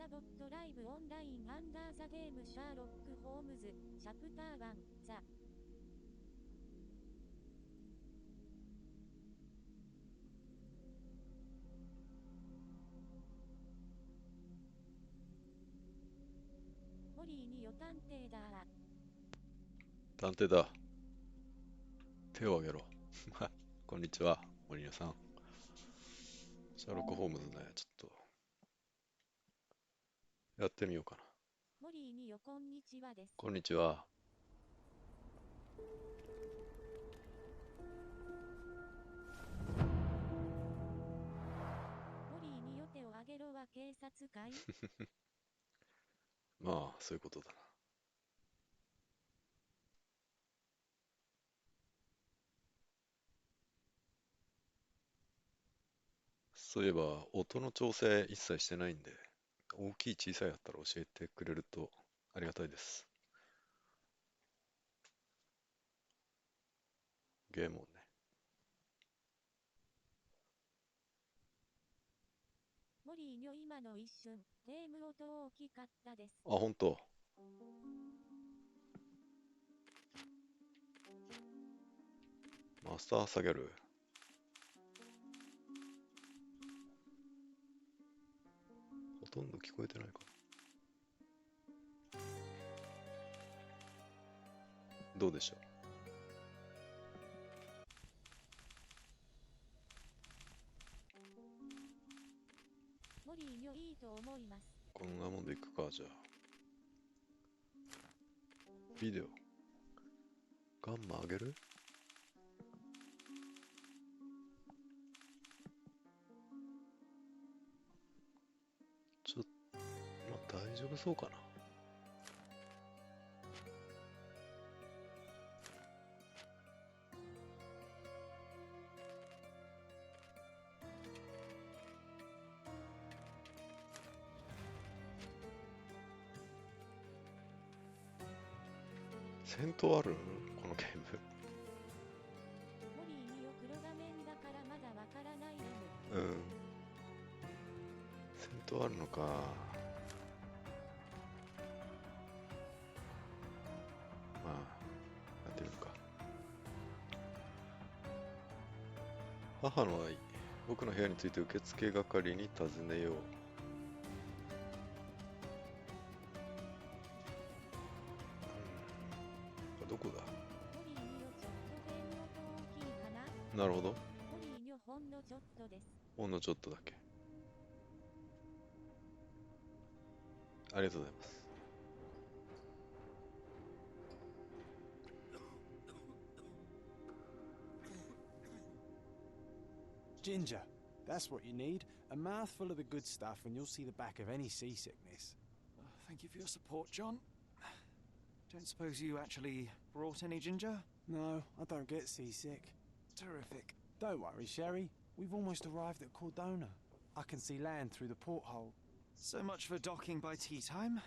Twitter.live オンラインアンダーザゲームシャーロック・ホームズチャプター1ザモリーによ探偵だ。探偵だ。手を挙げろ。こんにちは、森野さん。シャーロック・ホームズね、ちょっとやってみようかな。モリーによこんにちはです。こんにちは。モリーによ手を挙げろは警察かい？まあ、そういうことだな。そういえば、音の調整一切してないんで、大きい小さいあったら教えてくれるとありがたいです。ゲームをね。モリーにょ今の一瞬、ゲーム音大きかったです。あ、ほんと。マスター下げる。ほとんど聞こえてないか。どうでしょモリーにょいいと思います。う。こんなもんでいくか、じゃあ。ビデオ。ガンマ上げる？ちょっと、まあ大丈夫そうかな。戦闘ある？このゲーム。モリーによ黒画面だからまだわからないのうん。戦闘あるのか。まあ、やってみるか。母の愛。僕の部屋について受付係に尋ねよう。どこだ？モリーによちょっとゲーム音大きいかな？なるほど。モリーにょほんのちょっとです。ほんのちょっとだけ。ありがとうございます。Ginger, that's what you need. A mouthful of the good stuff and you'll see the back of any seasickness. Thank you for your support, John. Don't suppose you actually brought any ginger? No, I don't get seasick. Terrific. Don't worry, Sherry. We've almost arrived at Cordona. I can see land through the porthole. So much for docking by tea time.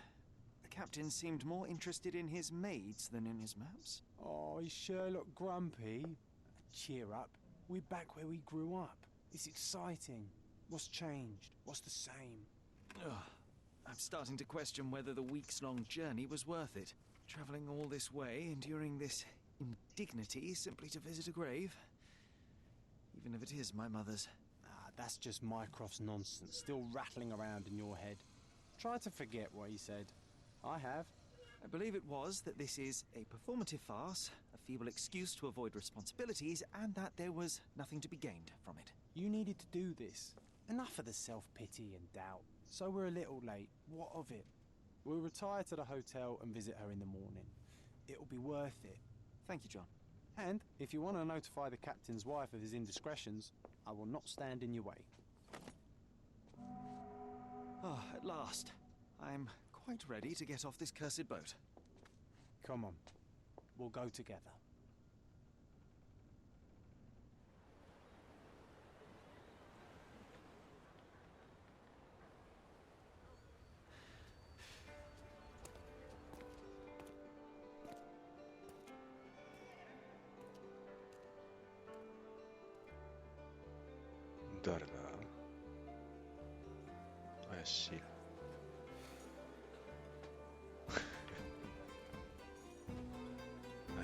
The captain seemed more interested in his maids than in his maps. Oh, is Sherlock grumpy? Cheer up. We're back where we grew up. It's exciting. What's changed? What's the same? Ugh. I'm starting to question whether the weeks-long journey was worth it. Travelling all this way, enduring this indignity simply to visit a grave. Even if it is my mother's. Ah, that's just Mycroft's nonsense, still rattling around in your head. Try to forget what he said. I have. I believe it was that this is a performative farce, a feeble excuse to avoid responsibilities, and that there was nothing to be gained from it. You needed to do this. Enough of the self-pity and doubt. So we're a little late. What of it? We'll retire to the hotel and visit her in the morning. It'll be worth it. Thank you, John. And if you want to notify the captain's wife of his indiscretions, I will not stand in your way. Ah, at last. I'm quite ready to get off this cursed boat. Come on. We'll go together.誰だ？怪しいな。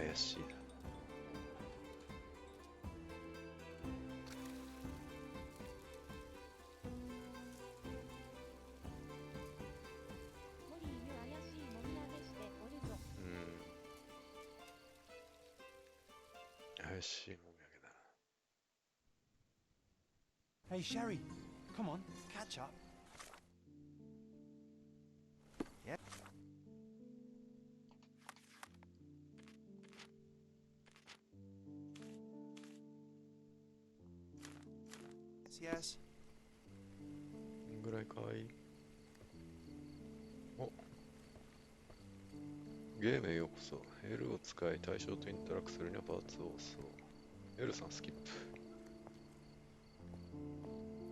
怪しいな。モリーに怪しい盛り上げしておるぞ。怪しいもみあげだな。Hey, Sherry, come on, catch up. Yep. Yes. ぐらいかわいい。お、ゲームへようこそ。L を使い対象とインタラクトするにはパーツを押そう。L さんスキップ。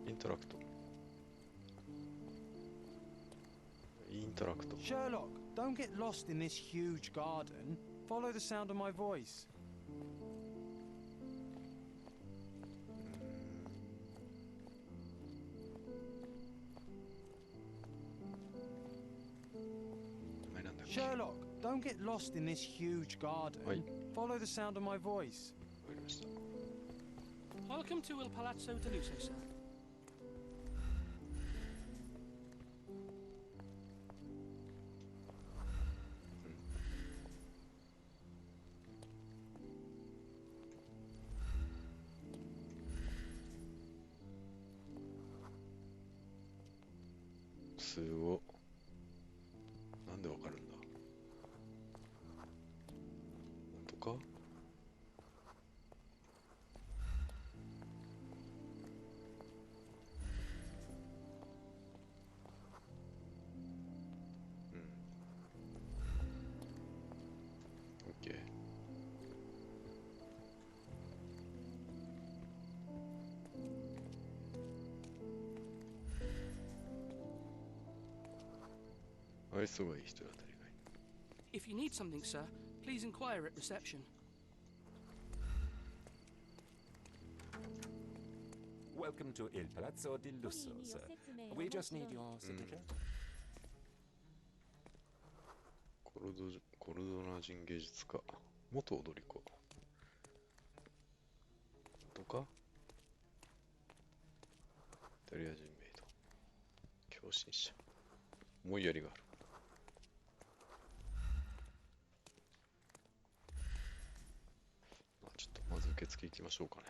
インタラクト。インタラクト。Sherlock, don't get lost in this huge garden. Follow the sound of my voice. 名前なんだっけ。 Sherlock, don't get lost in this huge garden. Oi. Follow the sound of my voice. わかりました。 Welcome to Il Palazzo de Lusso, sir. すごっ。なんでわかるんだ。本当か。うん。オッケー。愛想がいい人当たりがいい。 If you need something, sir, please inquire at reception. Welcome to Il Palazzo di Lusso, sir. We just need your signature. コルドナ人芸術家。元踊り子。とかイタリア人メイド。狂信者。思いやりがある。ちょっとまず受付行きましょうかね。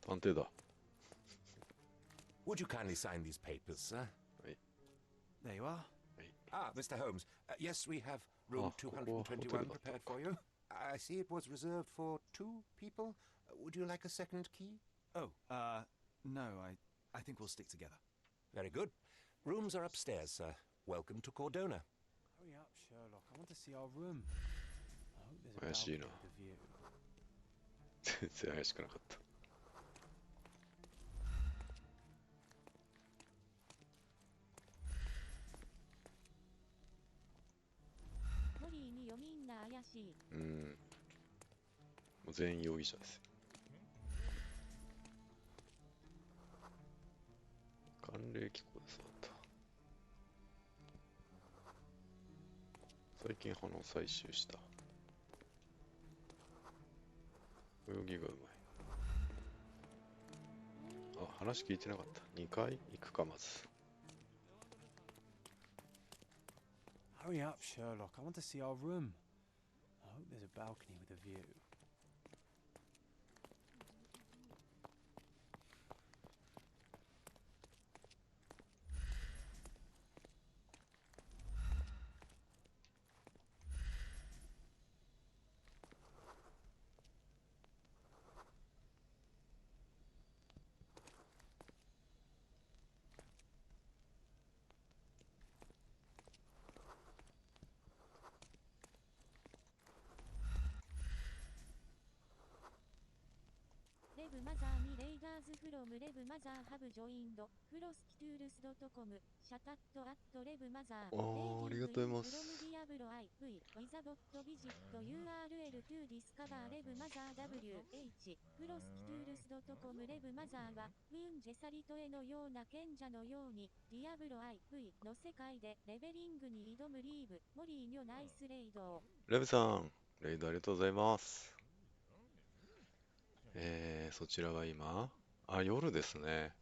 探偵だ。 Would you kindly sign these papers, sir? There you are. Ah, Mr. Holmes. Yes, we have room Ah, 221 hotel prepared for you. I see it was reserved for 2 people. Would you like a second key? Oh, no, I think we'll stick together. Very good. Rooms are upstairs, sir. Welcome to Cordona. Hurry up, Sherlock. I want to see our room. I hope there's a 怪しい balcony な。 with a view. 全然怪しくなかった。モリーによみんな怪しい。もう全員容疑者ですよ。寒冷気候で育った。最近花を採集した。泳ぎがうまい。あ、話聞いてなかった。2階行くか、まず。Hurry up, Sherlock. I want to see our room. I hope there's a balcony with a view. Rev マザーにレイガーズフロムレブマザーハブジョインドフロスキトゥールスドットコムシャタットアットレブマザーありがとうございます。フロムディアブロ IV ウィザボットビジット URL to ディスカバーレブマザー WH フロスキトゥールスドットコムレブマザーはウィン・ジェサリトへのような賢者のようにディアブロ IV の世界でレベリングに挑むリーブモリーニョナイスレイドレブさん、レイドありがとうございます。そちらが今、夜ですね。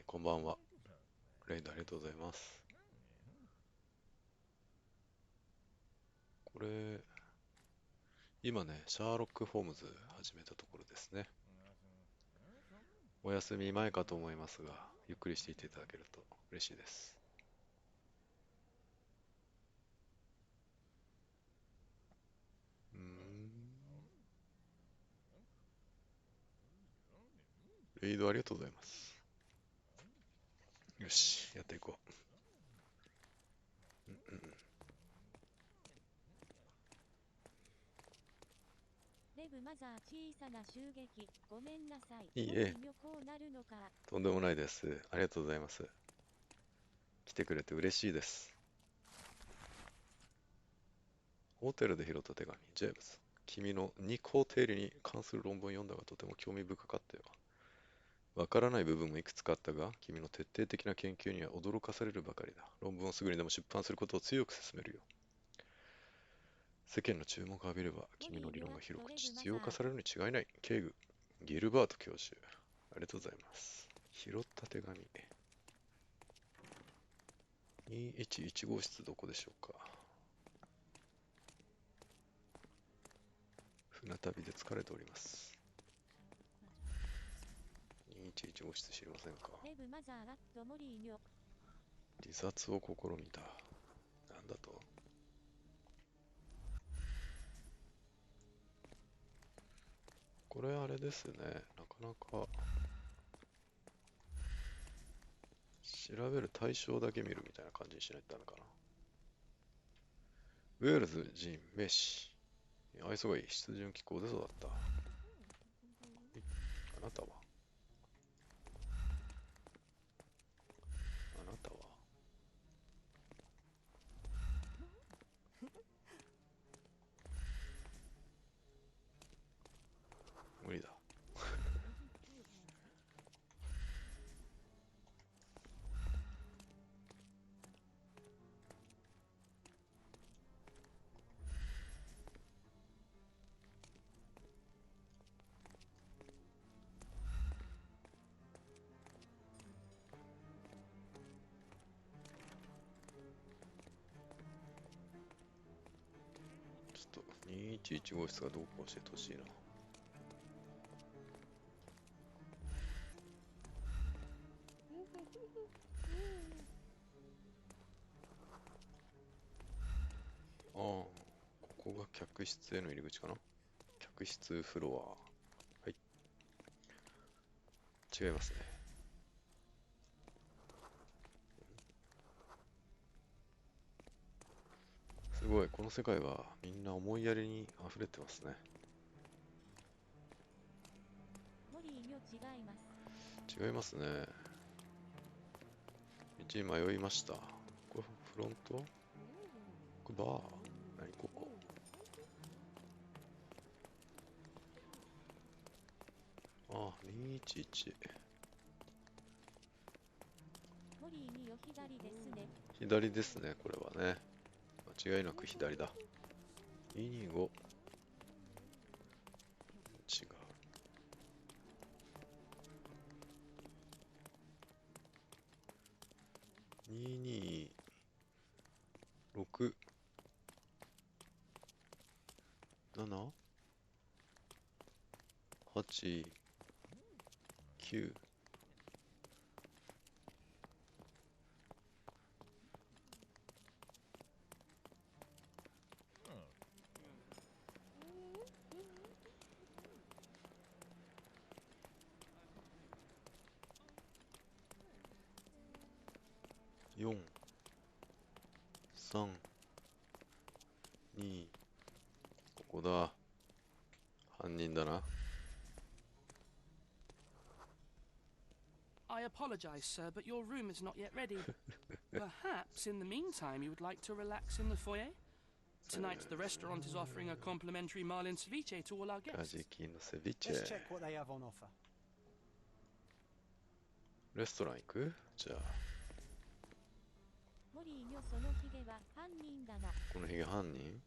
こんばんは。レイドありがとうございます。これ、今ね、シャーロック・ホームズ始めたところですね。お休み前かと思いますが、ゆっくりしていていただけると嬉しいです。レイドありがとうございます。よし、やっていこう。レブマザー小さな襲撃ごめんなさい。いいえ。こうなるのか。とんでもないです。ありがとうございます。来てくれて嬉しいです。ホテルで拾った手紙、ジェームズ。君のニコーテリに関する論文を読んだがとても興味深かったよ。わからない部分もいくつかあったが、君の徹底的な研究には驚かされるばかりだ。論文をすぐにでも出版することを強く勧めるよ。世間の注目を浴びれば、君の理論が広く実用化されるに違いない。警具、ギルバート教授。ありがとうございます。拾った手紙。211号室どこでしょうか。船旅で疲れております。211号室知りませんか。自殺を試みた。なんだと。これあれですね。なかなか調べる対象だけ見るみたいな感じにしないとダメかな。ウェールズ人メッシ。愛想がいい。出巡機構で育った。あなたは無理だ。ちょっと211号室がどこか教えてほしいな。ここが客室への入り口かな。客室フロア。はい。違いますね。すごい、この世界はみんな思いやりに溢れてますね。違いますね。道に迷いました。これフロント？これバー？何ここ？211。左ですね、これはね。間違いなく左だ。225。違う。226。7、8、9。4、3、2、ここだ。犯人だな。I apologize, sir, but your room is not yet ready. Perhaps in the meantime you would like to relax in the foyer? Tonight the restaurant is offering a complimentary marlin ceviche to all our カ guests. ジキのセビチ Let's ェ。 check what they have on offer. レストラン行く？じゃあ、モリーよそのヒゲは犯人だな。このヒゲ犯人？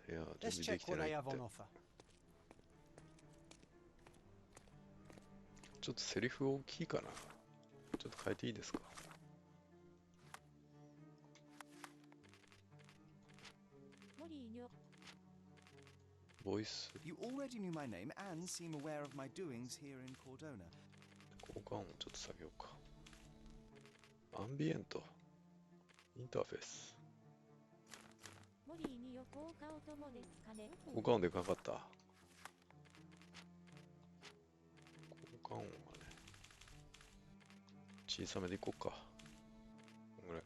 いや、準 Let's 備で check きて what ない they っ have て。 on offer. ちょっとセリフ大きいかな。ちょっと変えていいですか？モリーよ。ボイス、 You already knew my name and seem aware of my doings here in Cordona. 交換音ちょっと下げようか。アンビエント、インターフェース。モリーによ効果音もですかね。交換音でかかった。交換音はね、小さめでいこうか。こんぐらい。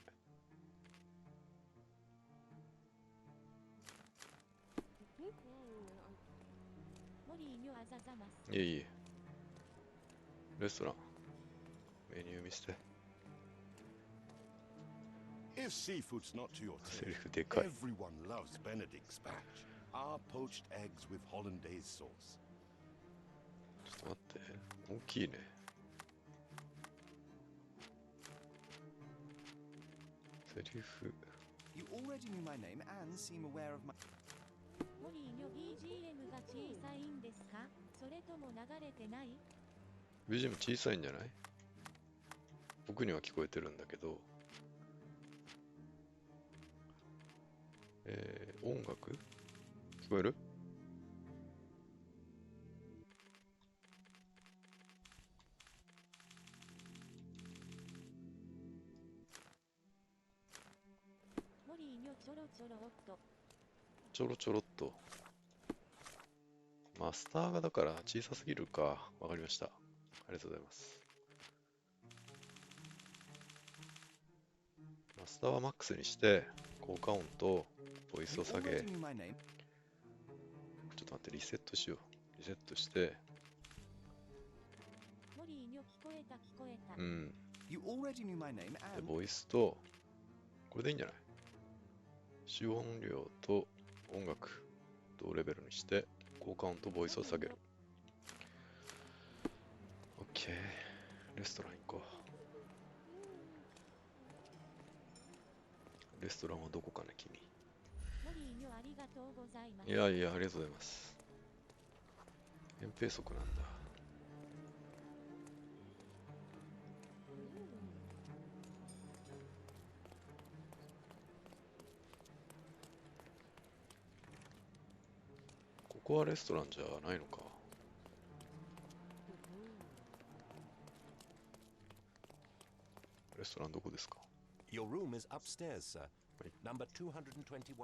モリーよあざざます。いえいえ。レストラン。メニュー見せて。 If seafood's not to your セリ taste, フでかい。 everyone loves Benedict's batch. Our poached eggs with hollandaise sauce. ちょっと待って。大きいね。セリフ。 You already knew my name and seem aware of my... モリーよ BGM が小さいんですか？それとも流れてない？ BGM 小さいんじゃない？僕には聞こえてるんだけど。音楽聞こえる？モリーよちょろちょろっと。ちょろちょろっと。マスターがだから小さすぎるか。わかりました。ありがとうございます。マスターはマックスにして、効果音とボイス You を下げ、 already knew my name. ちょっと待って、リセットしよう。リセットして、モリーよ聞こえた聞こえた。うん。 You already knew my name で、 and... ボイスと、これでいいんじゃない？主音量と音楽、同レベルにして、効果音とボイスを下げる。OK。レストラン行こう。レストランはどこかね、君。モリーよありがとうございます。いやいや、ありがとうございます。扁平足なんだ。ここはレストランじゃないのか。レストランどこですか？ Your room is upstairs, sir. Wait. Number 221.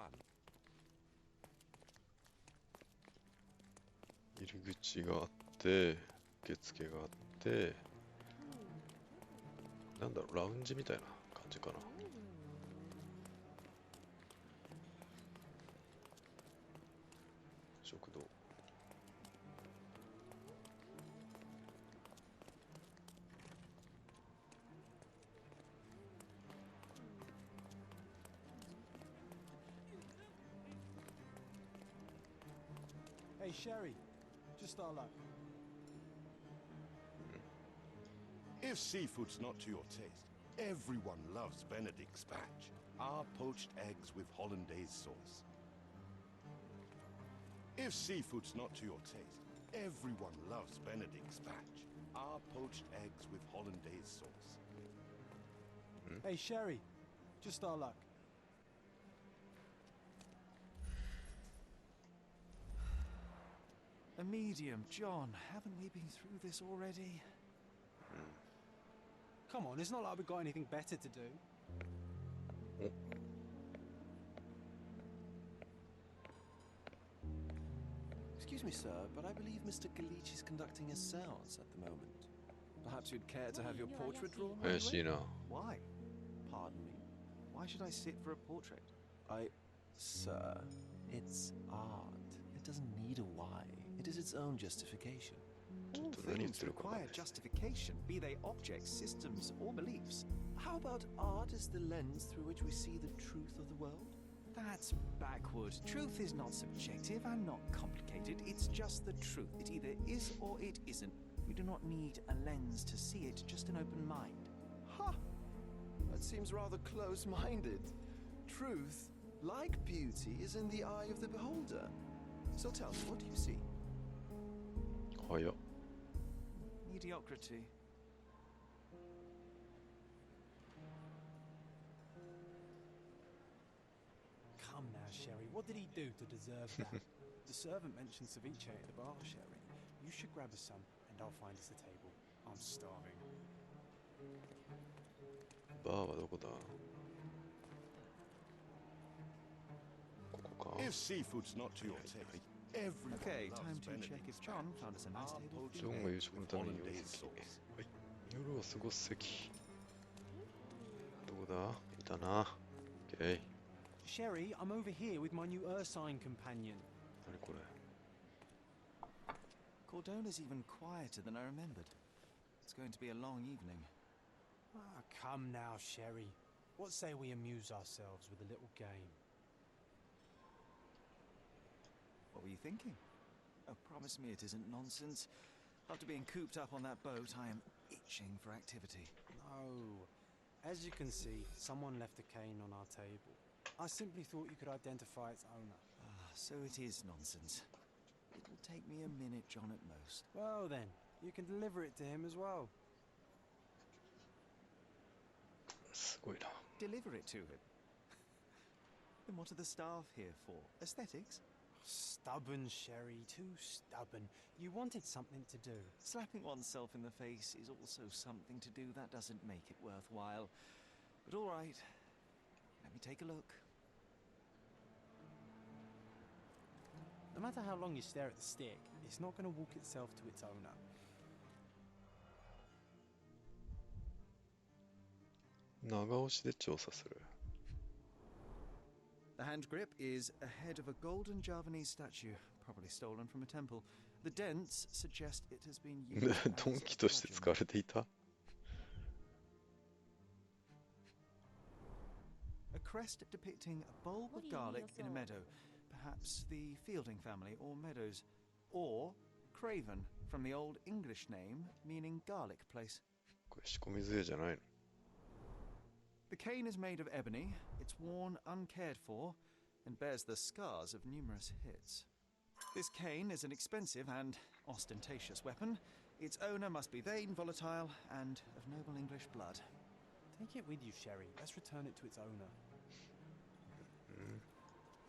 入り口があって、受付があって、なんだろう、ラウンジみたいな感じかな。食堂。Hey, Sherry, just our luck. If seafood's not to your taste, everyone loves Benedict's batch. Our poached eggs with hollandaise sauce. If seafood's not to your taste, everyone loves Benedict's batch. Our poached eggs with hollandaise sauce. Hey, Sherry, just our luck. A medium, John. Haven't we been through this already? Come on, it's not like we've got anything better to do. Excuse me, sir, but I believe Mr. Galich is conducting a séance at the moment. Perhaps you'd care to have your portrait drawn? 怪しいな。 Why? Pardon me? Why should I sit for a portrait? Sir, it's art. It doesn't need a why. It is its own justification. All things require justification, be they objects, systems, or beliefs. How about art as the lens through which we see the truth of the world? That's backward. Truth is not subjective and not complicated. It's just the truth. It either is or it isn't. We do not need a lens to see it, just an open mind. Ha! That seems rather close-minded. Truth, like beauty, is in the eye of the beholder. So tell me, what do you see? 早っ。 Mediocrity. Come now, Sherry. What did he do to deserve that? The servant mentioned ceviche at the bar, Sherry. You should grab us some, and I'll find us a table. I'm starving. バーはどこだ？ここか。 If seafood's not to your taste, everyone Okay, loves time to Benedict check if Spanish. John found us a nice Our table. poached ジョンが夕 eggs 食の with ために hollandaise 夜を過 sauce. ぎ。はい。夜を過ごす席。どこだ？いたな。OK。 Sherry, I'm over here with my new Ursine companion. 何これ？ Cordona's even quieter than I remembered. It's going to be a long evening. Ah, come now, Sherry. What say we amuse ourselves with a little game? What were you thinking? Oh, promise me it isn't nonsense. After being cooped up on that boat, I am itching for activity. No. As you can see, someone left a cane on our table. I simply thought you could identify its owner. Ah, so it is nonsense. It will take me a minute, John, at most. Well then, you can deliver it to him as well. すごいな。 Deliver it to him. Then what are the staff here for? Aesthetics? Stubborn, Sherry, too stubborn. You wanted something to do. Slapping oneself in the face is also something to do. That doesn't make it worthwhile. But all right. Let me take a look. No matter how long you stare at the stick, it's not going to walk itself to its owner. 長押しで調査する。 The hand grip is a head of a golden Javanese statue, probably stolen from a temple. The dents suggest it has been used as ドンキとして使われていた？ a crest depicting a bulb of garlic in a meadow, perhaps the Fielding family or Meadows, or Craven from the Old English name meaning garlic place. これ仕込み杖じゃないの？ The cane is made of ebony, it's worn uncared for, and bears the scars of numerous hits. This cane is an expensive and ostentatious weapon. Its owner must be vain, volatile, and of noble English blood. Take it with you, Sherry. Let's return it to its owner.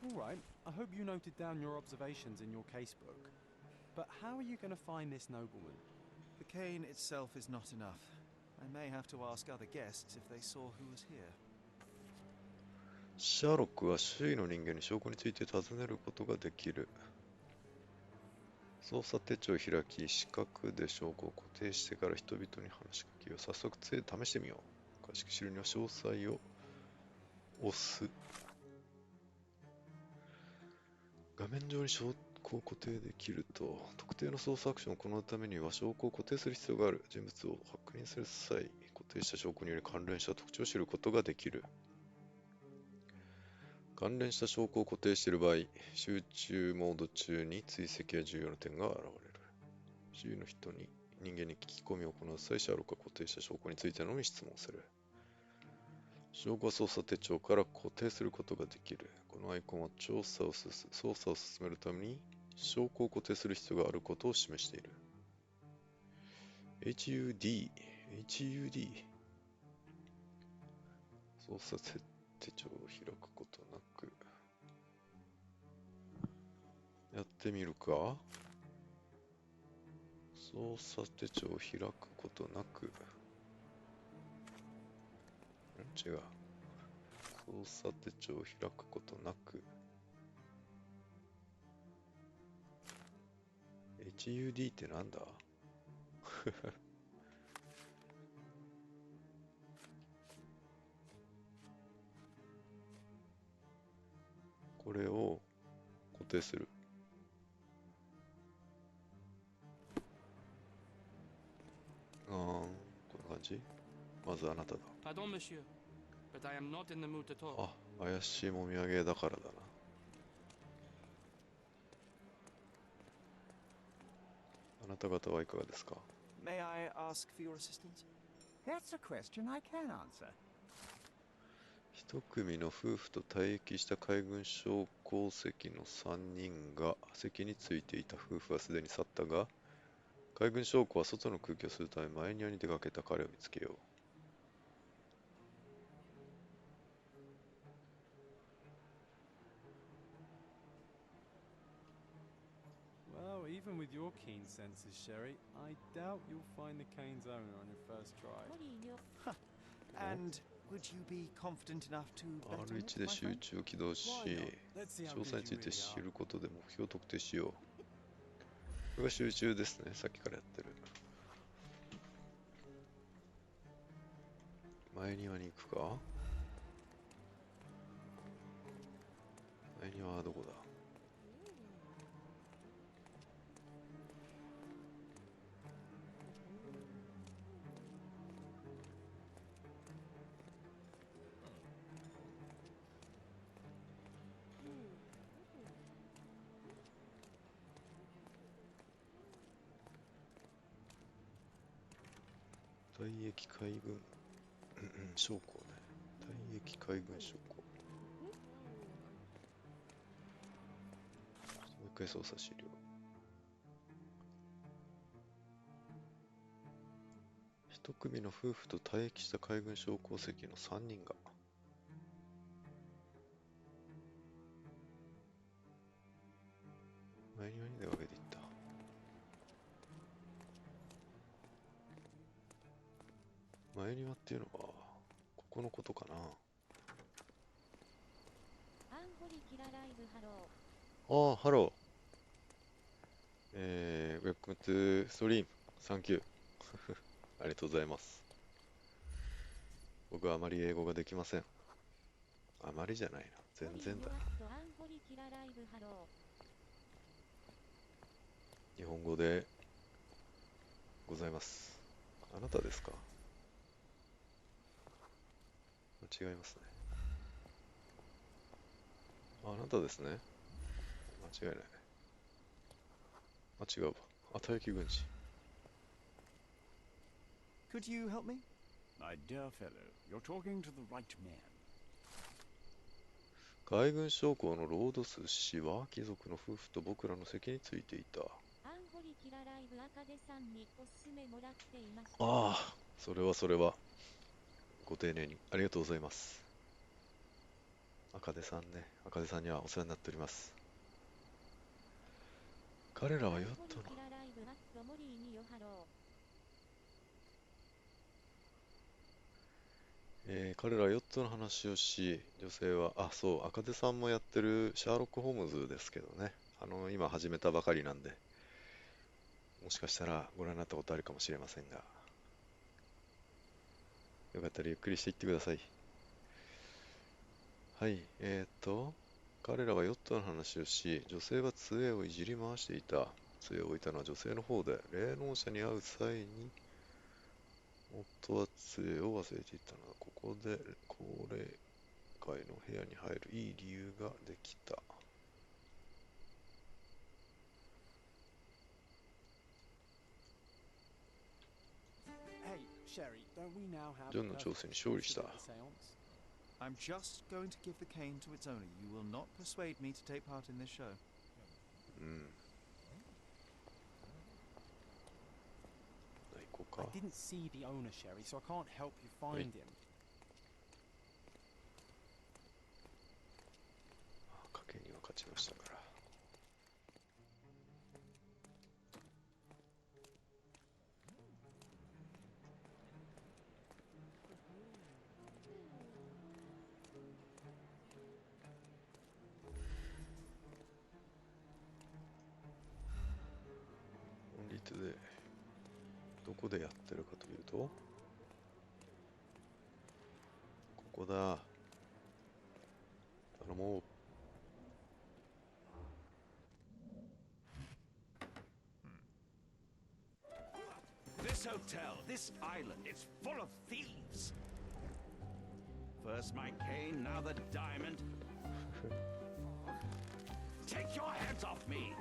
All right. I hope you noted down your observations in your casebook. But how are you going to find this nobleman? The cane itself is not enough. I may have to ask other guests if they saw who was here. シャーロックは周囲の人間に証拠について尋ねることができる。捜査手帳を開き、四角で証拠を固定してから人々に話しかけよう。早速試してみよう。詳しく知るには詳細を押す。画面上に証拠を固定できると、特定の捜査アクションを行うためには証拠を固定する必要がある。人物を確認する際、固定した証拠により関連した特徴を知ることができる。関連した証拠を固定している場合、集中モード中に追跡や重要な点が現れる。周囲の人間に聞き込みを行う際、シャーロックが固定した証拠についてのみ質問する。証拠は捜査手帳から固定することができる。このアイコンは捜査を進めるために証拠を固定する必要があることを示している。HUD 捜査手帳を開くことなくやってみるか。捜査手帳を開くことなく違う。捜査手帳を開くことなく HUD ってなんだこれを固定する。じ？まずあなただ。 Pardon, monsieur, but I am not in the mood to talk. あ、怪しいもみあげだからだな。あなた方はいかがですか？ May I ask for your assistance? That's a question I can answer. 一組の夫婦と退役した海軍将校席の3人が席についていた。夫婦はすでに去ったが、海軍将校は外の空気を吸うため前庭に出かけた。彼を見つけよう。Well, even with your keen senses, Sherry, I doubt you'll find the cane's owner on your first try. モリーニョ。 And would you be confident enough to bet on it, R1 で my 集 friend? 中を起動し、 Let's see how 詳細 good につ you いて really 知 are. ることで目標を特定しよう。これが集中ですね。さっきからやってる。前庭に行くか？前庭はどこだ？退役海軍将校ね。退役海軍将校。もう一回操作資料。一組の夫婦と退役した海軍将校席の3人が。前庭に出かけていった。前庭っていうのはここのことかな。アンホリキラライブハロー。ああ、ハロー。Welcome to stream. Thank you. ありがとうございます。僕はあまり英語ができません。あまりじゃないな。全然だ。アンホリキラライブハロー。日本語でございます。あなたですか？間違いますね。あなたですね。間違いない。あ、違うわ。あ、退役軍人。Could you help me? My dear fellow, you're talking to the right man. 海軍将校のロードス氏は貴族の夫婦と僕らの席についていた。アンホリキラライブ赤手さんにおすすめもらっていました。ああ、それは。ご丁寧にありがとうございます。赤手さんね。赤手さんにはお世話になっております。彼らはヨットの。彼らはヨットの話をし、女性は、あ、そう、赤手さんもやってるシャーロック・ホームズですけどね。今始めたばかりなんで、もしかしたらご覧になったことあるかもしれませんが、よかったらゆっくりしていってください。はい、彼らはヨットの話をし、女性は杖をいじり回していた。杖を置いたのは女性の方で、霊能者に会う際に、夫は杖を忘れていたのだ。ここで高齢会の部屋に入るいい理由ができた。ジョンの挑戦に勝利した。I'm just going to give the cane to its owner. You will not persuade me to take part in this show. うん。行こうか。 I didn't see the owner, Sherry, so I can't help you find him. 賭けには勝ちましたから。でどこでやってるかというと、ここだ。頼もう。This hotel, this island, it's full of thieves. First my cane, now the diamond. Take your hands off me!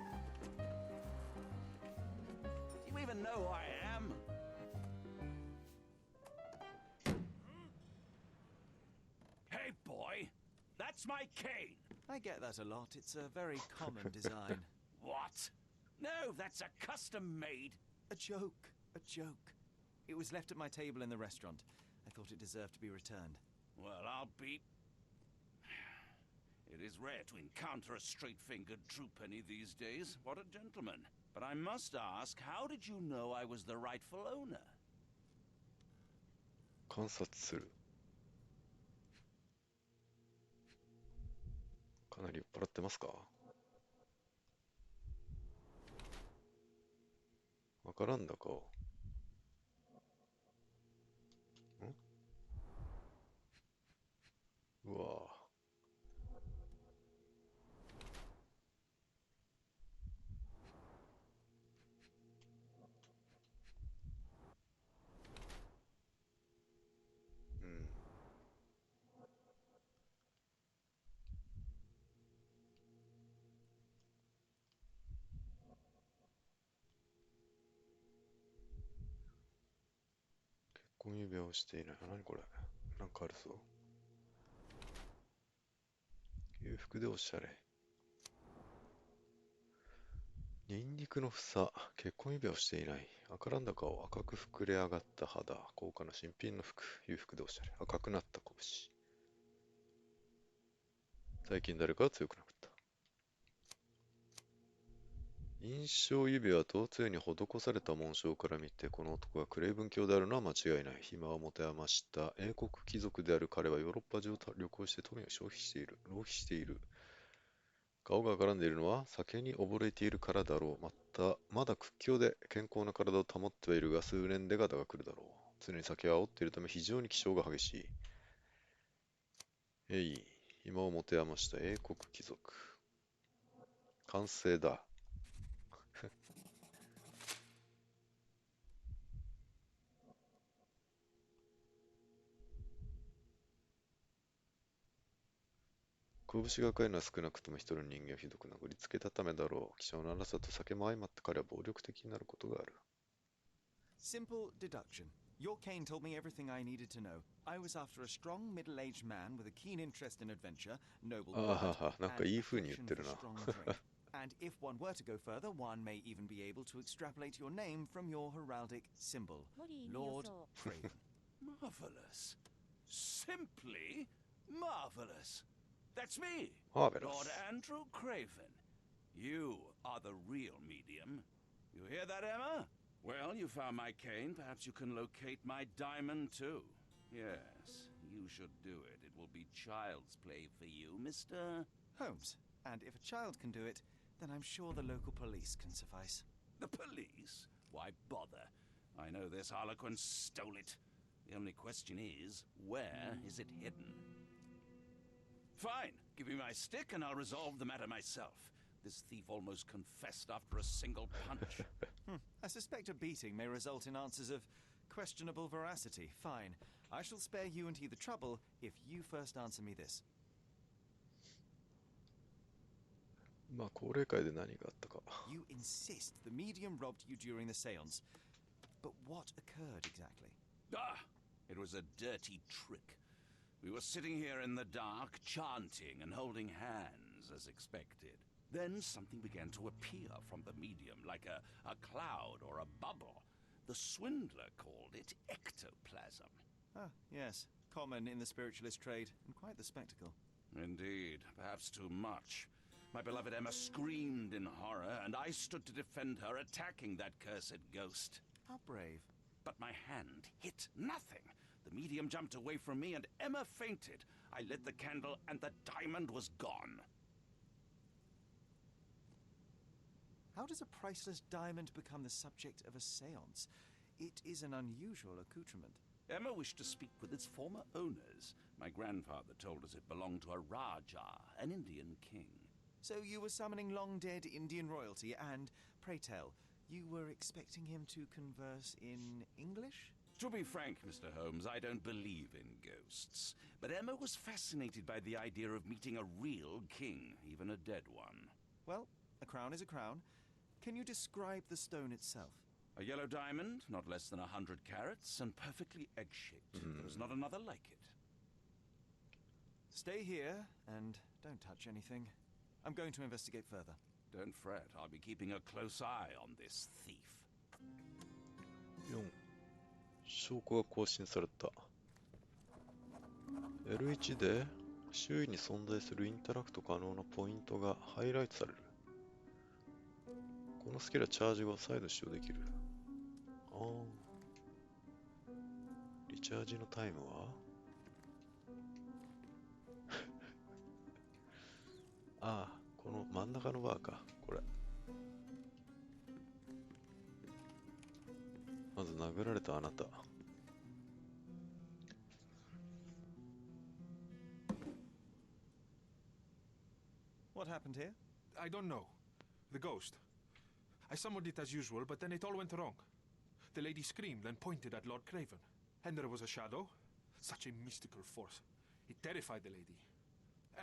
Do you even know who I am? Hey, boy! That's my cane! I get that a lot. It's a very common design. What? No, that's a custom-made... A joke. A joke. It was left at my table in the restaurant. I thought it deserved to be returned. Well, I'll be... It is rare to encounter a straight-fingered true penny these days. What a gentleman. But I must ask, how did you know I was the rightful owner? 観察する。かなり酔っ払ってますか？わからんだか。うわぁ。結婚指輪をしていない。何これ。なんかあるぞ。裕福でおしゃれ。ニンニクの房。結婚指輪をしていない。赤らんだ顔。赤く膨れ上がった肌。高価な新品の服。裕福でおしゃれ。赤くなった拳。最近誰かが強くなった。印象指輪と杖に施された紋章から見て、この男がクレイブン教であるのは間違いない。暇を持て余した英国貴族である彼はヨーロッパ中を旅行して富を消費している。浪費している。顔が絡んでいるのは酒に溺れているからだろう。まだ屈強で健康な体を保ってはいるが、数年でガタが来るだろう。常に酒を煽っているため非常に気性が激しい。暇を持て余した英国貴族。完成だ。拳が赤いのは少なくとも一人の人間をひどく殴りつけたためだろう。気性の荒さと酒も相まって彼は暴力的になることがある。Simple deduction. Your cane told me everything I needed to know. I was after a strong middle-aged man with a keen interest in adventure, noble blood, and passion for strong drink. And if one were to go further, one may even be able to extrapolate your name from your heraldic symbol, Lord Craven. Marvelous. Simply marvelous. That's me, Marvelous. Lord Andrew Craven. You are the real medium. You hear that, Emma? Well, you found my cane. Perhaps you can locate my diamond, too. Yes, you should do it. It will be child's play for you, Mr. Holmes. And if a child can do it, then I'm sure the local police can suffice. The police? Why bother? I know this harlequin stole it. The only question is, where is it hidden? Fine. Give me my stick and I'll resolve the matter myself. This thief almost confessed after a single punch. I suspect a beating may result in answers of questionable veracity. Fine. I shall spare you and he the trouble if you first answer me this. まあ、高齢会で何があったか。You insist the medium robbed you during the seance. But what occurred exactly? It was a dirty trick. We were sitting here in the dark, chanting and holding hands as expected. Then something began to appear from the medium, like a cloud or a bubble. The swindler called it ectoplasm. Ah, yes. Common in the spiritualist trade, and quite the spectacle. Indeed, perhaps too much. My beloved Emma screamed in horror, and I stood to defend her, attacking that cursed ghost. How brave. But my hand hit nothing. The medium jumped away from me, and Emma fainted. I lit the candle, and the diamond was gone. How does a priceless diamond become the subject of a seance? It is an unusual accoutrement. Emma wished to speak with its former owners. My grandfather told us it belonged to a Rajah, an Indian king. So you were summoning long-dead Indian royalty, and, pray tell, You were expecting him to converse in English? To be frank, Mr. Holmes, I don't believe in ghosts. But Emma was fascinated by the idea of meeting a real king, even a dead one. Well, a crown is a crown. Can you describe the stone itself? A yellow diamond, not less than 100 carats, and perfectly egg-shaped. There's not another like it. Stay here, and don't touch anything. I'm going to investigate further. Don't fret, I'll be keeping a close eye on this thief. 4、証拠が更新された。L1 で周囲に存在するインタラクト可能なポイントがハイライトされる。このスキルはチャージ後再度使用できる。リチャージのタイムはこの真ん中のバーか、これ。まず殴られたあなた。What happened here? I don't know. The ghost. I summoned it as usual, but then it all went wrong. The lady screamed and pointed at Lord Craven. And there was a shadow. Such a mystical force. It terrified the lady.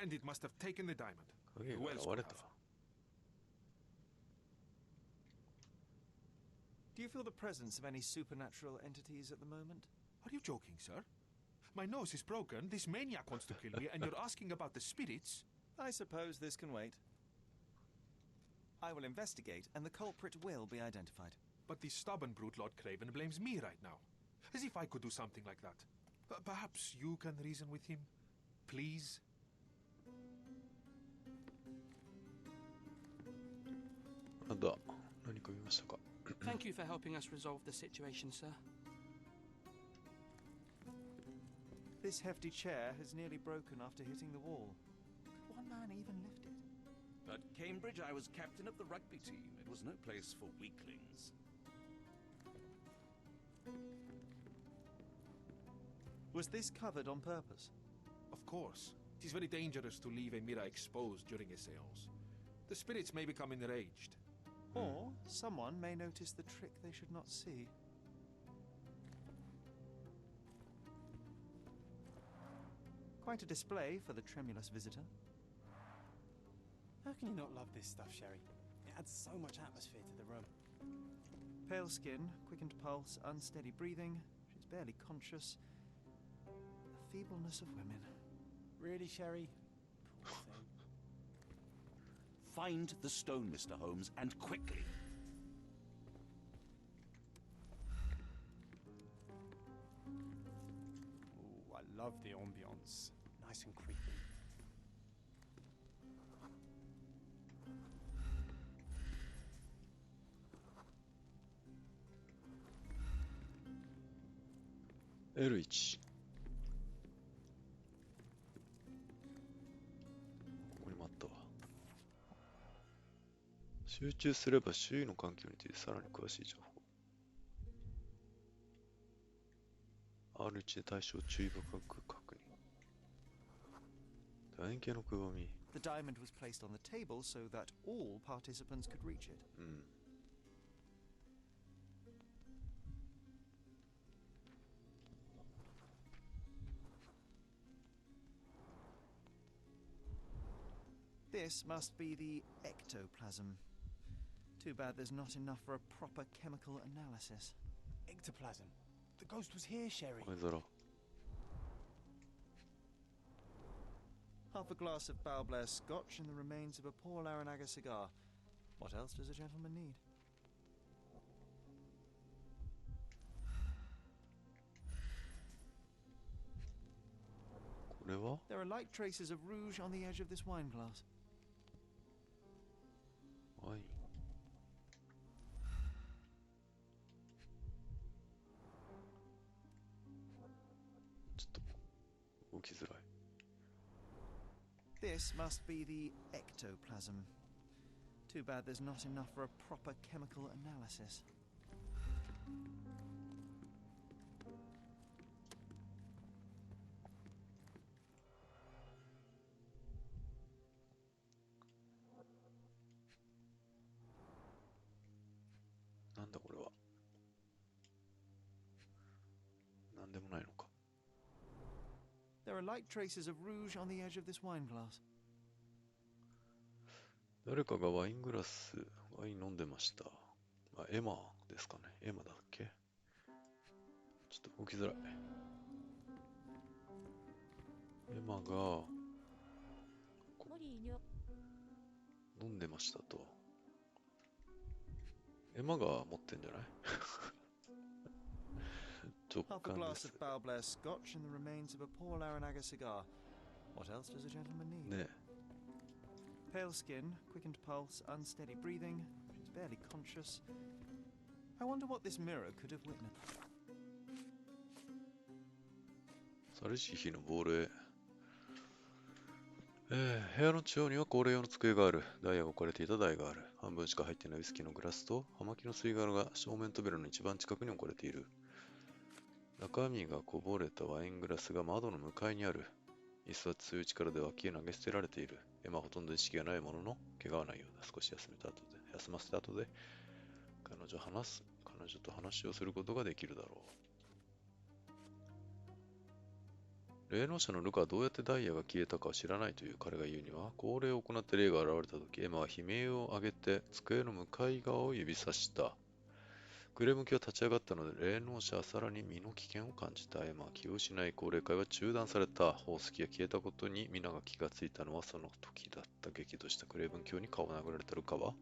And it must have taken the diamond. Who else could have? Do you feel the presence of any supernatural entities at the moment? Are you joking, sir? My nose is broken, this maniac wants to kill me, and you're asking about the spirits? I suppose this can wait. I will investigate, and the culprit will be identified. But the stubborn brute Lord Craven blames me right now. As if I could do something like that. Perhaps you can reason with him? Please? Thank you for helping us resolve the situation, sir. This hefty chair has nearly broken after hitting the wall. Could one man even lift it? At Cambridge, I was captain of the rugby team. It was no place for weaklings. Was this covered on purpose? Of course. It is very dangerous to leave a mirror exposed during a seance. The spirits may become enraged. Or someone may notice the trick they should not see. Quite a display for the tremulous visitor. How can you not love this stuff, Sherry? It adds so much atmosphere to the room. Pale skin, quickened pulse, unsteady breathing. She's barely conscious. The feebleness of women. Really, Sherry? Poor thing. Find the stone, Mr. Holmes, and quickly. Ooh, I love the ambience. Nice and creepy. L1。ここにもあったわ。集中すれば周囲の環境についてさらに詳しい情報。R1 で対象注意深く確認。楕円形のくぼみ。The diamond was placed on the table so that all participants could reach it. This must be the ectoplasm. Too bad there's not enough for a proper chemical analysis. Ectoplasm. The ghost was here, Sherry. Half a glass of Balblair scotch and the remains of a poor Laranaga cigar. What else does a gentleman need? There are light traces of rouge on the edge of this wine glass. Why? This must be the ectoplasm. Too bad there's not enough for a proper chemical analysis. だこれは。なんでもないのか。There are light traces of rouge on the edge of this wine glass. 誰かがワイングラス、ワイン飲んでました。あ、エマですかね。エマだっけ？ちょっと動きづらい。エマが飲んでましたと。エマが持ってんじゃない？直 Half a 感で glass す。 of Balblair Scotch and the remains of a Paul Aranaga cigar. What else does a gentleman need? ね Pale skin, quickened pulse, unsteady breathing. She's barely conscious. I wonder what this mirror could have witnessed. サルシヒの亡霊。部屋の中央には高齢用の机がある。ダイヤが置かれていた台がある。半分しか入っていないウイスキーのグラスと、葉巻の吸い殻が正面扉の一番近くに置かれている。中身がこぼれたワイングラスが窓の向かいにある。椅子は強い力で脇へ投げ捨てられている。エマはほとんど意識がないものの、怪我はないようだ。少し休ませた後で、彼女と話をすることができるだろう。霊能者のルカはどうやってダイヤが消えたかを知らないという彼が言うには、号令を行って霊が現れたとき、エマは悲鳴を上げて机の向かい側を指さした。グレームキは立ち上がったので、霊能者はさらに身の危険を感じた。エマは気を失い、高齢会は中断された。宝石が消えたことに皆が気がついたのはその時だった。激怒したクレーブン卿に顔を殴られたルカは、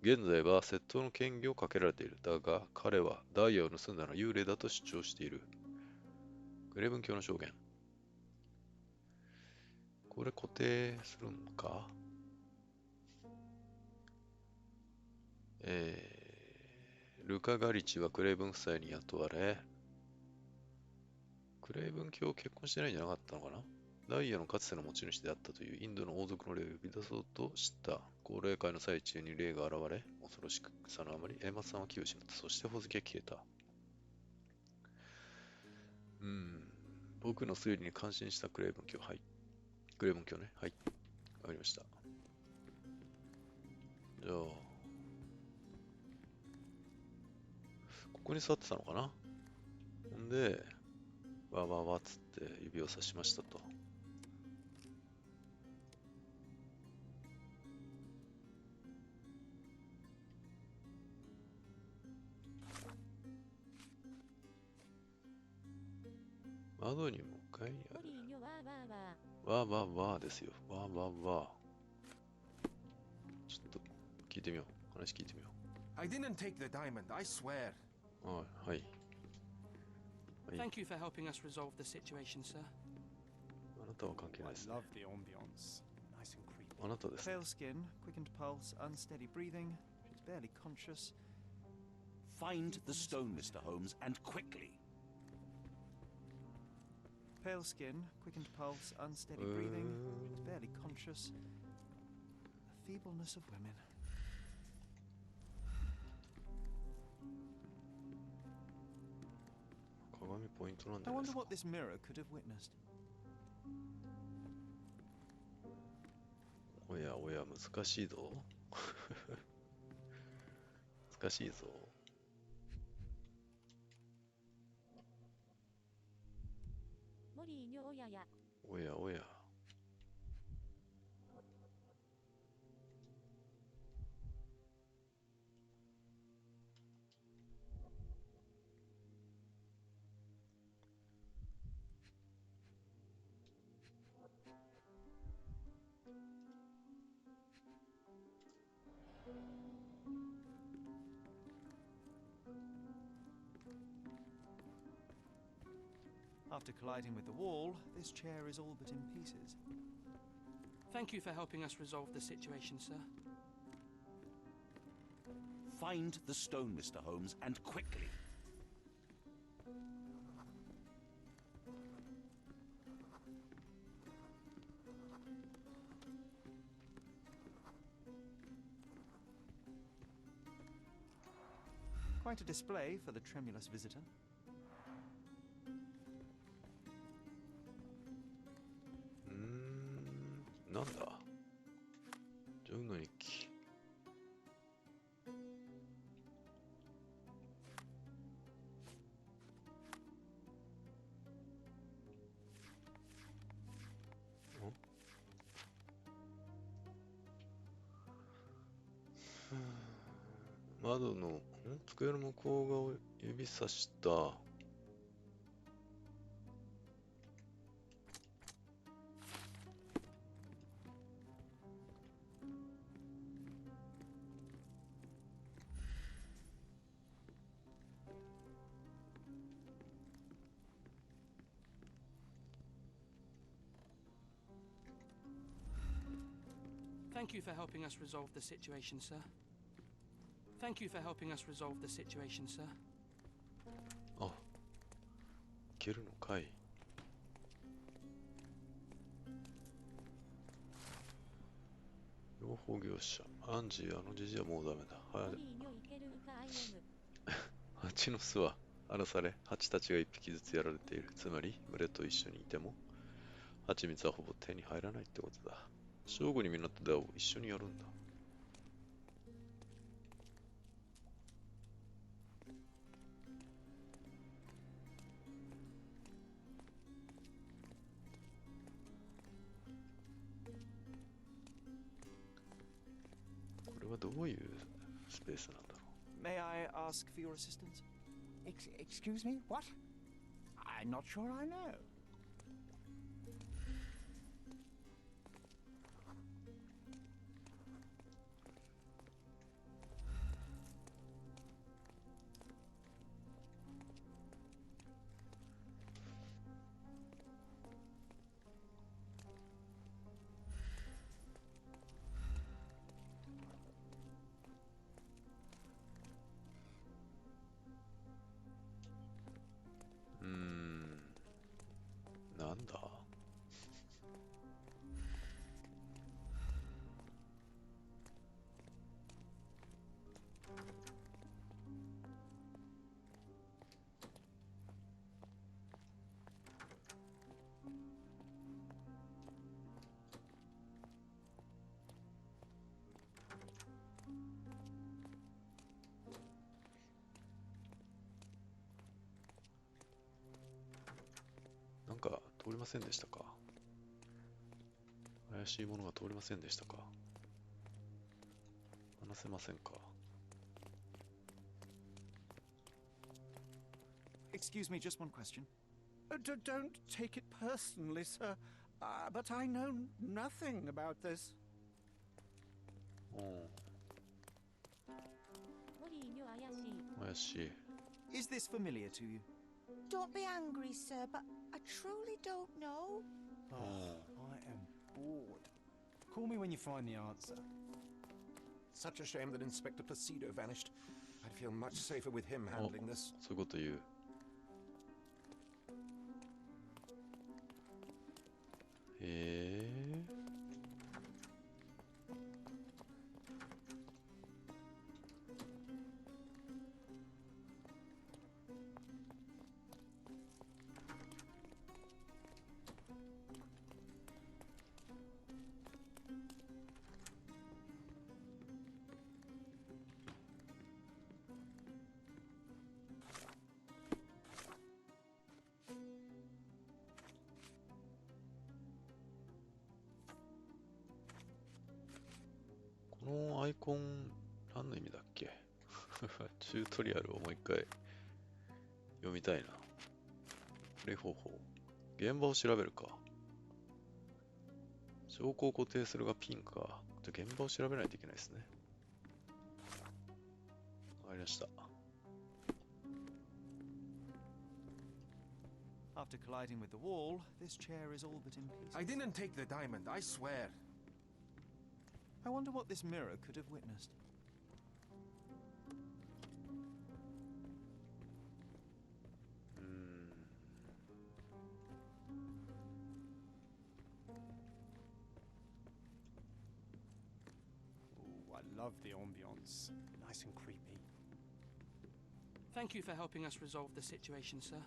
現在は窃盗の嫌疑をかけられている。だが、彼はダイヤを盗んだのは幽霊だと主張している。グレーブン卿の証言。これ固定するのか？ルカ・ガリチはクレイブン夫妻に雇われ、クレイブン卿結婚してないんじゃなかったのかな？ダイヤのかつての持ち主であったというインドの王族の霊を呼び出そうとした。高齢会の最中に霊が現れ、恐ろしさのあまりエマさんは気を失った。そして宝石が消えた。僕の推理に感心したクレイブン卿。はい。クレイブン卿ね。はい。わかりました。じゃあ、ここに座ってたのかな？ほんで、わわわっつって指をさしましたと。窓に向かいにある。わわわですよ。わわわ。ちょっと聞いてみよう。話聞いてみよう。I didn't take the diamond, I swear. はい。Thank you for helping us resolve the situation, sir. あなたは関係ないですね。 I love the ambience. Nice and creepy. あなたですね。 Pale skin, quickened pulse, unsteady breathing. She's barely conscious. Find the stone, Mr. Holmes, and quickly. Pale skin, quickened pulse, unsteady breathing. She's barely conscious. The feebleness of women. 鏡ポイントなんじ I ゃないで wonder すか。 what this mirror could have witnessed. おやおや、難しいぞ。難しいぞ。おやおや。After colliding with the wall, this chair is all but in pieces. Thank you for helping us resolve the situation, sir. Find the stone, Mr. Holmes, and quickly. Quite a display for the tremulous visitor. なんだ？ジョンの日記。窓の、机の向こう側を指さした。Thank you for helping us resolve the situation, sir. Thank you for helping us resolve the situation, sir. あ、いけるのかい。養蜂業者、アンジー、あのじじいはもうダメだ。はい。蜂の巣は荒らされ、蜂たちが一匹ずつやられている。つまり、群れと一緒にいても、蜂蜜はほぼ手に入らないってことだ。正午に港でを一緒にやるんだ。これはどういうスペースなんだろう。 May I ask for your assistance? Excuse me? What? I'm not sure I know.なんだ。なんか通りませんでしたか。怪しいものが通りませんでしたか。話せませんか。 Excuse me, just one question. Don't take it personally, sir. But I know nothing about this. 怪しい。 Is this familiar to you? Don't be angry, sir, but I truly don't know. I am bored. Call me when you find the answer. Such a shame that Inspector Placido vanished. I'd feel much safer with him handling this. そういうこと言う。このアイコン何の意味だっけ。チュートリアルをもう一回読みたいな。プレイ方法。現場を調べるか。証拠を固定するがピンか。じゃあ現場を調べないといけないですね。わかりました。After colliding with the wall, this chair is all but in pieces. I didn't take the diamond, I swear. I wonder what this mirror could have witnessed. Ooh, I love the ambience. Nice and creepy. Thank you for helping us resolve the situation, sir.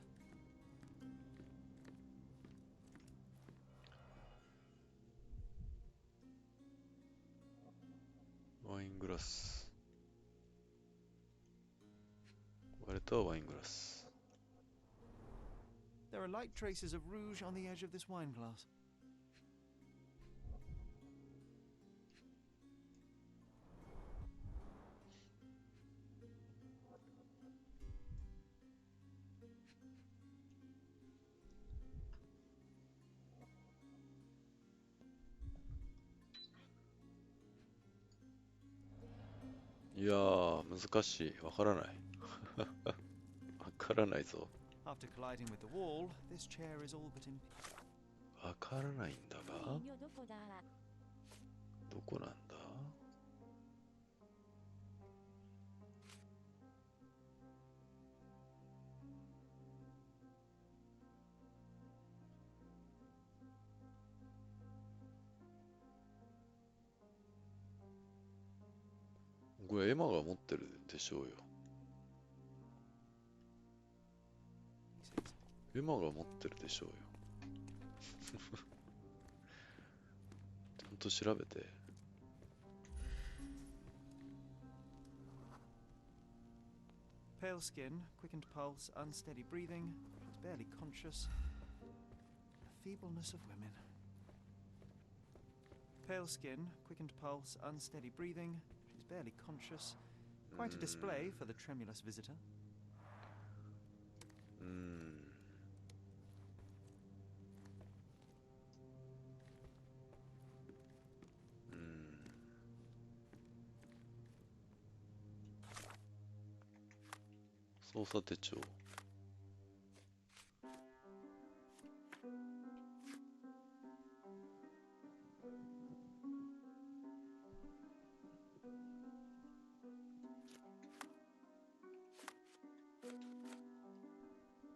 ワイングラス。割れたワイングラス。 There are light traces of rouge on the edge of this wine glass. いやー、難しい。わからない。わからないぞ。After colliding with the wall, this chair is all but in... わからないんだが、どこなんだ？これエマが持ってるでしょうよ。エマが持ってるでしょうよ。ちゃんと調べて。Pale skin, quickened pulse, unsteady breathing. She's barely conscious. The feebleness of women. Pale skin, quickened pulse, unsteady breathing. She's barely conscious. Quite a display for the tremulous visitor.操作手帳。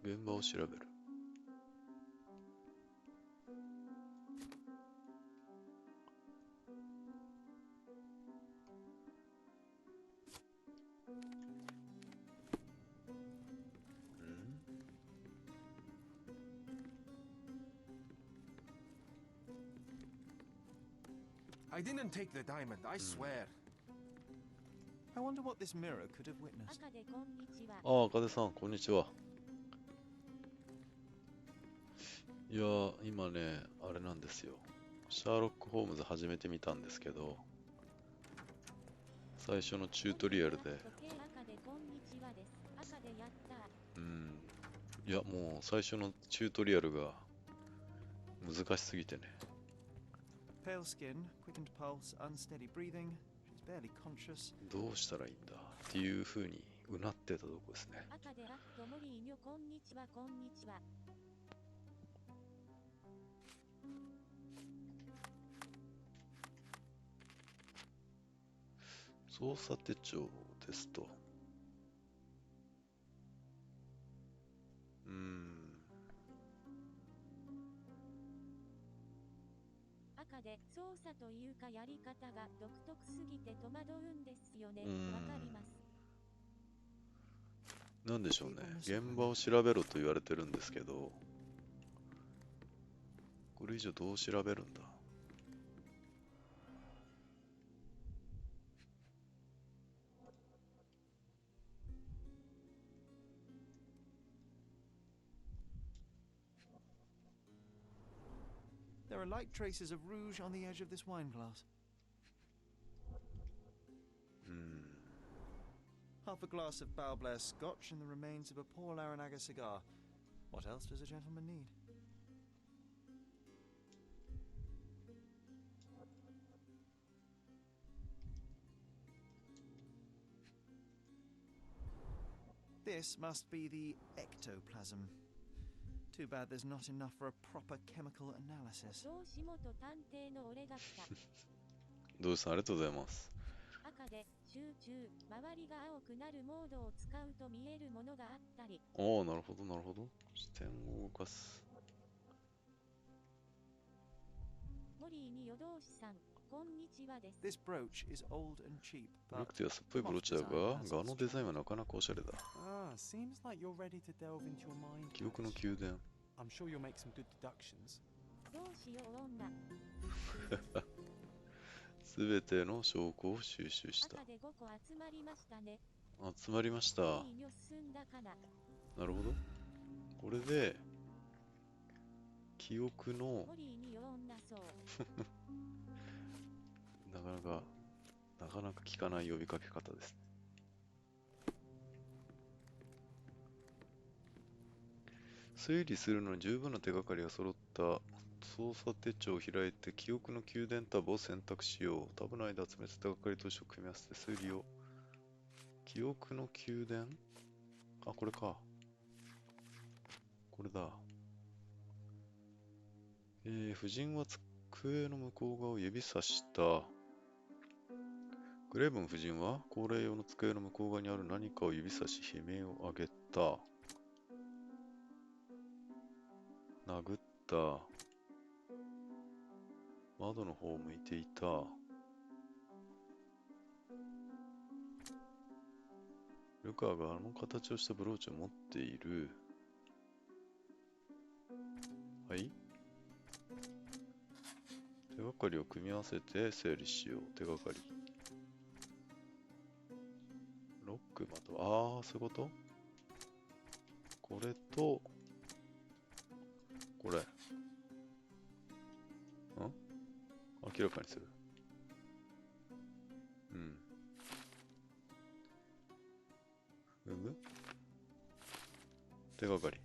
現場を調べる。I didn't take the diamond, I swear. I wonder what this mirror could have witnessed. ああ、赤出さん、こんにちは。いやー、今ね、あれなんですよ。シャーロック・ホームズ始めてみたんですけど、最初のチュートリアルで、いや、もう最初のチュートリアルが難しすぎてね。Pale skin, quickened pulse, unsteady breathing. She's barely conscious. どうしたらいいんだっていう風にうなってたとこですね。操作手帳ですと。赤で操作というかやり方が独特すぎて戸惑うんですよね。わかります。なんでしょうね。現場を調べろと言われてるんですけど、これ以上どう調べるんだThere are light traces of rouge on the edge of this wine glass. Half a glass of Balblair Scotch and the remains of a poor Laranaga cigar. What else does a gentleman need? This must be the ectoplasm. Too bad there's not enough for a proper chemical analysis. どうさんありがとうございます。赤で集中、周りが青くなるモードを使うと見えるものがあったり。おお、なるほどなるほど。視点を動かす。モリーに夜通しさん、こんにちはです。This brooch is old and cheap, 古くて安っぽいブローチだが、柄のデザインはなかなかおしゃれだ。Seems like you're ready to delve into your mind. 記憶の宮殿。I'm sure you'll make some good deductions. どうしよう女。すべての証拠を収集した。赤で5個集まりましたね。集まりました。なるほど。これで記憶のなかなか聞かない呼びかけ方ですね。推理するのに十分な手がかりが揃った操作手帳を開いて記憶の宮殿タブを選択しよう。タブ内で集めた手がかりとして組み合わせて推理を記憶の宮殿。あ、これか。これだ。夫人は机の向こう側を指さした。グレーブン夫人は高齢用の机の向こう側にある何かを指さし悲鳴を上げた。殴った。窓の方を向いていた。ルカがあの形をしたブローチを持っている。はい。手がかりを組み合わせて整理しよう。手がかり。ロックまたは、そういうこと？これと、これ。明らかにする。手がかり。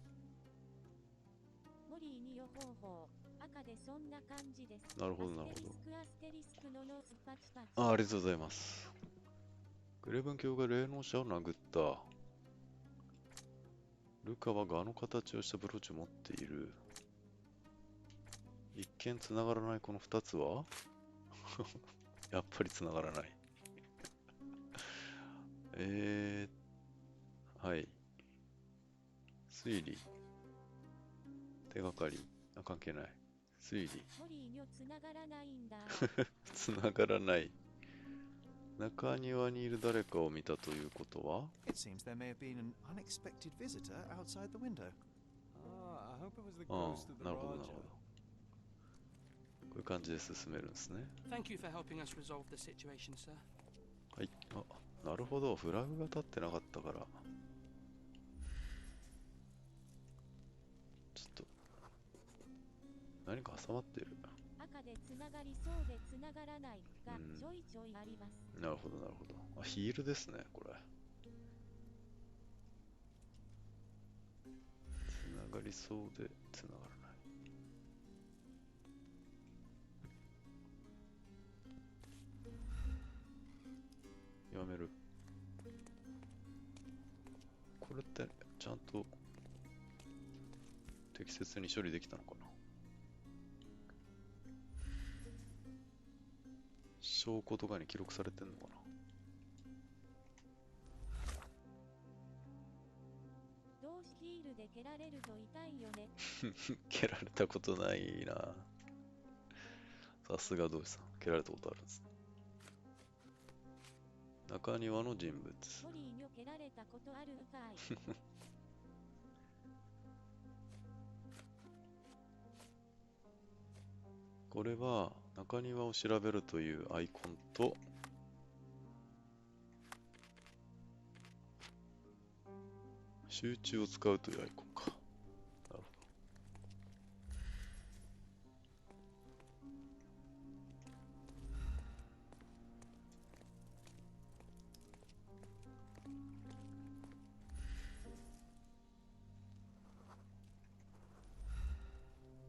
モリーに予報法。赤でそんな感じです。なるほど、なるほど。ありがとうございます。グレーブン卿が霊能者を殴った。ルカはガの形をしたブローチを持っている。一見つながらないこの2つはやっぱりつながらない。はい。推理。手がかり。関係ない。推理。つながらないんだ。つながらない。中庭にいる誰かを見たということは？ It seems there may have been an unexpected visitor outside the window. I hope it was the ghost of the なるほど、な Raja. るほど。こういう感じで進めるんですね。Thank you for helping us resolve the situation, sir. はい。あ、なるほど。フラグが立ってなかったから。ちょっと。何か挟まってる。赤でつながりそうでつながらないがちょいちょいあります。なるほど、なるほど。あ、ヒールですね、これ。つながりそうでつながらない。やめる。これってちゃんと適切に処理できたのかな。証拠とかに記録されてんのかな。どうしヒールで蹴られると痛いよね。蹴られたことないな。さすが同志さん。蹴られたことあるんです。中庭の人物。モリーに蹴られたことあるかい。これは中庭を調べるというアイコンと集中を使うというアイコンか。なるほど。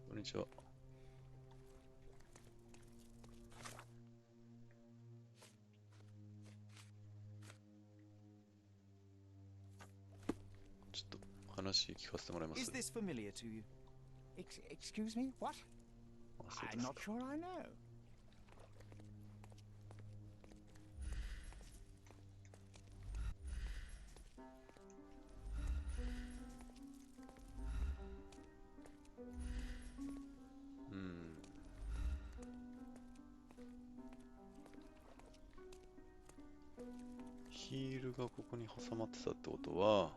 こんにちは。話聞かせてもらいます。Is this familiar to you? Excuse me? What? I'm not sure I know.ヒールがここに挟まってたってことは、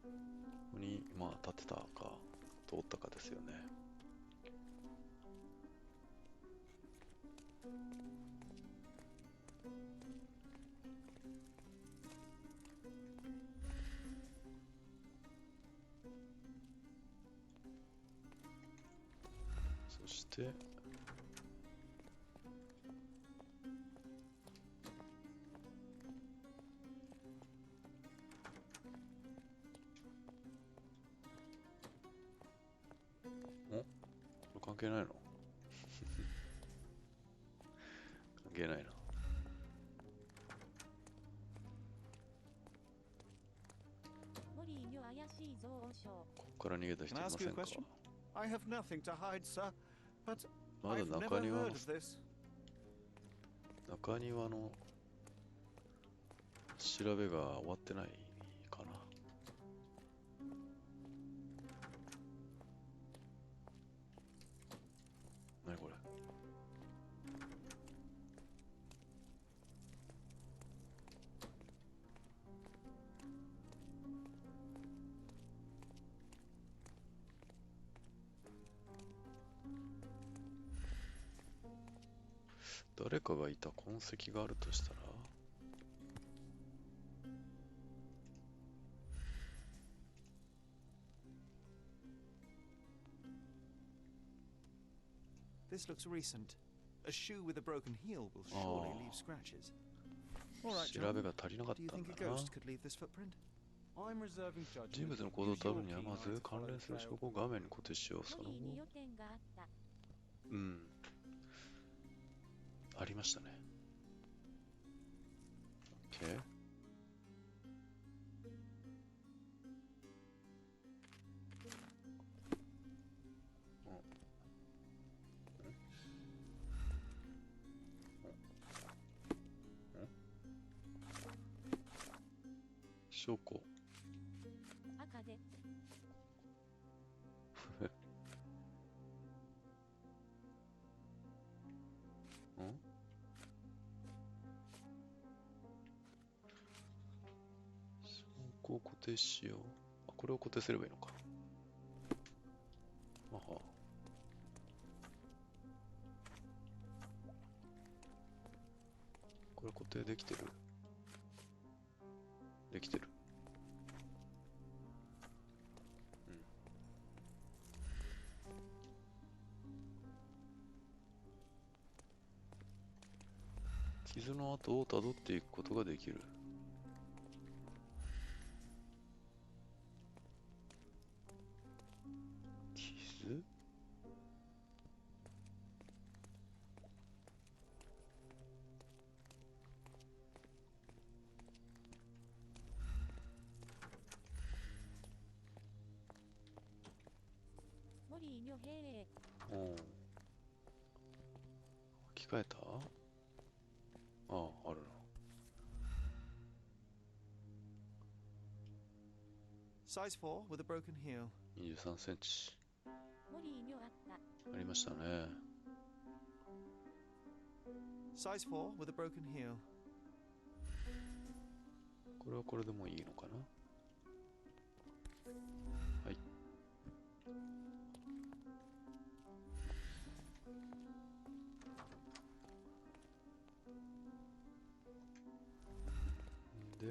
ここにまあ立ってたか通ったかですよね。そして関係ないの？関係ないな。しい増床。ここから逃げた人い Can I ま ask せ you ん a か？ question? I have nothing to hide, sir, but まだ I've never 中庭 heard の of this. 中庭の調べが終わってないかな。何これ？誰かがいた痕跡があるとしたら、This looks recent. A shoe with a broken heel will surely leave scratches. All right, 調 John. べが足りなかっ Do you たん think だ a な。 ghost could leave this footprint? I'm reserving 人 judgment. 物の行動を Use た your るには keen ま eye ず to 関 follow 連 the する trail. 証拠を画面に固定しよう。そのモリーに後、予点があった。うん、ありましたね。OK。証拠。赤で。ん？証拠を固定しよう。あ、これを固定すればいいのか。あは。これ固定できてる？できてる。傷の跡をたどっていくことができる。傷？モリー女兵。おお。着替えた？ああ、あるな。Size 4 with a broken heel. 23センチ。モリー女あった。ありましたね。Size 4 with a broken heel. これはこれでもいいのかな？はい。で、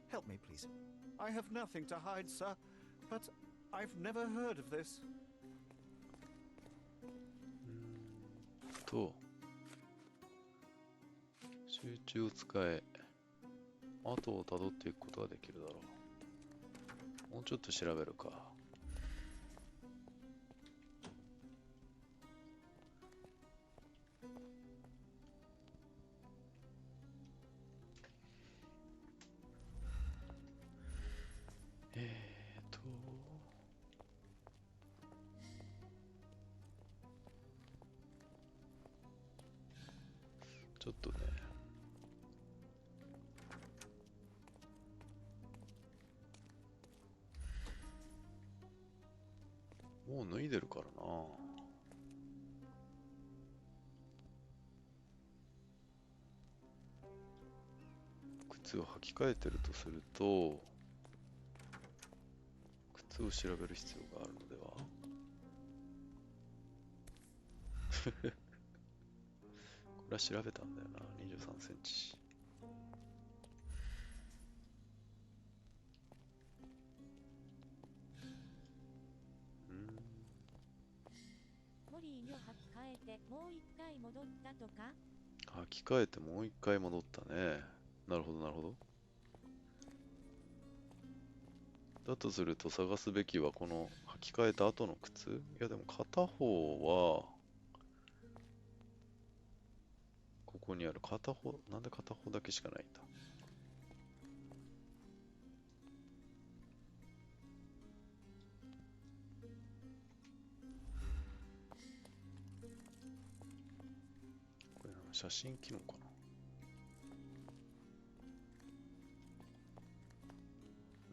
Help me, please. I have nothing to hide, sir, but I've never heard of this. 集中を使え、後をたどっていくことができるだろう。もうちょっと調べるか。ちょっとね、もう脱いでるからな。靴を履き替えてるとすると、靴を調べる必要があるのでは？これは調べたんだよな。23センチ。モリー女履き替えてもう一回戻ったとか？履き替えてもう一回戻ったね。なるほど、なるほど。だとすると探すべきはこの履き替えた後の靴？いやでも片方は、ここにある片方、なんで片方だけしかないんだ。写真機能かな。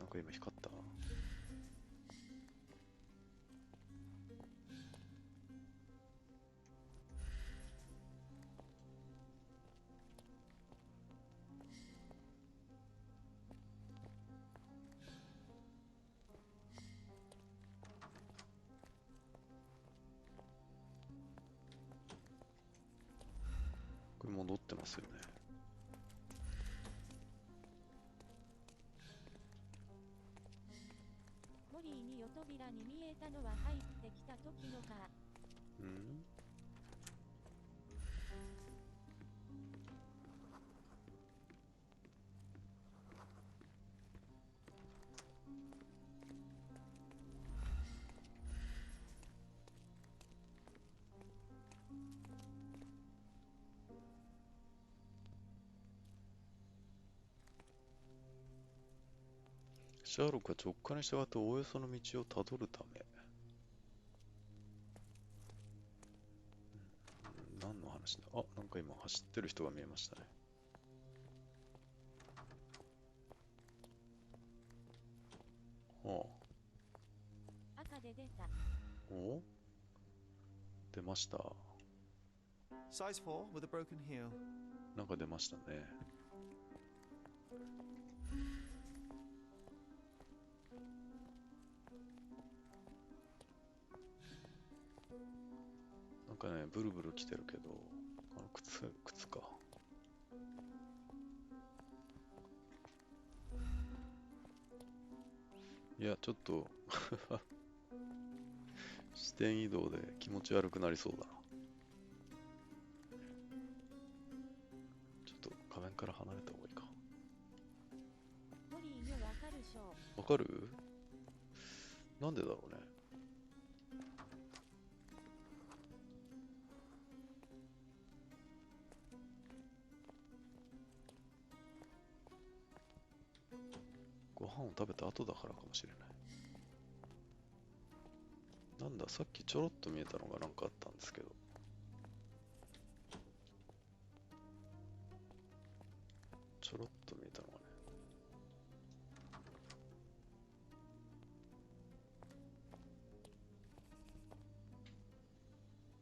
なんか今光った。これ戻ってますよね。モリーに夜扉に見えたのは入ってきた時のか。うん。シャーロックは直感に従っておおよその道をたどるため。何の話だ。あ、なんか今走ってる人が見えましたね。はあ。赤で出た。お？出ました。Size 4 with a broken heel. なんか出ましたね。なんかね、ブルブル来てるけど、靴か。いや、ちょっと視点移動で気持ち悪くなりそうだな。ちょっと画面から離れた方がいいか。モリーよわかるしょう。わかる？なんでだろうね。ご飯を食べた後だからかもしれない。なんだ、さっきちょろっと見えたのがなんかあったんですけど。ちょろっと見えたのがね。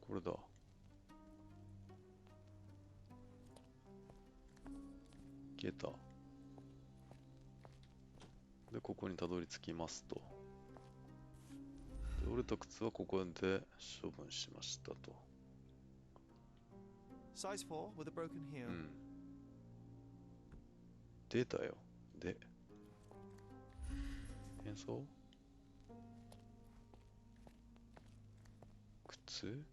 これだ。消えた。で、ここにたどり着きますと。で、折れた靴はここで処分しましたと。Size 4 with a broken heel. うん。出たよ。で、変装？靴？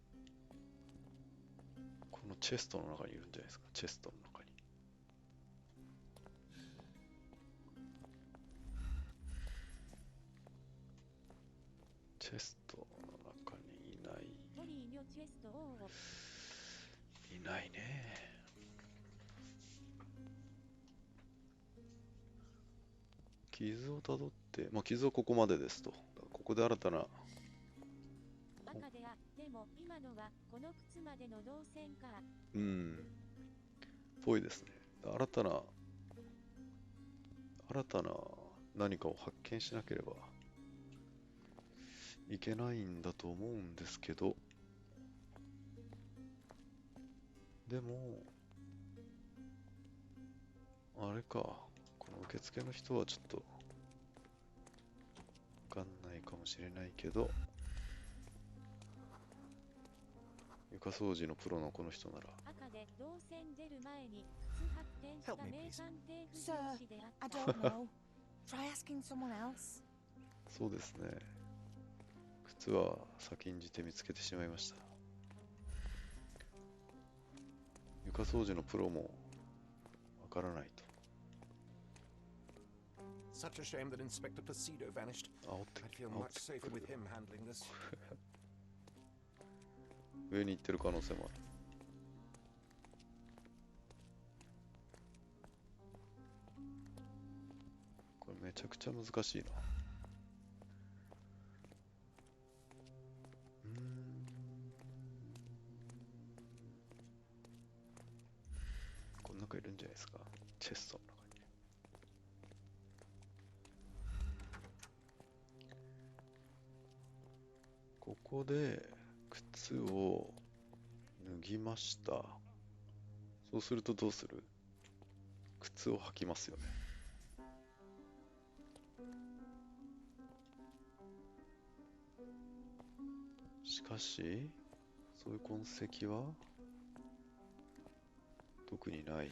このチェストの中にいるんじゃないですか。チェストの中に。チェストの中にいない。いないね。傷をたどって、まあ傷はここまでですと。ここで新たな。赤であっても今のはこの靴までの動線か。うん。ぽいですね。新たな何かを発見しなければいけないんだと思うんですけど、でもあれか、この受付の人はちょっとわかんないかもしれないけど、床掃除のプロのこの人なら。赤で動線出る前に靴発見した名探偵不 Sir, 条士であっ I た。 don't know. Try asking someone else. そうですね。靴は先んじて見つけてしまいました。床掃除のプロもわからないと。Such a shame that Inspector Placido vanished. I'd feel much safer with him handling this. 上に行ってる可能性もある。これめちゃくちゃ難しいな。じゃないですか。チェストの中に。ここで靴を脱ぎました。そうするとどうする？靴を履きますよね。しかし、そういう痕跡は特にない。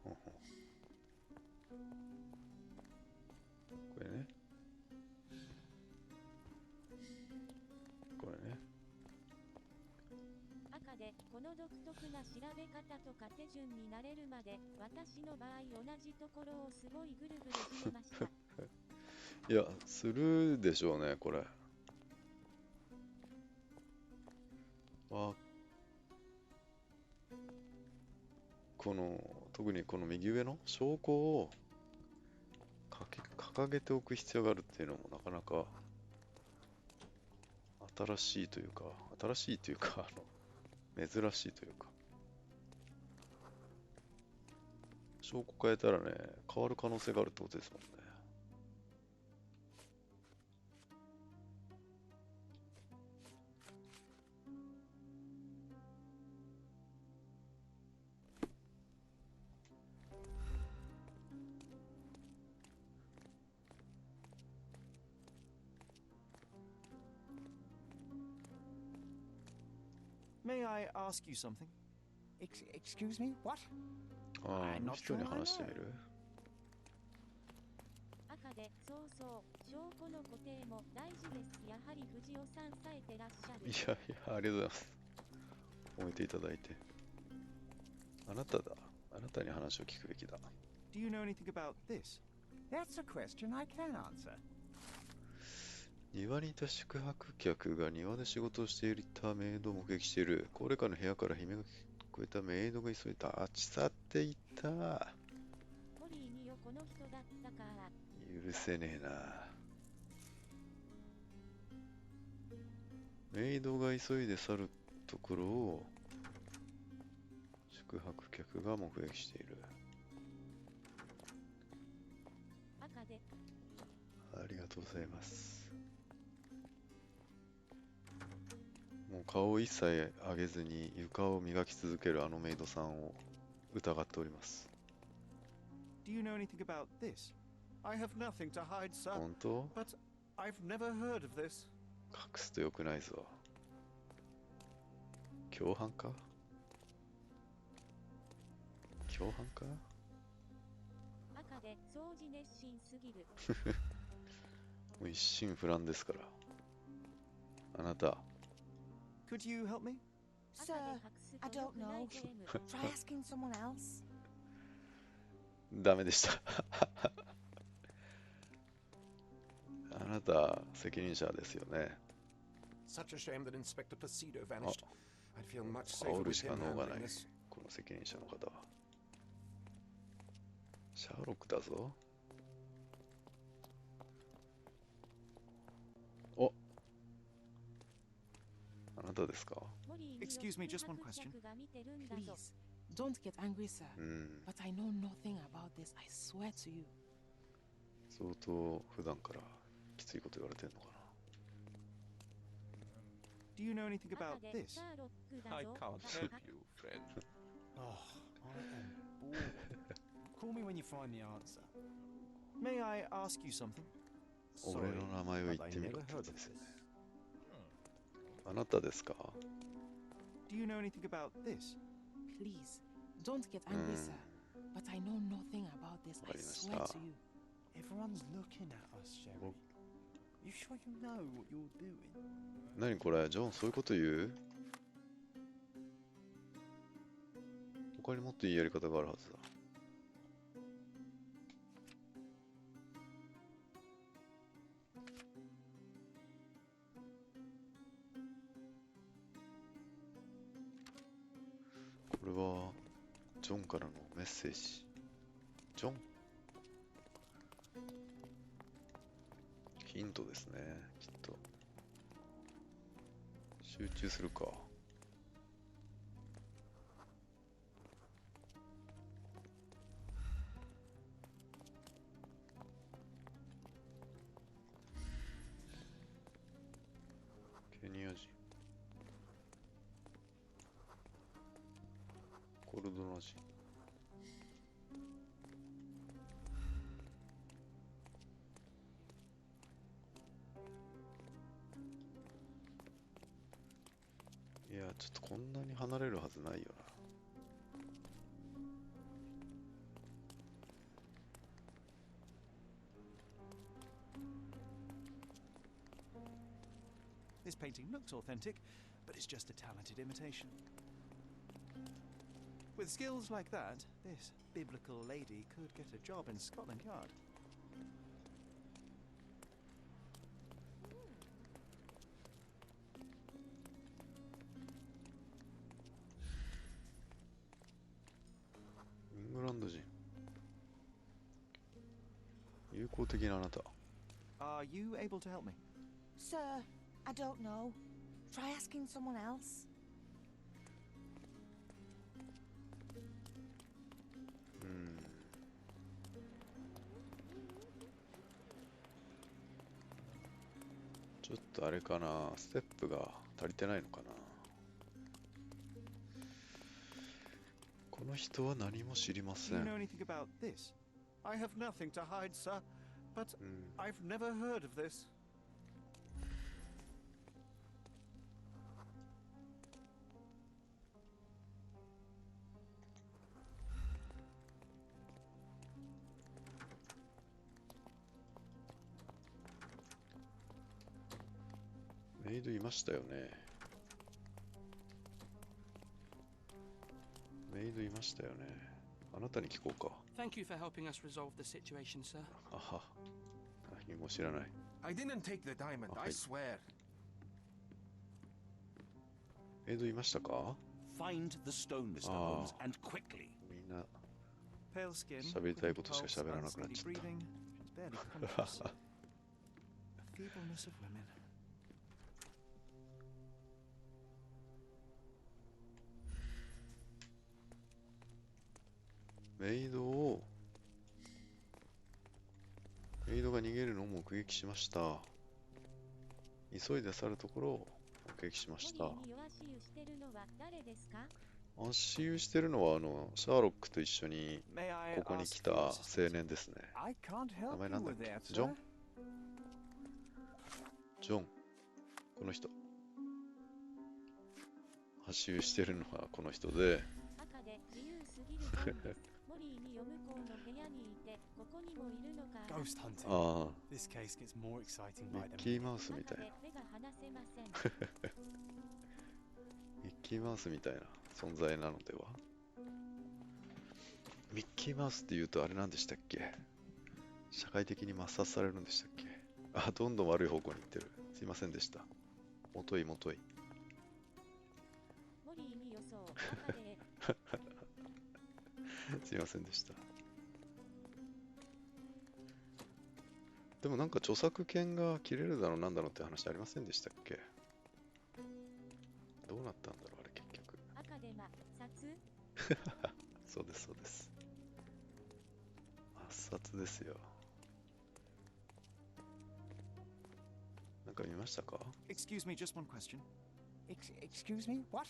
これね。これね。赤で、この独特な調べ方とか手順に慣れるまで、私の場合同じところをすごいぐるぐるしてました。いや、するでしょうね、これ。特にこの右上の証拠を掲げておく必要があるっていうのもなかなか新しいというか、珍しいというか、証拠変えたらね、変わる可能性があるってことですもんね。May I ask you something? Excuse me? What? あの人に話してみる？赤で、そうそう、証拠の固定も大事です。やはり藤尾さんさえてらっしゃる。いやいや、ありがとうございます。褒めていただいて。あなたに話を聞くべきだ。Do you know anything about this? That's a question I can answer. 庭にいた宿泊客が庭で仕事をしていたメイドを目撃している。高齢化の部屋から悲鳴が聞こえたメイドが急いで立ち去っていった。ポリーによ、この人だったか。許せねえな。メイドが急いで去るところを宿泊客が目撃している。赤で、ありがとうございます。もう顔を一切上げずに床を磨き続けるあのメイドさんを疑っております。Do you know anything about this? I have nothing to hide, sir. 本当？ But I've never heard of this. 隠すと良くないぞ。共犯か？赤で、掃除熱心すぎる。もう一心不乱ですから。あなた。Could you help me? Sir, I don't know. Try asking someone else. ダメでした。あなた責任者ですよね。Such a shame that Inspector Placido vanished. I'd feel much safer 煽る with しか him 能がない handling this. この責任者の方は。シャーロックだぞ。お、あなたですか？ Excuse me, just one question. Please, don't get angry, sir. But I know nothing about this, I swear to you. 相当普段からきついこと言われてんのかな。Do you know anything about this? I can't help you, friend. Oh, I am bored. Call me when you find the answer. May I ask you something? 俺の名前を言ってみろってやつですよね。あなたですか？ Do you know anything about this? Please, don't get angry, sir. But I know nothing about this, I swear to you. Everyone's looking at us, Sherry. You sure you know what you're doing? 何これ、ジョン、そういうこと言う？他にもっといいやり方があるはずだ。これはジョンからのメッセージ。ジョン？ヒントですね、きっと。集中するか。ケニア人。コルドナ人。いや、ちょっとこんなに離れるはずないよな。This painting looks authentic, but it's just a talented imitation. With skills like that, this biblical lady could get a job in Scotland Yard. Are you able to help me? Sir, I don't know. Try asking someone else. Hmm. ちょっとあれかな、ステップが足りてないのかな。この人は何も知りません。Do you know anything about this? I have nothing to hide, sir, but I've never heard of this. メイドいましたよね。メイドいましたよね。あなたに聞こうか。Thank you for helping us resolve the situation, sir. はは。何も知らない。I didn't take the diamond, I swear. メイドいましたか？ Find the stone, Mr. Holmes, and quickly. みんな Pale skin, 喋りたいことしか喋らなくなっちゃっ breathing, barely conscious. The feebleness of women. メイドが逃げるのを目撃しました。急いで去るところを目撃しました。足湯してるのはシャーロックと一緒にここに来た青年ですね。名前なんだっけ？ジョン？ジョン。この人。足湯してるのはこの人で。Ghost hunting. This case gets more exciting by the minute. ミッキーマウスみたいな。ミッキーマウスみたいな存在なのでは？ミッキーマウスって言うとあれなんでしたっけ？社会的に抹殺されるんでしたっけ？あ、どんどん悪い方向に行ってる。すいませんでした。もとい。すいませんでした。でもなんか著作権が切れるだろうなんだろうって話ありませんでしたっけ？どうなったんだろうあれ結局。そうですそうです。抹殺ですよ。なんか見ましたか？ Excuse me, just one question. Excuse me? What?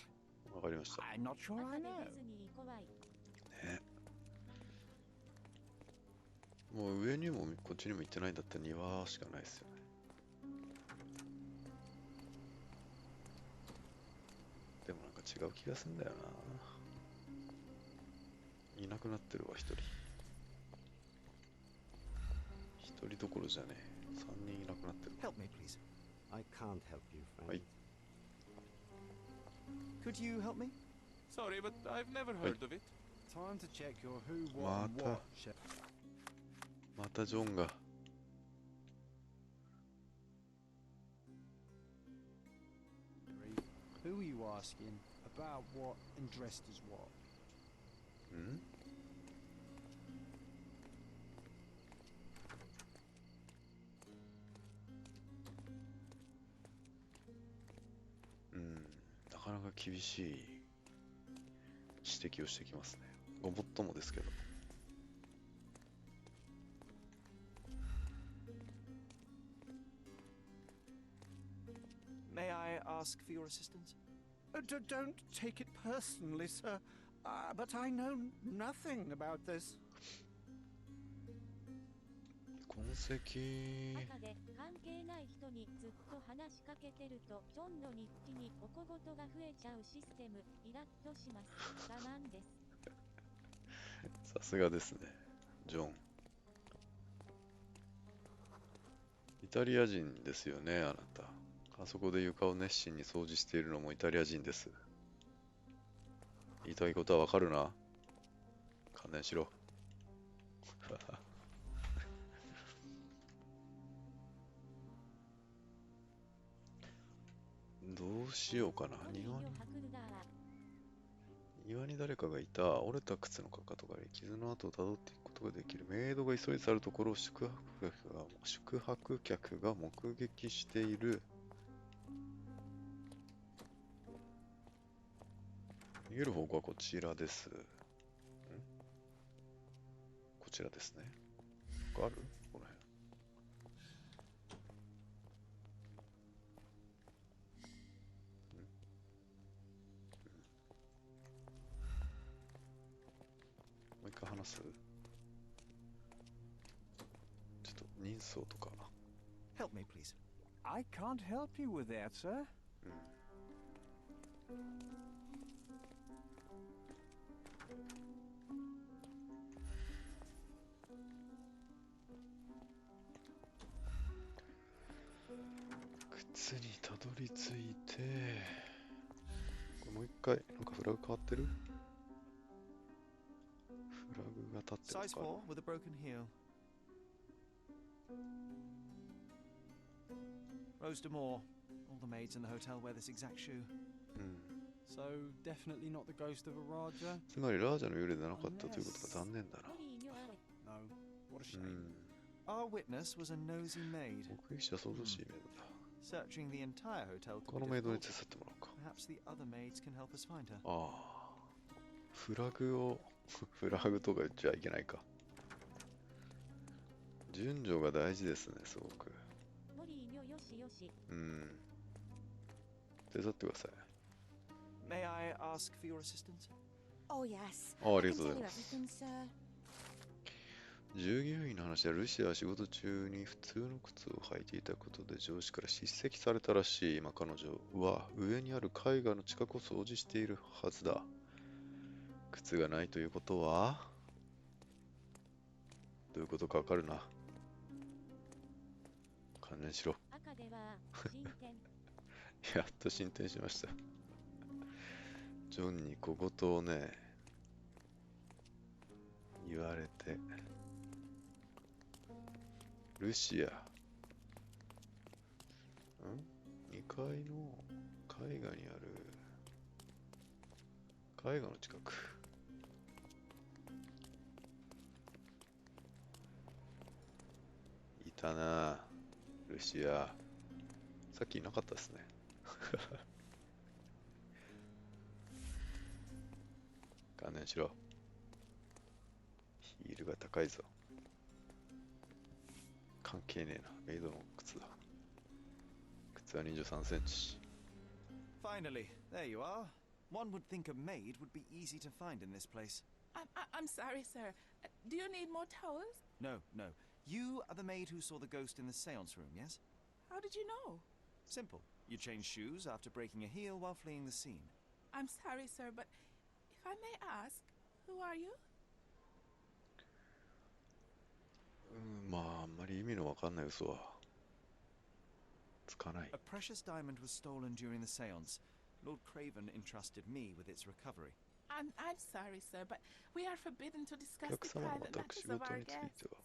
わかりました。I'm not sure I know. ね。もう上にもこっちにも行ってないんだったら庭しかないですよね。でもなんか違う気がするんだよな。いなくなってるわ、一人。一人どころじゃねえ。3人いなくなってる。Help me, please. I can't help you, friend. はい。Could you help me? Sorry, but I've never heard of it. Time to check your who, what, and what. またジョンが。Who are you asking? About what and dressed as what? ん？厳しい指摘をしてきますね。ごもっともですけど。May I ask for your assistance? Don't take it personally, sir. But I know nothing about this. 痕跡。赤で関係ない人にずっと話しかけてるとジョンの日記にお小言が増えちゃうシステム。イラッとします。我慢です。さすがですね、ジョン。イタリア人ですよね、あなた。あそこで床を熱心に掃除しているのもイタリア人です。言いたいことはわかるな。観念しろ。どうしようかな。庭に誰かがいた。折れた靴のかかとがあり、傷の跡をたどっていくことができる。メイドが急いで去るところを宿泊客が目撃している。逃げる方向はこちらです。こちらですね。ある？この辺。もう一回話す？ちょっと人相とか。Help me, please. I can't help you with that, sir. 靴にたどり着いて、これもう一回、なんかフラグ変わってる？フラグが立ってる Size 4 with a broken heel. Rose Moore. All the maids in the hotel wear this exact shoe. So, definitely not the ghost of a Raja? つまりラージャの幽霊でなかったということが残念だな。No. What a shame. Our witness was a nosy maid. 目撃者は想像しいメイドだ。Searching the entire hotel このメイドに手伝ってもらおうか。Perhaps the other maids can help us find her. ああ。フラグとか言っちゃいけないか。順序が大事ですね、すごく。手伝ってください。May I ask for your assistance? Oh, yes. ありがとうございます。従業員の話はルシアは仕事中に普通の靴を履いていたことで上司から叱責されたらしい。今彼女は上にある絵画の近くを掃除しているはずだ。靴がないということはどういうことかわかるな。観念しろ。やっと進展しました。ジョンに小言をね言われて、ルシア2階の絵画にある絵画の近く。いたなルシア。さっきいなかったですね。観念しろ。ヒールが高いぞ。関係ねえな。メイドの靴だ。靴は23センチ。Finally, there you are. One would think a maid would be easy to find in this place. I'm sorry, sir. Do you need more towels? No. You are the maid who saw the ghost in the seance room, yes? How did you know? Simple. You changed shoes after breaking a heel while fleeing the scene. I'm sorry, sir, but if I may ask, who are you? まあ、あんまり意味のわかんない嘘はつかない。 A precious diamond was stolen during the seance. Lord Craven entrusted me with its recovery. I'm sorry, sir, but we are forbidden to お discuss 客 the 様の private 私 matters of 事 our につい guests. ては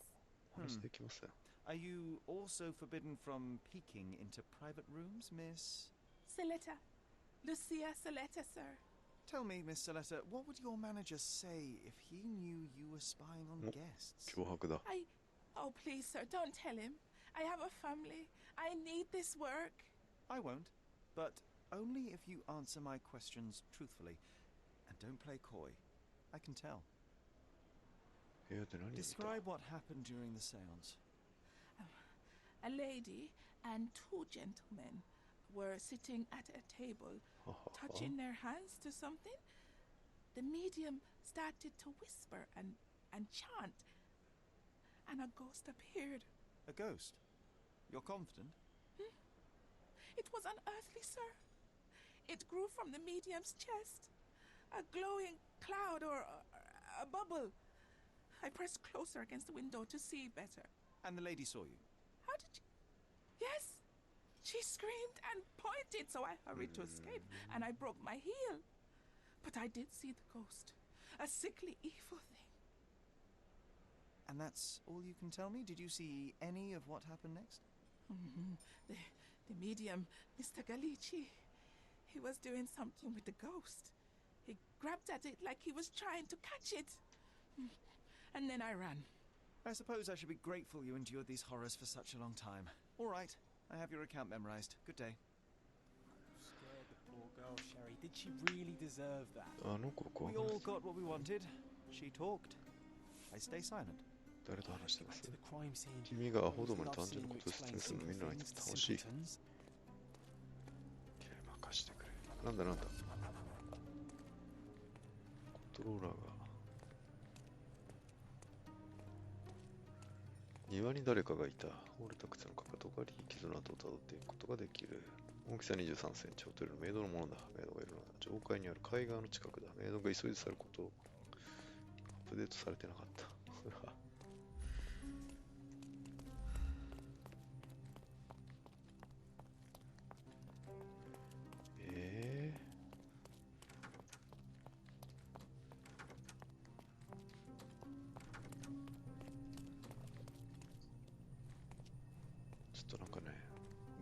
お話できません。Are you also forbidden from peeking into private rooms, Miss? Saletta. Lucia Saletta, sir. Tell me, Miss Saletta, what would your manager say if he knew you were spying on guests? 脅迫だ。 Oh, please, sir, don't tell him. I have a family. I need this work. I won't. But only if you answer my questions truthfully and don't play coy. I can tell. Describe what happened during the seance. A lady and two gentlemen were sitting at a table, touching their hands to something. The medium started to whisper and chant, and a ghost appeared. A ghost? You're confident? It was unearthly, sir. It grew from the medium's chest. A glowing cloud or a bubble. I pressed closer against the window to see better. And the lady saw you? How did you... Yes! She screamed and pointed, so I hurried to escape, and I broke my heel. But I did see the ghost. A sickly, evil thing. And that's all you can tell me? Did you see any of what happened next? The medium, Mr. Galici, he was doing something with the ghost. He grabbed at it like he was trying to catch it. And then I ran. I suppose I should be grateful you endured these horrors for such a long time. All right, I have your account memorized. Good day. Scared the poor girl, Sherry. Did she really deserve that? We all got what we wanted. She talked. I stay silent. 誰と話してます？君がアホどもに単純なことを説明するの見るのに楽しい。任してくれ。なんだなんだ。コントローラーが。庭に誰かがいた。折れた靴のかかとがあり、傷の跡をたどっていくことができる。大きさ23センチ、ホテルのメイドのものだ。メイドがいるのは上階にある海岸の近くだ。メイドが急いで去ることをアップデートされてなかった。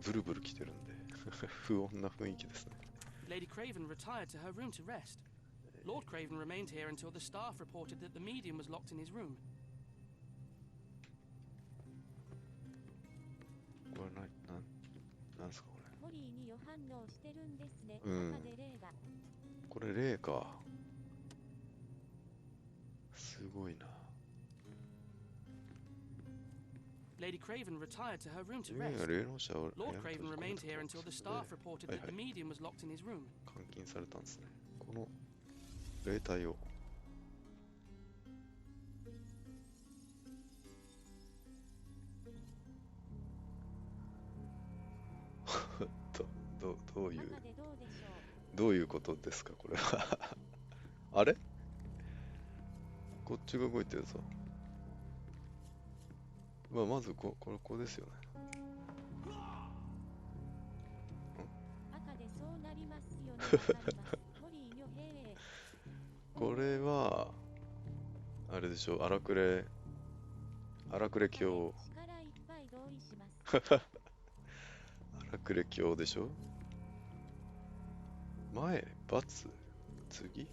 ブルブル来てるんで不穏な雰囲気ですね。Lady Craven retired to her room to rest. Lord Craven remained here until the staff reported that the medium was locked in his room. これなんすかこれ。モリーに予反応してるんですね。これ霊か。すごいな。Lady Craven retired to her room to rest. Lord Craven remained here until the staff reported that the medium was locked in his room. 監禁されたんですね。この霊体をどういうことですかこれは。あれ？こっちが動いてるぞ。まずこれですよね。赤でそうなりますよね。これはあれでしょ。荒くれ鏡。荒くれ鏡でしょ。前×次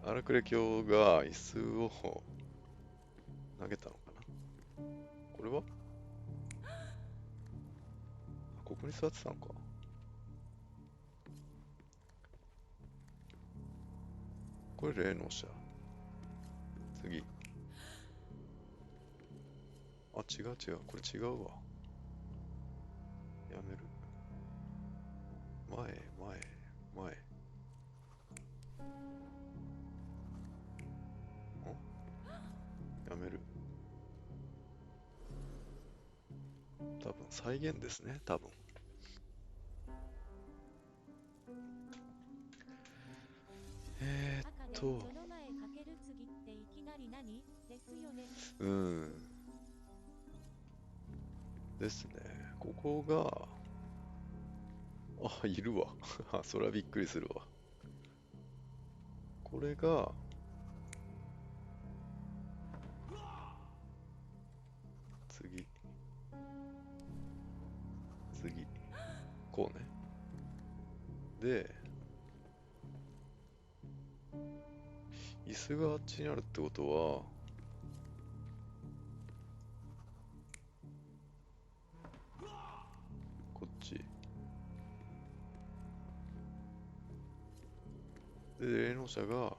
荒くれ鏡が椅子を投げたのかな。これはここに座ってたのか。これ霊能者。次。あ、違う。これ違うわ。やめる。前。やめる。多分再現ですね。多分。ですね。ここが、あ、いるわ。それはびっくりするわ。これが、次。こうね。で、スがあっちにあるってことは、こっちで霊能者が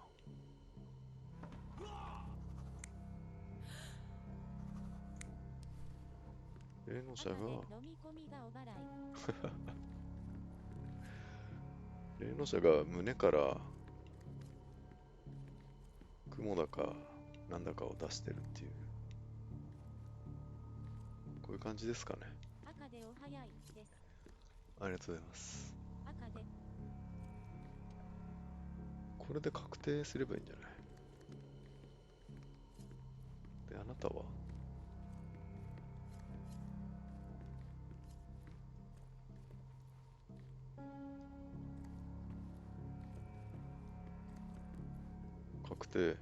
霊能者が霊能者が胸から雲だかなんだかを出してるっていう、こういう感じですかね。赤でお早いです。ありがとうございます。赤でこれで確定すればいいんじゃない？で、あなたは確定。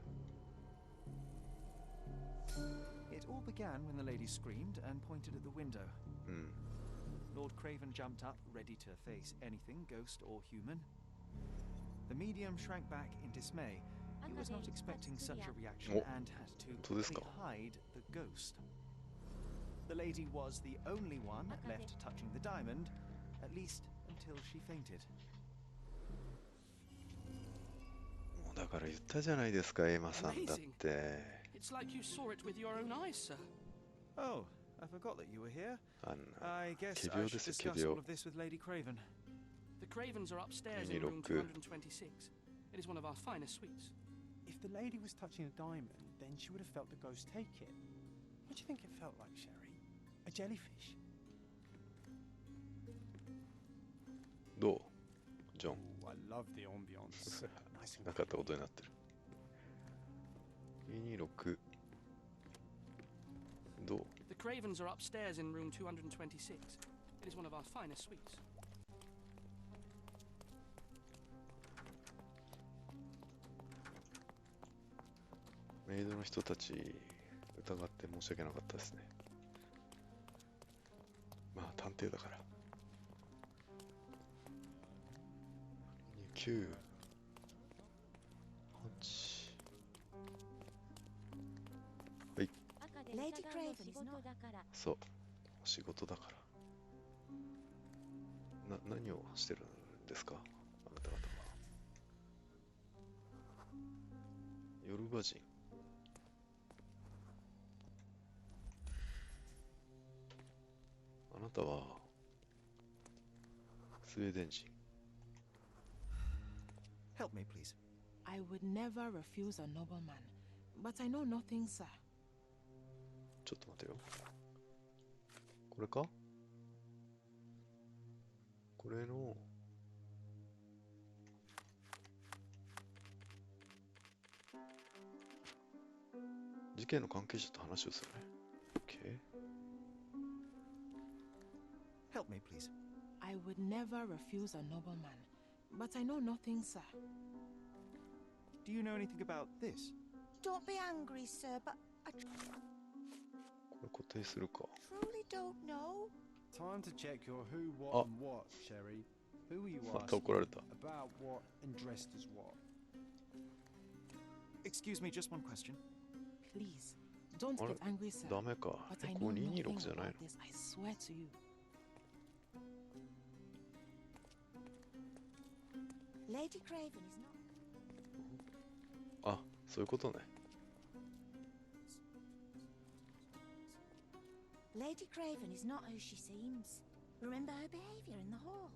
It all began when the lady screamed and pointed at the window. Lord Craven jumped up, ready to face anything, ghost or human. The medium shrank back in dismay. He was not expecting such a reaction and had to quickly hide the ghost. The lady was the only one left touching the diamond, at least until she fainted. もうだから言ったじゃないですか、エマさんだって。It's like you saw it with your own eyes, sir. Oh, I forgot that you were here. あん I な guess 仮 I 病 should ですよ、 discuss 仮 all 病。 of this with Lady Craven. The Cravens are upstairs in room 226. It is one of our finest suites. If the lady was touching a diamond, then she would have felt the ghost take it. What do you think it felt like, Sherry? A jellyfish? どうジョン。 Ooh, I love the ambience. Nice and なかったことになってる。226。どう The Cravens are upstairs in room 226. It is one of our finest suites. メイドの人たち疑って申し訳なかったですね。まあ探偵だから。9、8。はい。Lady Craven is not そう。仕事だから。何をしてるんですか、あなた方は。ヨルバ人。あなたはスウェーデン人。Help me, please. I would never refuse a nobleman, but I know nothing, sir. ちょっと待てよ。これか？これの事件の関係者と話をするね。OK。Help me, please. I would never refuse a nobleman, but I know nothing, sir. Do you know anything about this? Don't be angry, sir, but I これ固定するか。 truly don't know. Time to check your who, what, and what, Sherry. Who are you また asking? 怒られた。 About what and dressed as what? Excuse me, just one question. Please, don't あれ get angry, sir. ダメか。 But I こ know こ nothing 226じゃない about this, I swear to you. Lady Craven is not の。あ、そういうことね。 Lady Craven is not who she seems. Remember her behavior in the hall.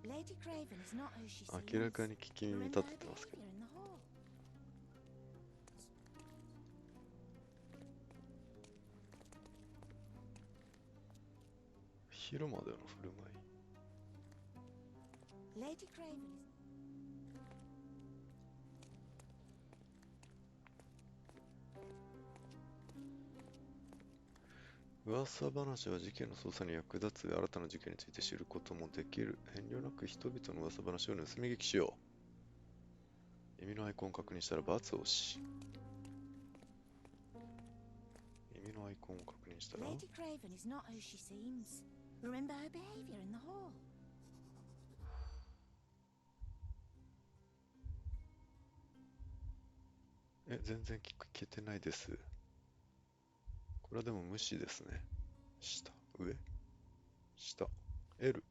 Lady Craven is not who she seems. 明らかに聞き耳立ててますけど。 Behavior in the hall. 昼までの振る舞い。 Lady Craven is 噂話は事件の捜査に役立つ新たな事件について知ることもできる。遠慮なく人々の噂話を盗み聞きしよう。耳のアイコンを確認したら×をし。耳のアイコンを確認したら Lady Craven is not who she seems. Remember her behavior in the hall? 全然聞けてないです。これはでも無視ですね。下、上、下、L。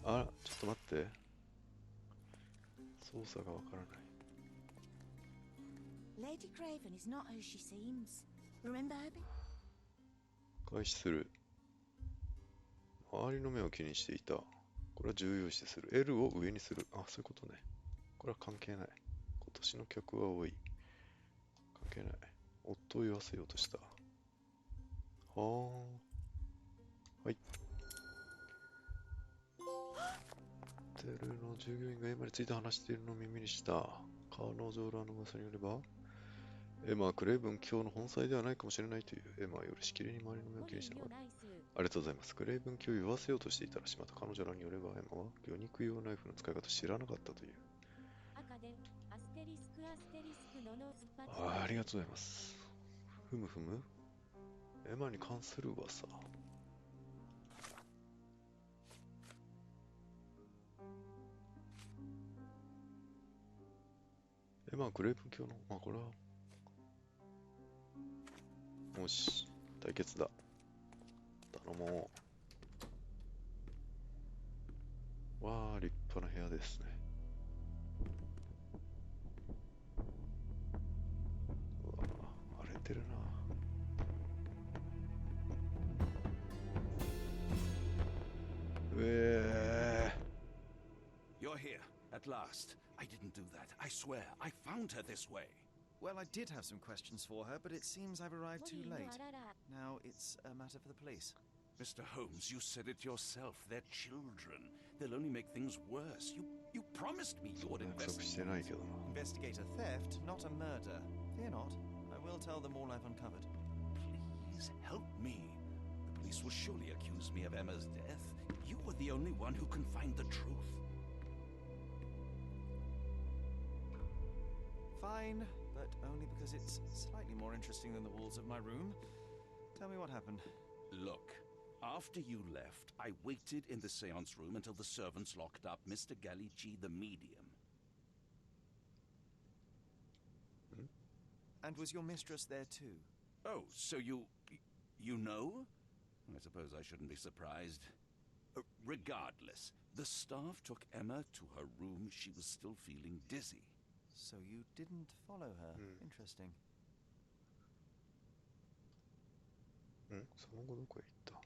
あ、ちょっと待って。操作がわからない。Lady Craven is not who she seems. Remember her? 開始する。周りの目を気にしていた。これは重要視する。L を上にする。あ、そういうことね。これは関係ない。今年の客は多い。関係ない。夫を言わせようとした。はい。ホテルの従業員がエマについて話しているのを耳にした。彼女らの噂によれば、エマはクレイブン卿の本妻ではないかもしれないという。エマはよりしきりに周りの目を気にしながら。ありがとうございます。クレイブン卿を言わせようとしていたらしまった。彼女らによれば、エマは魚肉用ナイフの使い方を知らなかったという。ありがとうございます。ふむふむ。エマに関する噂。エマはクレイブン卿の、まあこれは。よし、対決だ。頼もう。わあ、立派な部屋ですね。うわあ、荒れてるな。You're here, at last. I didn't do that. I swear, I found her this way. Well, I did have some questions for her, but it seems I've arrived too late. Now it's a matter for the police. Mr. Holmes, you said it yourself. They're children. They'll only make things worse. You promised me you would investigate. Investigate a theft, not a murder. Fear not. I will tell them all I've uncovered. Please help me. The police will surely accuse me of Emma's death. You were the only one who can find the truth. Fine, but only because it's slightly more interesting than the walls of my room. Tell me what happened. Look, after you left, I waited in the seance room until the servants locked up Mr. Gallici, the medium. And was your mistress there too? Oh, so you know? I suppose I shouldn't be surprised. Regardless, the staff took Emma to her room. She was still feeling dizzy. So you didn't follow her. Interesting. その後どこへ行った?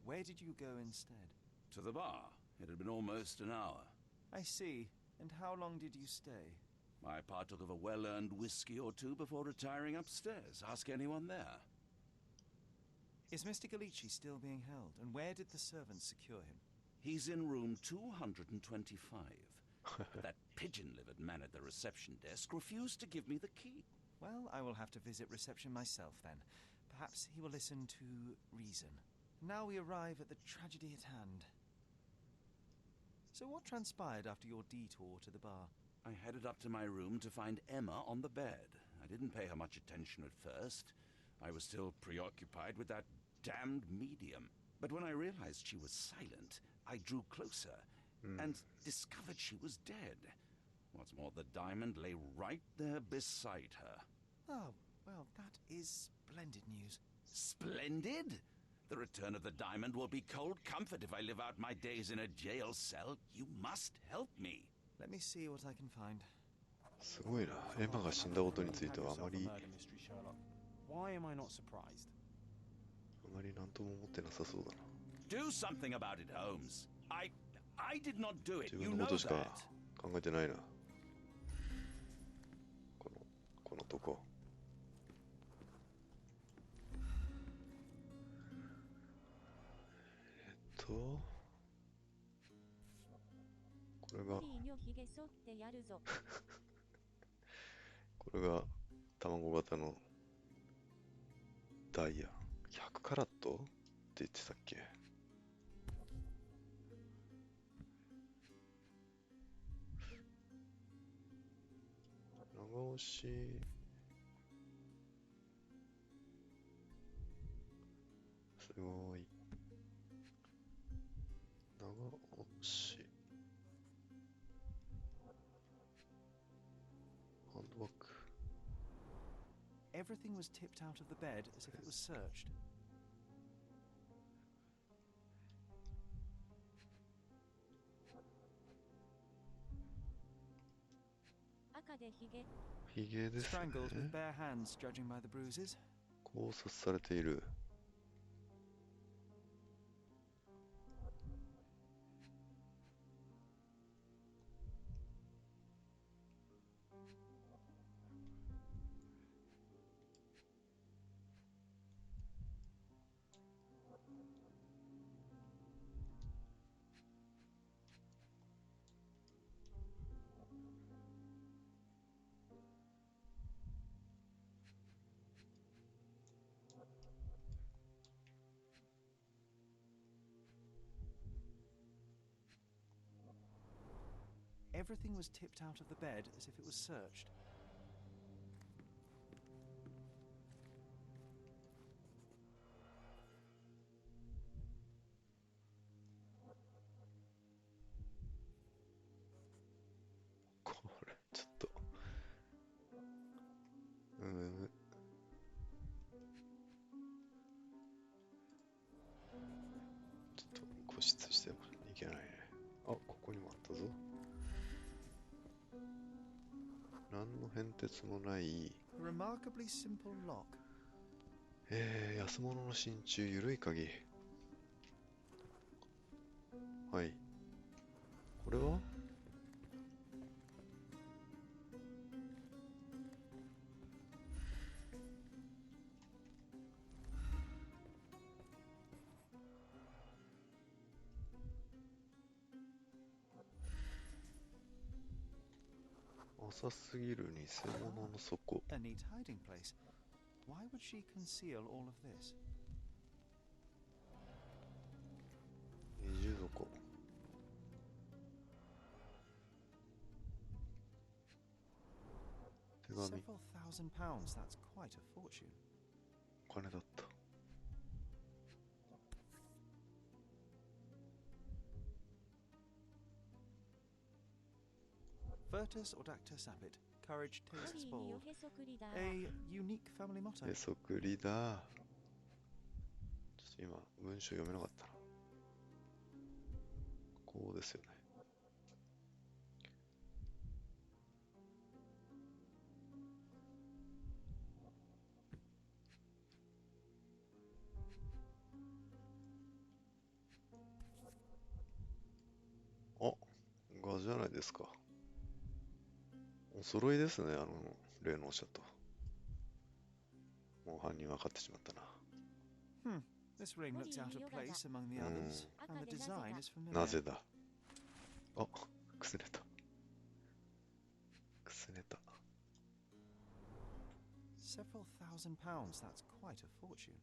Where did you go instead? To the bar. It had been almost an hour. I see. And how long did you stay? I partook of a well-earned whiskey or two before retiring upstairs. Ask anyone there. Is Mr. Gallici still being held? And where did the servants secure him? He's in room 225. That pigeon-livered man at the reception desk refused to give me the key. Well, I will have to visit reception myself then. Perhaps he will listen to reason. Now we arrive at the tragedy at hand. So what transpired after your detour to the bar? I headed up to my room to find Emma on the bed. I didn't pay her much attention at first. I was still preoccupied with that damned medium. But when I realized she was silent, I drew closer and discovered she was dead. What's more, the diamond lay right there beside her. Oh, well, that is splendid news. Splendid? The return of the diamond will be cold comfort if I live out my days in a jail cell. You must help me. Let me see what I can find. すごいな。エマが死んだことについてはあまり Why am I not surprised? あまり何とも思ってなさそうだな。 Do something about it, Holmes. I did not do it. 自 You 分の know ことしか that. 考えてないな。このとこ。これがこれが卵型のダイヤ100カラットって言ってたっけ？長押し Everything was tipped out of the bed as if it was searched. 赤でヒゲ。ヒゲですね。 Strangled with bare hands, judging by the bruises. 絞殺されている。Everything was tipped out of the bed as if it was searched. Remarkably simple lock. 安物の真鍮ゆるい鍵。はい。これは？浅すぎる偽物の底。A neat hiding place. Why would she conceal all of this? 二重底。手紙。 Several thousand pounds. That's quite a fortune. お金だった。Virtus audacta sapit. Courage tastes bold. A unique family motto. へそくりだ。ちょっと今文章読めなかったな。こうですよね。あ、画じゃないですか。お揃いですね、例のおっしゃった。もう犯人分かってしまったな。This ring looks out of place among the others, and the design is familiar. なぜだ。あ、くすねた。くすねた。Several thousand pounds. That's quite a fortune.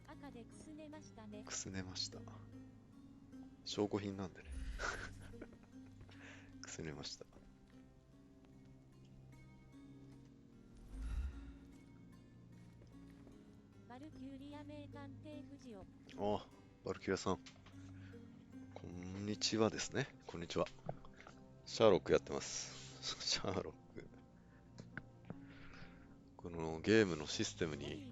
赤でくすねましたね。くすねました。証拠品なんでね。くすねました。バルキュリア名探偵藤尾。あ、バルキュリアさん。こんにちはですね。こんにちは。シャーロックやってます。シャーロック。このゲームのシステムに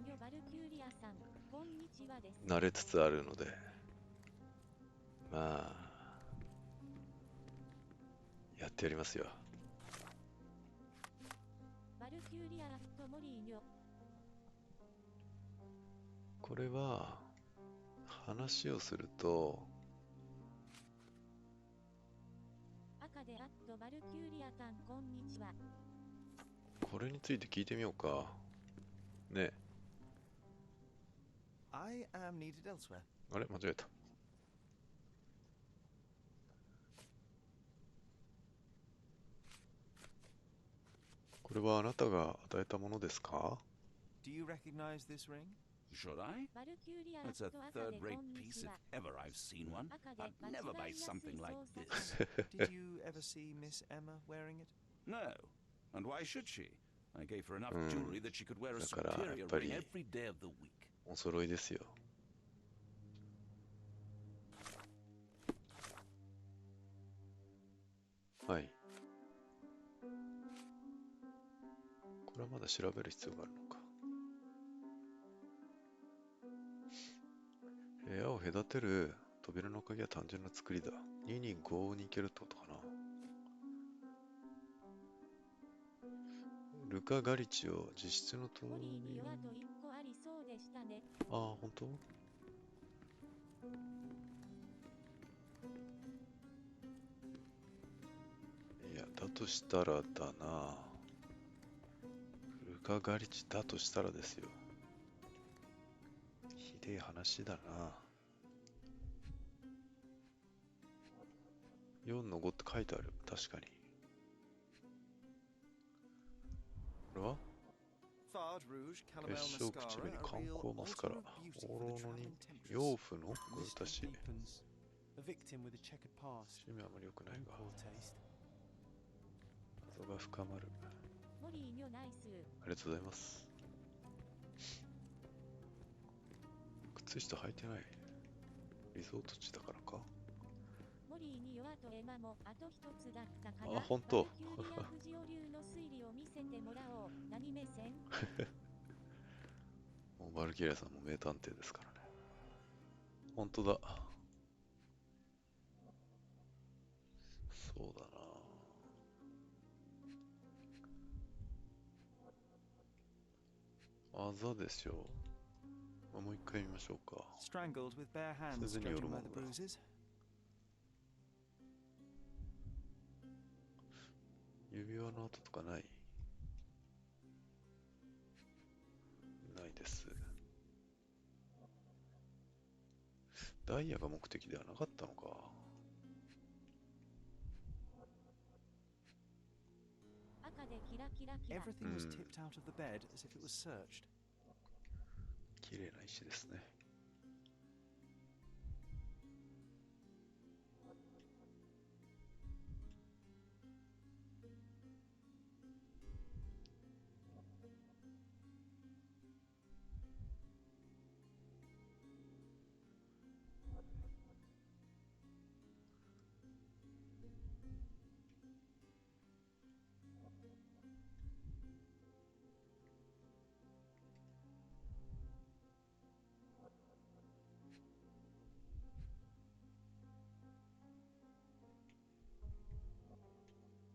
慣れつつあるので、まあ、やってやりますよ。バルキュリアとモリーニョ。これは話をすると、赤でアットバルキュリアさんこんにちは。これについて聞いてみようか。ね。I am needed elsewhere. あれ間違えた。これはあなたが与えたものですか？ Do you recognize this ring? Should I? That's a third-rate piece if ever I've seen one. I'd never buy something like this. Did you ever see Miss Emma wearing it? No. And why should she? I gave her enough jewelry that she could wear a superior ring every day of the week. お揃いですよ。はい。これはまだ調べる必要があるのか。部屋を隔てる扉の鍵は単純な作りだ。2に5に行けるってことかな。ルカ・ガリチを実質の通り。ああ、本当？いや、だとしたらだな。ルカ・ガリチだとしたらですよ。ひでえ話だな。4の5って書いてある。確かに。これは結晶唇に観光マスカラ。オロのに養父の私。趣味はあまり良くないが。謎が深まる。ありがとうございます。靴下履いてない。リゾート地だからか。あ、本当。もうバルキリアさんも名探偵ですからね。本当だ。そうだな。あざですよ。もう一回見ましょうか。すずによるものだ。指輪の跡とかない？ないです。ダイヤが目的ではなかったのか。綺麗な石ですね。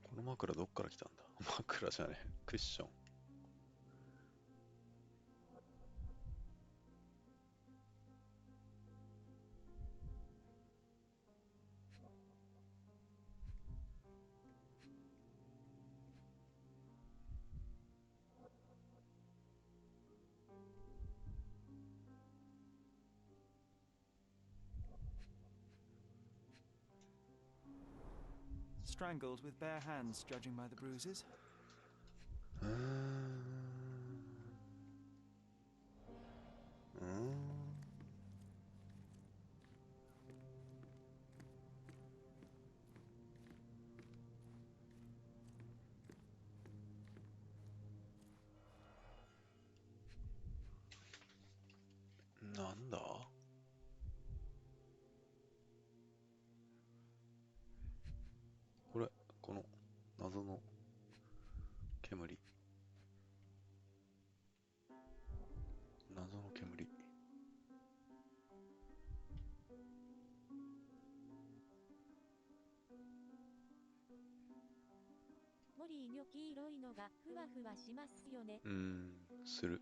この枕どっから来たんだ？枕じゃねえ、クッション。Strangled with bare hands, judging by the bruises.なんだ？これ、この謎の煙。謎の煙。モリーニョ黄色いのがふわふわしますよね。する。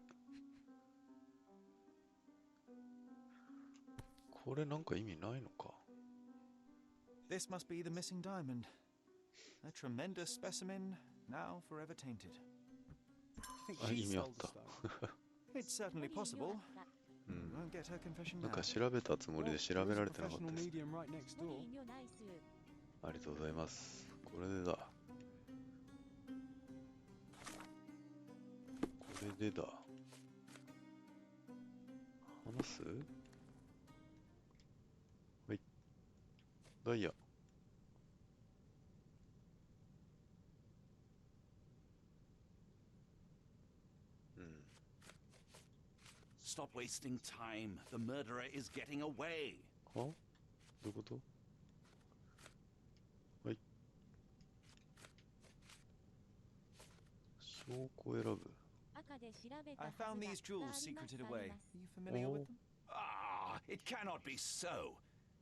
これなんか意味ないのか。This must be the missing diamond. A tremendous specimen, now forever tainted. あ、意味あった。It's certainly possible. Won't get her confession なん now. か調べたつもりで調べられてなかったです。ありがとうございます。これでだ。これでだ。話す？はい。ダイヤ。Stop wasting time. The murderer is getting away. は？どういうこと？はい。証拠を選ぶ。 I found these jewels secreted away. Are you familiar with them? Ah, it cannot be so.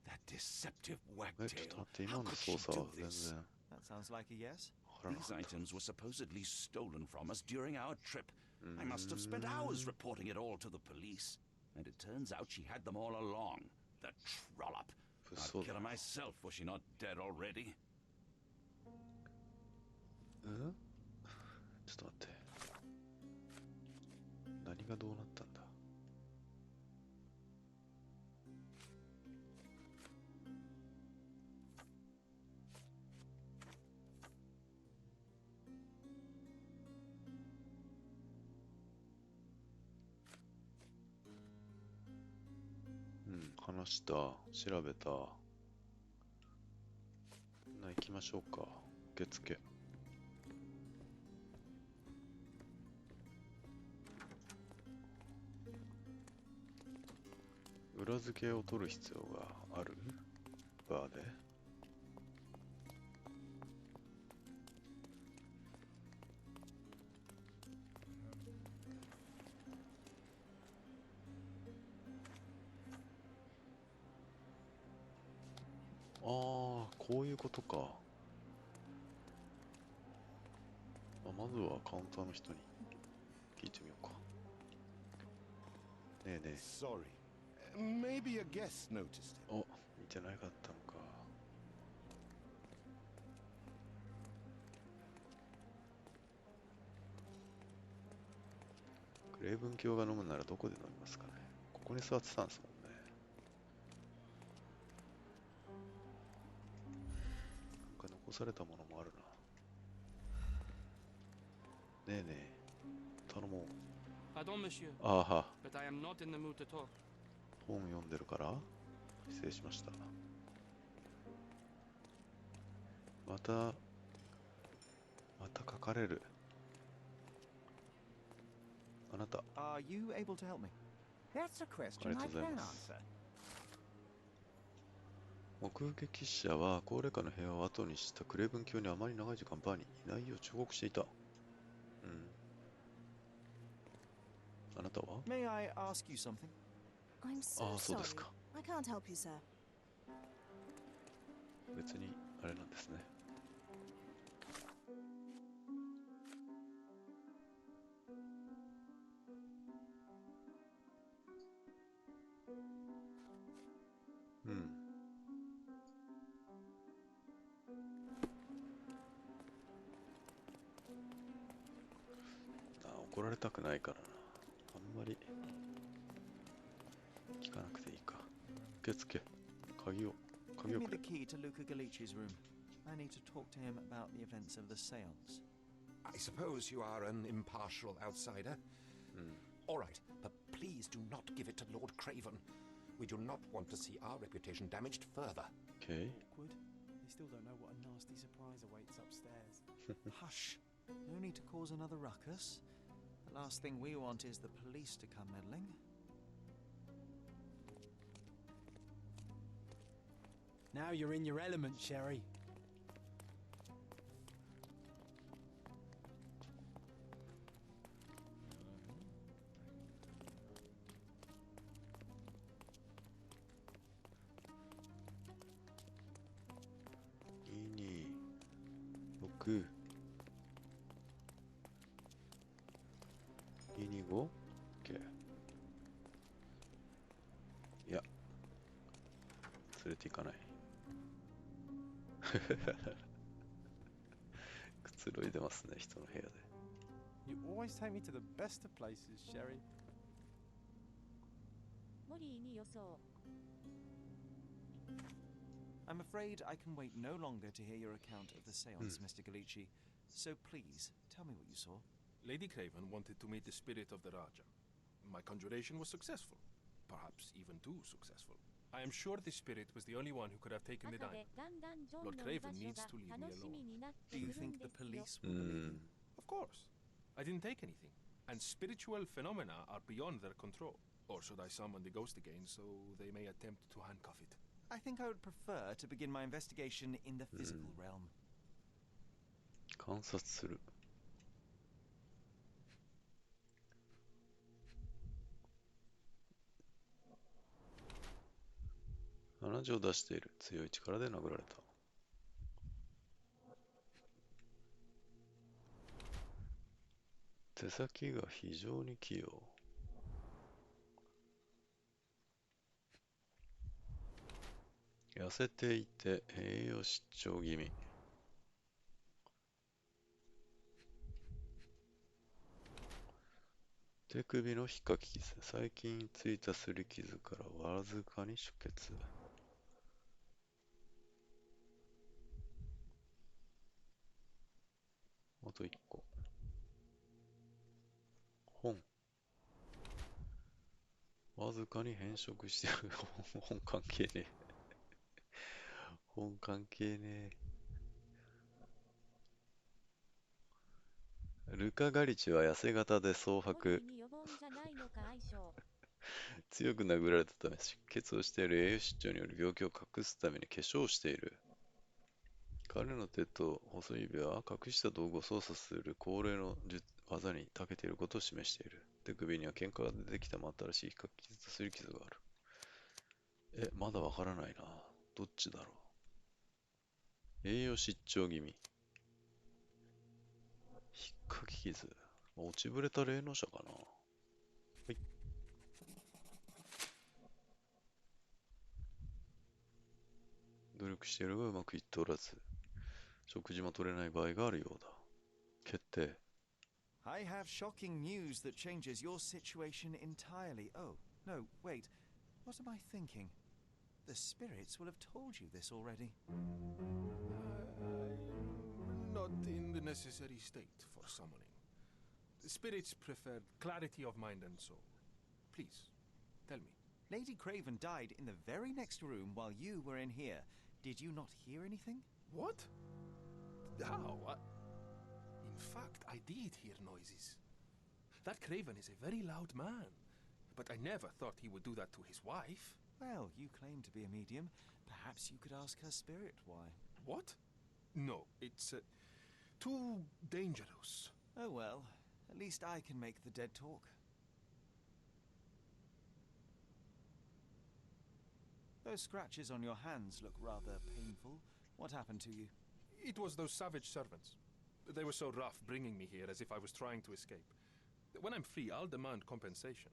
That deceptive ちょっと wagtail. 待って、今 How の could she 操作 do は全 this? 然 That sounds like a yes. わからな These かった。 items were supposedly stolen from us during our trip. I must have spent hours reporting it all to the police. And it turns out she had them all along. The trollop. I'd kill her myself, was she not dead already? ちょっと待って。何がどうなったんだ。話した、調べた。行きましょうか。受付。裏付けを取る必要がある？バーで。ああ、こういうことか。まずはカウンターの人に聞いてみようか。ねえねえ。Sorry. Maybe a guest noticed it. お、見てなかったのか。クレーブン卿が飲むならどこで飲みますかね。ここに座ってたんですもんね。なんか残されたものもあるな。ねえねえ、頼もう。Pardon, monsieur. ああは。But I am not in the mood to talk. 本読んでるから失礼しました。また書かれる。あなた。Are you able to help me? That's a question I can answer. 目撃者は高齢化の部屋を後にしたクレーブン卿にあまり長い時間バーにいないよう忠告していた。あなたは？ May I ask you something? I'm so sorry. I can't help you, sir. 別にあれなんですね。怒られたくないからな。あんまり聞かなくていいか。受付、鍵を Give me the key to Luca Galici's room. I need to talk to him about the events of the seance. I suppose you are an impartial outsider. All right, but please do not give it to Lord Craven. We do not want to see our reputation damaged further. Okay. Awkward. They still don't know what a nasty surprise awaits upstairs. Hush. No need to cause another ruckus. The last thing we want is the police to come meddling. Now you're in your element, Sherry. OK。いや、連れて行かない。くつろいでますね、人の部屋で。You always take me to the best of places, Sherry. モリーに予想。I'm afraid I can wait no longer to hear your account of the seance, Mr. Galici. So please, tell me what you saw. Lady Craven wanted to meet the spirit of the Raja. My conjuration was successful. Perhaps even too successful. I am sure the spirit was the only one who could have taken the diamond. Lord Craven needs to leave me alone. Do you think the police will believe you? Of course. I didn't take anything. And spiritual phenomena are beyond their control. Or should I summon the ghost again so they may attempt to handcuff it? I think I would prefer to begin my investigation in the physical realm. 観察する。鼻血を出している。強い力で殴られた。手先が非常に器用。痩せていて栄養失調気味。手首のひっかき傷。最近ついた擦り傷からわずかに出血。あと1個。本。わずかに変色してる。本関係ねえ。本関係ねえ。ルカ・ガリチは痩せ型で蒼白。強く殴られたため出血をしている。栄養失調による病気を隠すために化粧をしている。彼の手と細い指は隠した道具を操作する高齢の技に長けていることを示している。手首には喧嘩が出てきた真新しいひっかき傷と擦り傷がある。まだわからないな。どっちだろう。栄養失調気味。ひっかき傷。落ちぶれた霊能者かな。はい。努力しているがうまくいっておらず、食事も取れない場合があるようだ。決定。I have shocking news that changes your situation entirely. Oh, no, wait. What am I thinking? The spirits will have told you this already. I'm not in the necessary state for summoning. The spirits prefer clarity of mind and soul. Please, tell me. Lady Craven died in the very next room while you were in here. Did you not hear anything? What? How? In fact, I did hear noises. That Craven is a very loud man, but I never thought he would do that to his wife. Well, you claim to be a medium. Perhaps you could ask her spirit why. What? No, it's too dangerous. Oh well, at least I can make the dead talk. Those scratches on your hands look rather painful. What happened to you? It was those savage servants. They were so rough bringing me here as if I was trying to escape. When I'm free, I'll demand compensation.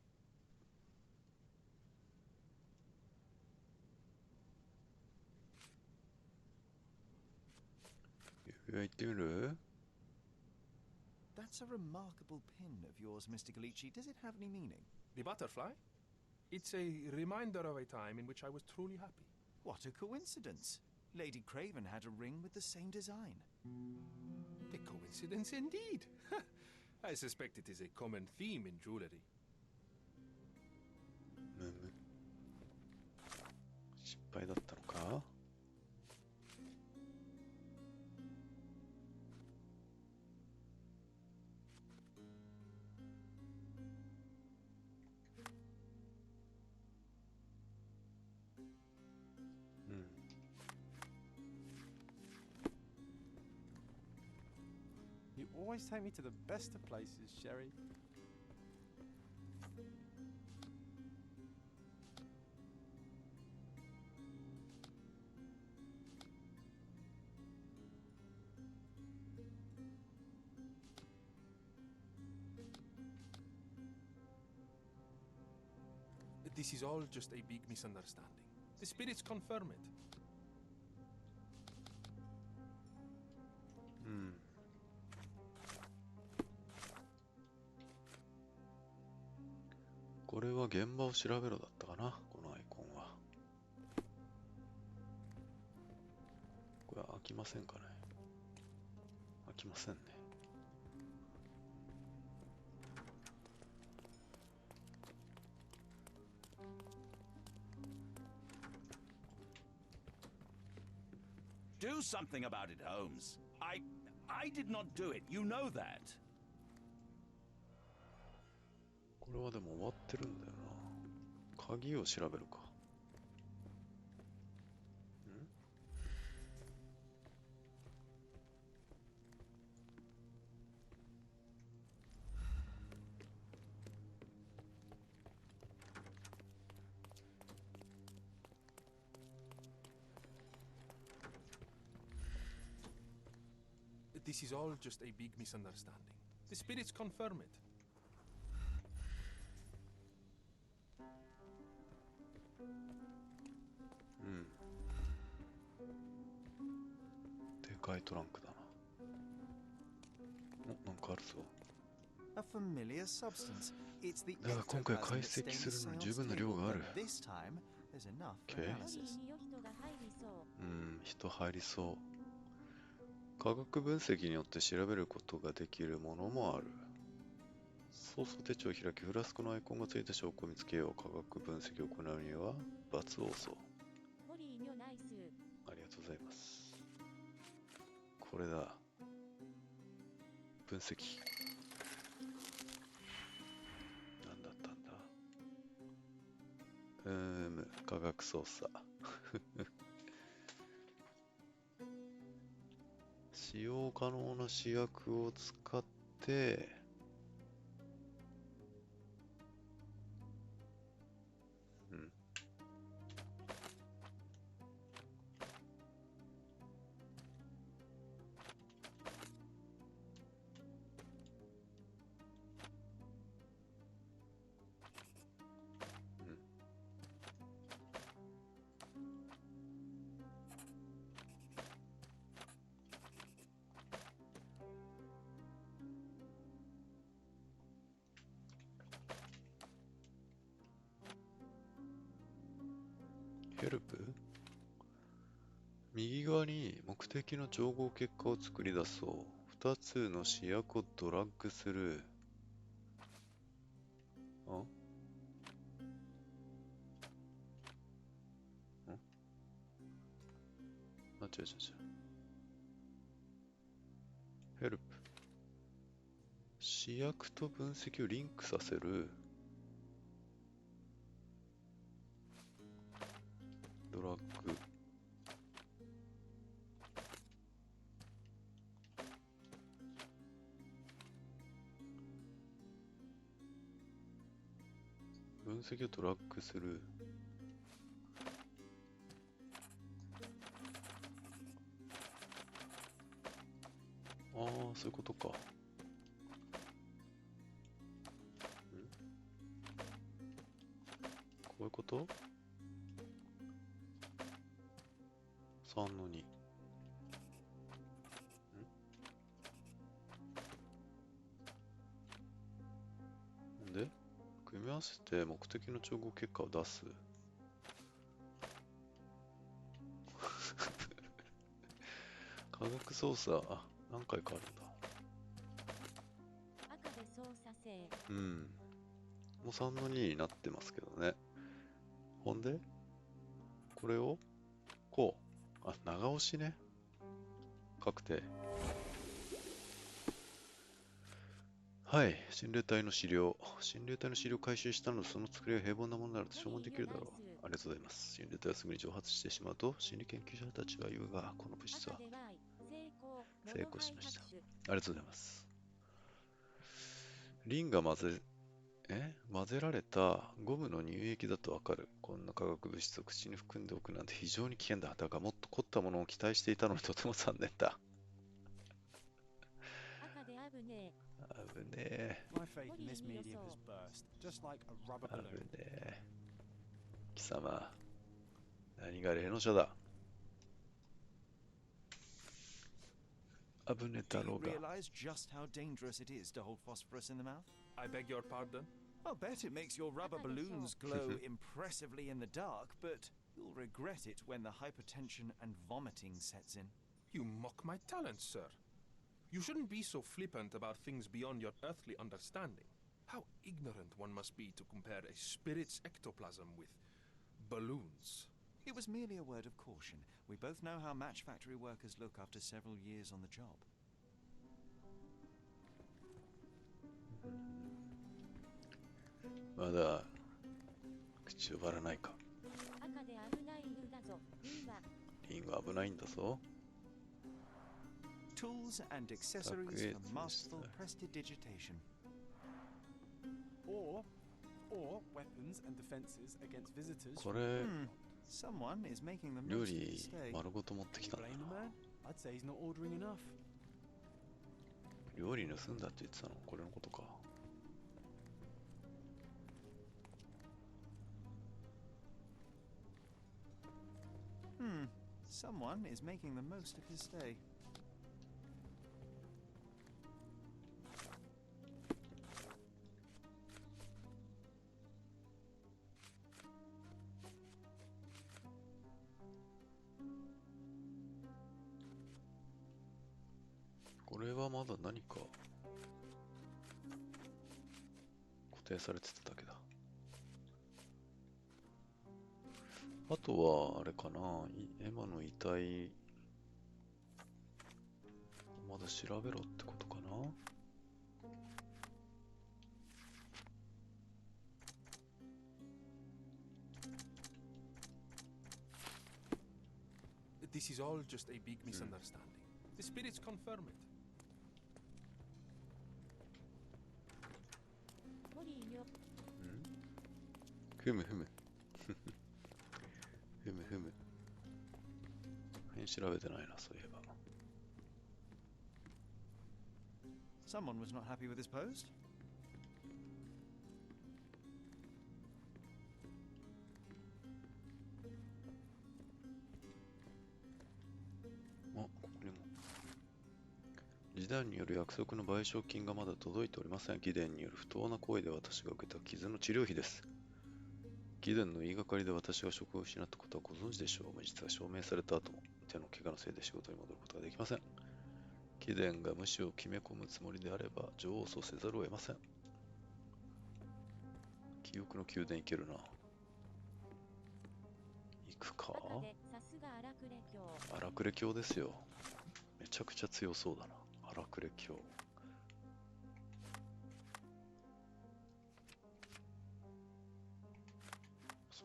That's a remarkable pin of yours, Mr. Galici. Does it have any meaning? The butterfly? It's a reminder of a time in which I was truly happy. What a coincidence. Lady Craven had a ring with the same design. A coincidence indeed. I suspect it is a common theme in jewelry. 失敗だったのか。You always take me to the best of places, Sherry. This is all just a big misunderstanding. The spirits confirm it. これは現場を調べろだったかな、このアイコンは。これは飽きませんかね。飽きませんね。Do something about it, Holmes. I did not do it. You know that. これはでも終わってるんだよな。鍵を調べるか。this is all just a big misunderstanding. The spirits confirm it. うん。でかいトランクだな。お、なんかあるぞ。A familiar substance. It's the だが今回解析するのに十分な量がある。This time, there's enough for Okay. analysis. 人入りそう。科学分析によって調べることができるものもある。操作手帳を開き、フラスコのアイコンがついた証拠を見つけよう。科学分析を行うには、×を押そう。ありがとうございます。これだ。分析。何だったんだ。科学操作。使用可能な試薬を使って、ヘルプ？右側に目的の調合結果を作り出そう。2つの試薬をドラッグする。違う。ヘルプ。試薬と分析をリンクさせる。ドラッグ。分析をドラッグする。ああ、そういうことか。こういうこと？ 3 の2。で、組み合わせて目的の調合結果を出す。科学操作、何回かあるんだ。赤で操作性。もう3の2になってますけどね。ほんで、これを、こう。長押しね。確定。はい。心霊体の資料。心霊体の資料を回収したので、その作りが平凡なものであると証明できるだろう。ありがとうございます。心霊体はすぐに蒸発してしまうと、心理研究者たちが言うが、この物質は成功しました。ありがとうございます。リンが混ぜられたゴムの乳液だとわかる。こんな化学物質を口に含んでおくなんて非常に危険だ。だがもっと凝ったものを期待していたのにとても残念だ。赤で危ねえ。My faith in this medium has burst, just like a rubber balloon. 危ねえ。貴様、何が霊能者だ。危ねえだろうが。 Do you realize just how dangerous it is to hold phosphorus in the mouth? I beg your pardon? I'll bet it makes your rubber balloons glow impressively in the dark, but you'll regret it when the hypertension and vomiting sets in. You mock my talents, sir. You shouldn't be so flippant about things beyond your earthly understanding. How ignorant one must be to compare a spirit's ectoplasm with balloons. It was merely a word of caution. We both know how match factory workers look after several years on the job. まだ口を割らないか。赤で危ない犬だぞ。リンは危ないんだぞ。Tools and accessories for masterful prestidigitation. Or weapons and defenses against visitors. これ、Someone is making the 料 most of 理 the stay. 丸ごと持ってきたな。Blame the man? I'd say he's not ordering enough. 料理盗んだって言ってたのこれのことか。Someone is making the most of his stay. これはまだ何か固定されてただけだ。あとはあれかな、エマの遺体まだ調べろってことかな。This is all just a big misunderstanding. The spirits confirm it. ふむふむふむふむ。調べてないな、そういえば。Someone was not happy with his post. あ、ここにも。示談による約束の賠償金がまだ届いておりません。貴殿による不当な行為で私が受けた傷の治療費です。貴殿の言いがかりで私が職を失ったことはご存知でしょう。実は証明された後も手の怪我のせいで仕事に戻ることができません。貴殿が無視を決め込むつもりであれば女王をそうせざるを得ません。記憶の宮殿行けるな。行くか。荒暮峡ですよ。めちゃくちゃ強そうだな。荒暮峡。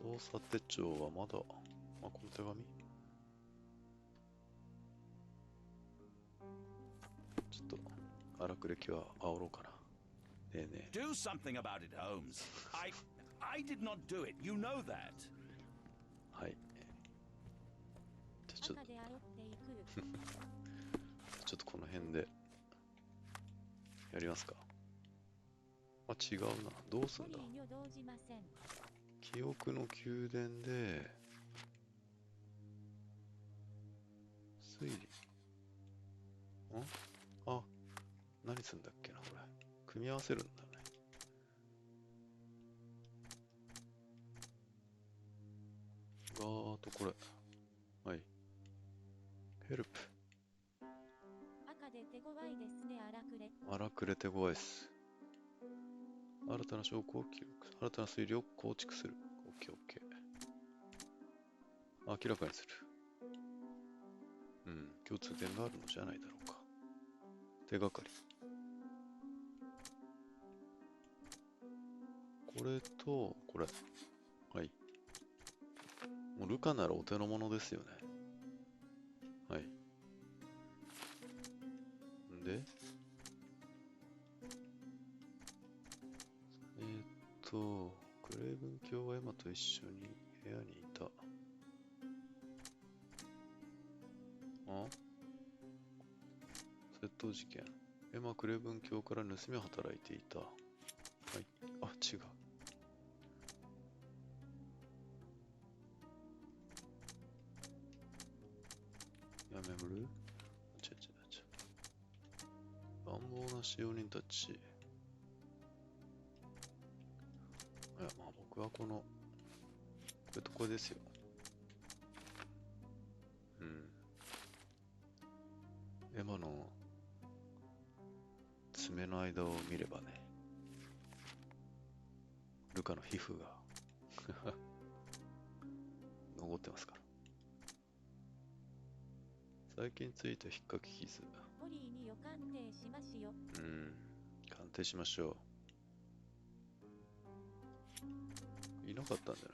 捜査手帳はまだ、この手紙ちょっと、荒暮歴は煽ろうかな。ねえねえ。Do something about it, Holmes. I did not do it. You know that. はい。ちょっとこの辺で、やりますか。あ、違うな。どうすんだ。記憶の宮殿で推理あ、何すんだっけなこれ。組み合わせるんだね。ガーとこれ。はい。ヘルプ。赤で手強いですね、荒くれ手強いです。新たな証拠を記録、新たな推理を構築する。オッケー。明らかにする。共通点があるのじゃないだろうか。手がかり。これと、これ。はい。もうルカならお手の物ですよね。はい。んで、クレイブン卿はエマと一緒に部屋にいた。窃盗事件。エマはクレイブン卿から盗みを働いていた。はい。あ、違う。やめる？乱暴な使用人たち。いや、僕はこれとこれですよ。エマの爪の間を見ればね、ルカの皮膚が残ってますから。最近ついた引っかき傷。ポリーに鑑定しますよ。鑑定しましょう。いなかったんじゃ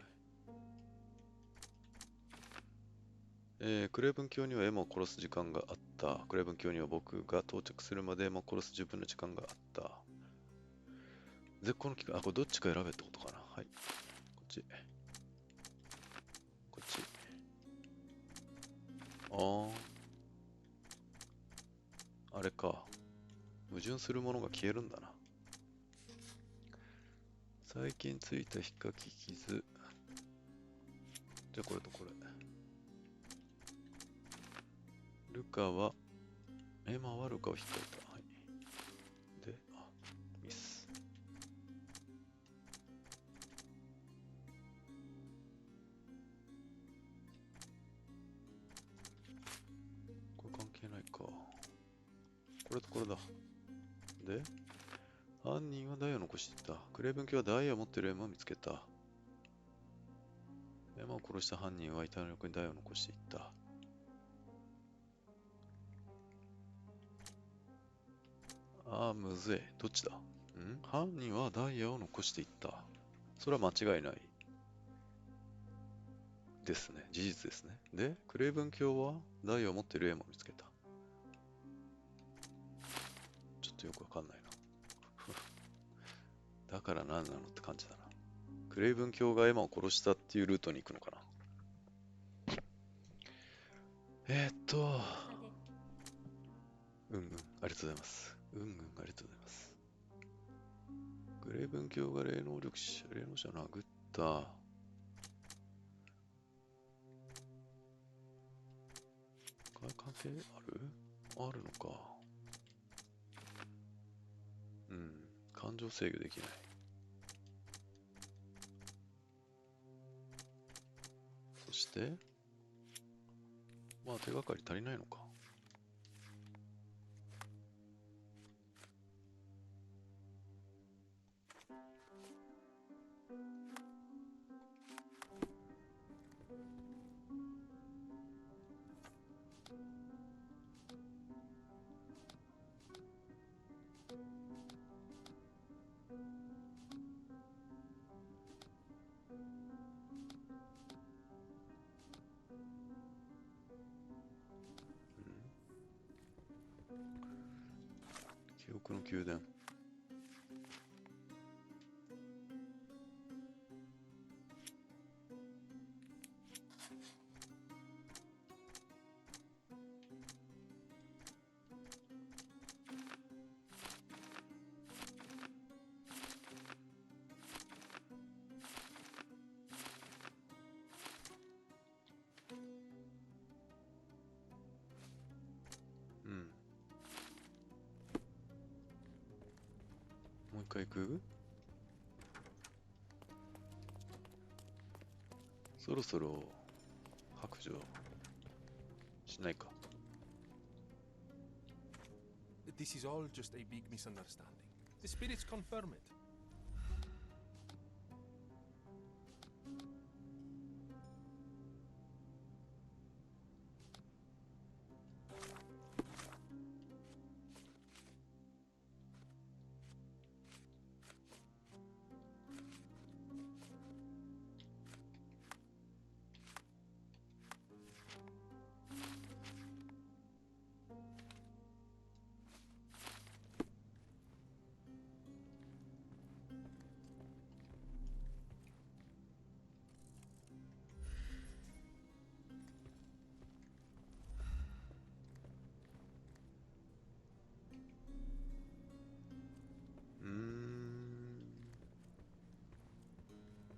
ない？クレイブン卿にはエマを殺す時間があった。クレイブン卿には僕が到着するまでエマを殺す十分な時間があった。絶好の機会。これどっちか選べってことかな。はい。こっち。こっち。あれか。矛盾するものが消えるんだな。最近ついた引っかき傷。じゃあこれとこれ。ルカは、エマはルカを引っかいた。はい。で、ミス。これ関係ないか。これとこれだ。で、犯人はダイヤを残していた。クレイブン卿はダイヤを持っているエマを見つけた。エマを殺した犯人は遺体の横にダイヤを残していった。むずい。どっちだ？犯人はダイヤを残していった。それは間違いない。ですね。事実ですね。で、クレイブン卿はダイヤを持っているエマを見つけた。ちょっとよくわかんないな。だから何なのって感じだな。クレイブン卿がエマを殺したっていうルートに行くのかな。ありがとうございます。ありがとうございます。クレイブン卿が霊能者を殴った。関係あるのか。感情制御できない。そして、まあ手がかり足りないのか。記憶の宮殿。もう一回行く？そろそろ白状しないか。This is all just a big misunderstanding. The spirits confirm it.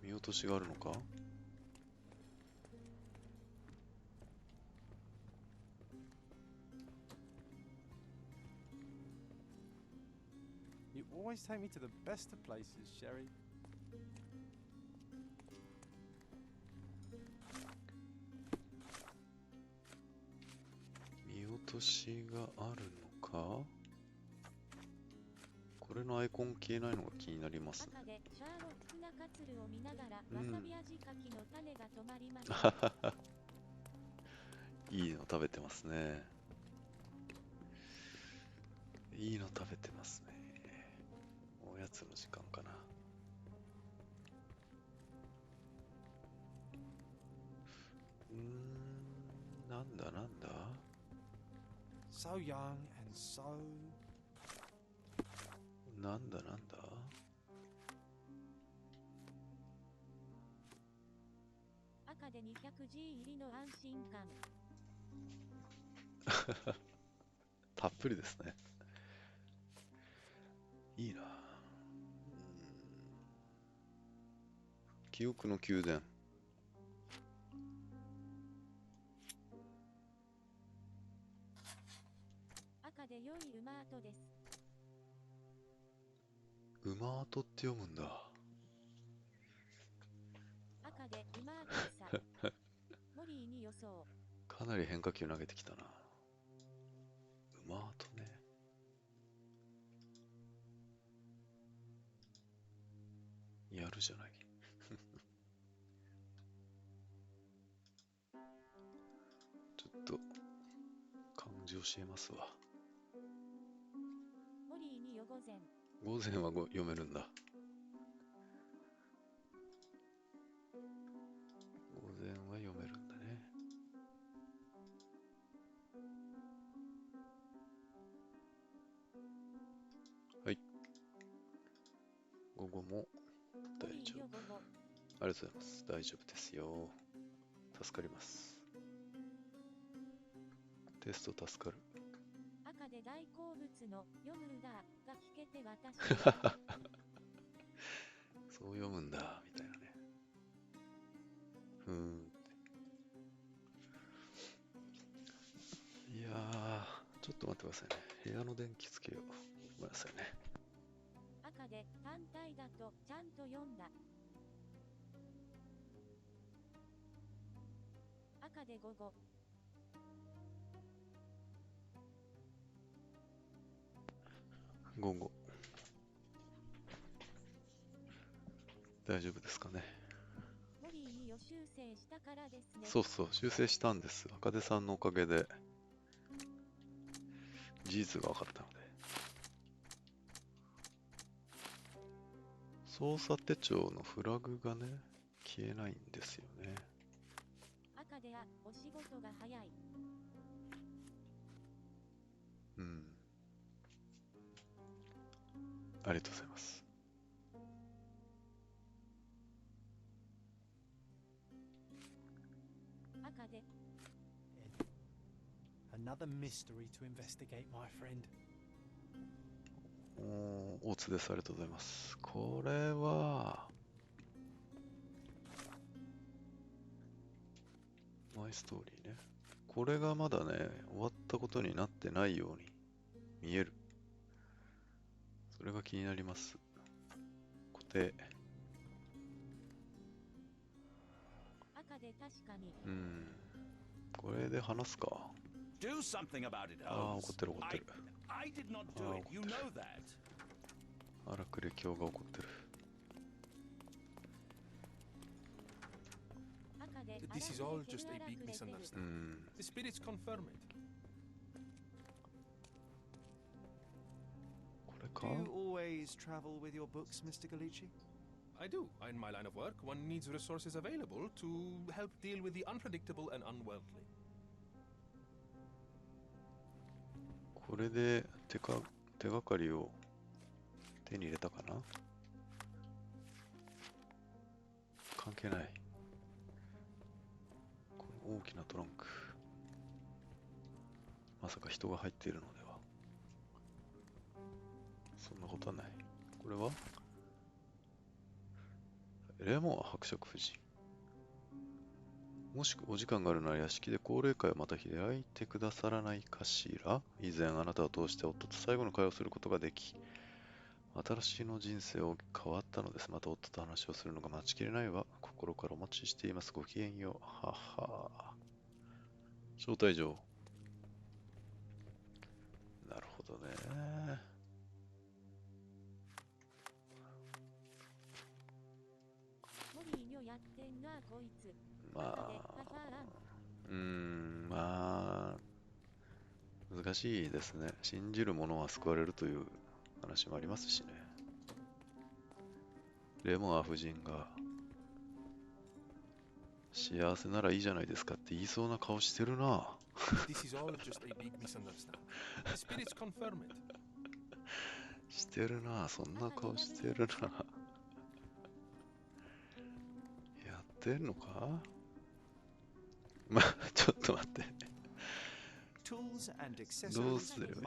見落としがあるのか？You always take me to the best of places, Sherry. 見落としがあるのか？これのアイコン消えないのが気になりますね。赤でシャーロックなカツルを見ながら、わさび味かきの種が止まりました。いいの食べてますね。いいの食べてますね。おやつの時間かな。なんだなんだ So young and so... なんだなんだ赤で 200G 入りの安心感。たっぷりですね。いいな。記憶の宮殿。赤で良い馬跡です。馬跡って読むんだ。赤で馬跡さ。モリーに予想。かなり変化球投げてきたな。馬跡ね。やるじゃない。ちょっと漢字教えますわ。モリーによ午前。午前は読めるんだ。午前は読めるんだね。はい。午後も大丈夫。ありがとうございます。大丈夫ですよ。助かります。テスト助かる。赤で大好物の読むんだが聞けて私そう読むんだみたいなね。いやー、ちょっと待ってくださいね。部屋の電気つけよう。ごめんなさいね。赤で単体だとちゃんと読んだ。赤で午後。午後。大丈夫ですかね。モリーに予修正したからですね。そうそう、修正したんです。赤出さんのおかげで事実が分かったので。操作手帳のフラグがね、消えないんですよね。赤でお仕事が早い。ありがとうございます。赤で Another mystery to investigate, my friend. おつです。ありがとうございます。これはマイストーリーね。これがまだね、終わったことになってないように見える。それが気になります。固定。赤で確かに。これで話すか。Do something about it, ああ、怒ってる怒ってる。I did not do it. You know that. 荒くれ教が怒ってる。This is all just a big misunderstanding. The spirits confirm it. Do you always travel with your books, Mr. Gallici? I do. In my line of work, one needs resources available to help deal with the unpredictable and unworldly. これで手がかりを手に入れたかな？関係ない。この大きなトランク。まさか人が入っているのでは。そんなことはない。これはレモン伯爵夫人。もしお時間があるなら屋敷で高齢会をまた開いてくださらないかしら。以前あなたを通して夫と最後の会話をすることができ、新しいの人生を変わったのです。また夫と話をするのが待ちきれないわ。心からお待ちしています。ごきげんよう。はは。招待状。なるほどね。モリーニョやってんなこいつ。まあ、難しいですね。信じる者は救われるという話もありますしね。レモア夫人が幸せならいいじゃないですかって言いそうな顔してるな。This is all just a big misunderstanding. The spirits confirm it. してるな、そんな顔してるな。やってんのか？まあ、ちょっと待って。どうすればいい？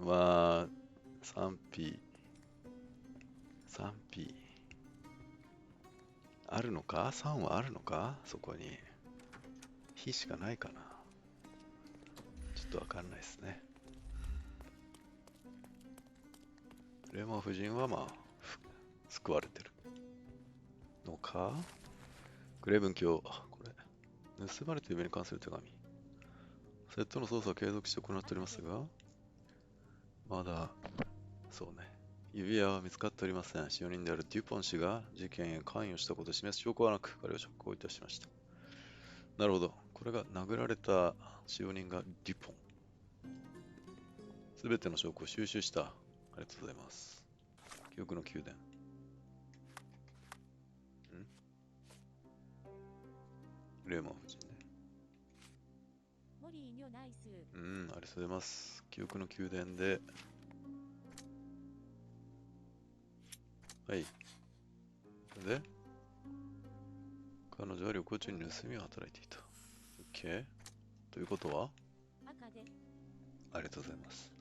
まあ、3P。3P。あるのか ?3 はあるのかそこに。非しかないかな。ちょっとわかんないですね。レーマン夫人はまあ、救われてるのか。グレーブン卿、これ、盗まれた指に関する手紙。セットの捜査を継続して行っておりますが、まだ、そうね、指輪は見つかっておりません。使用人であるデュポン氏が事件へ関与したことを示す証拠はなく、彼を釈放いたしました。なるほど。これが殴られた使用人がデュポン。すべての証拠を収集した。ありがとうございます。記憶の宮殿。レーマン夫人ね。モリーニョナイス。ありがとうございます。記憶の宮殿で。はい。で、彼女は旅行中に盗みを働いていた。OK。ということは赤で。ありがとうございます。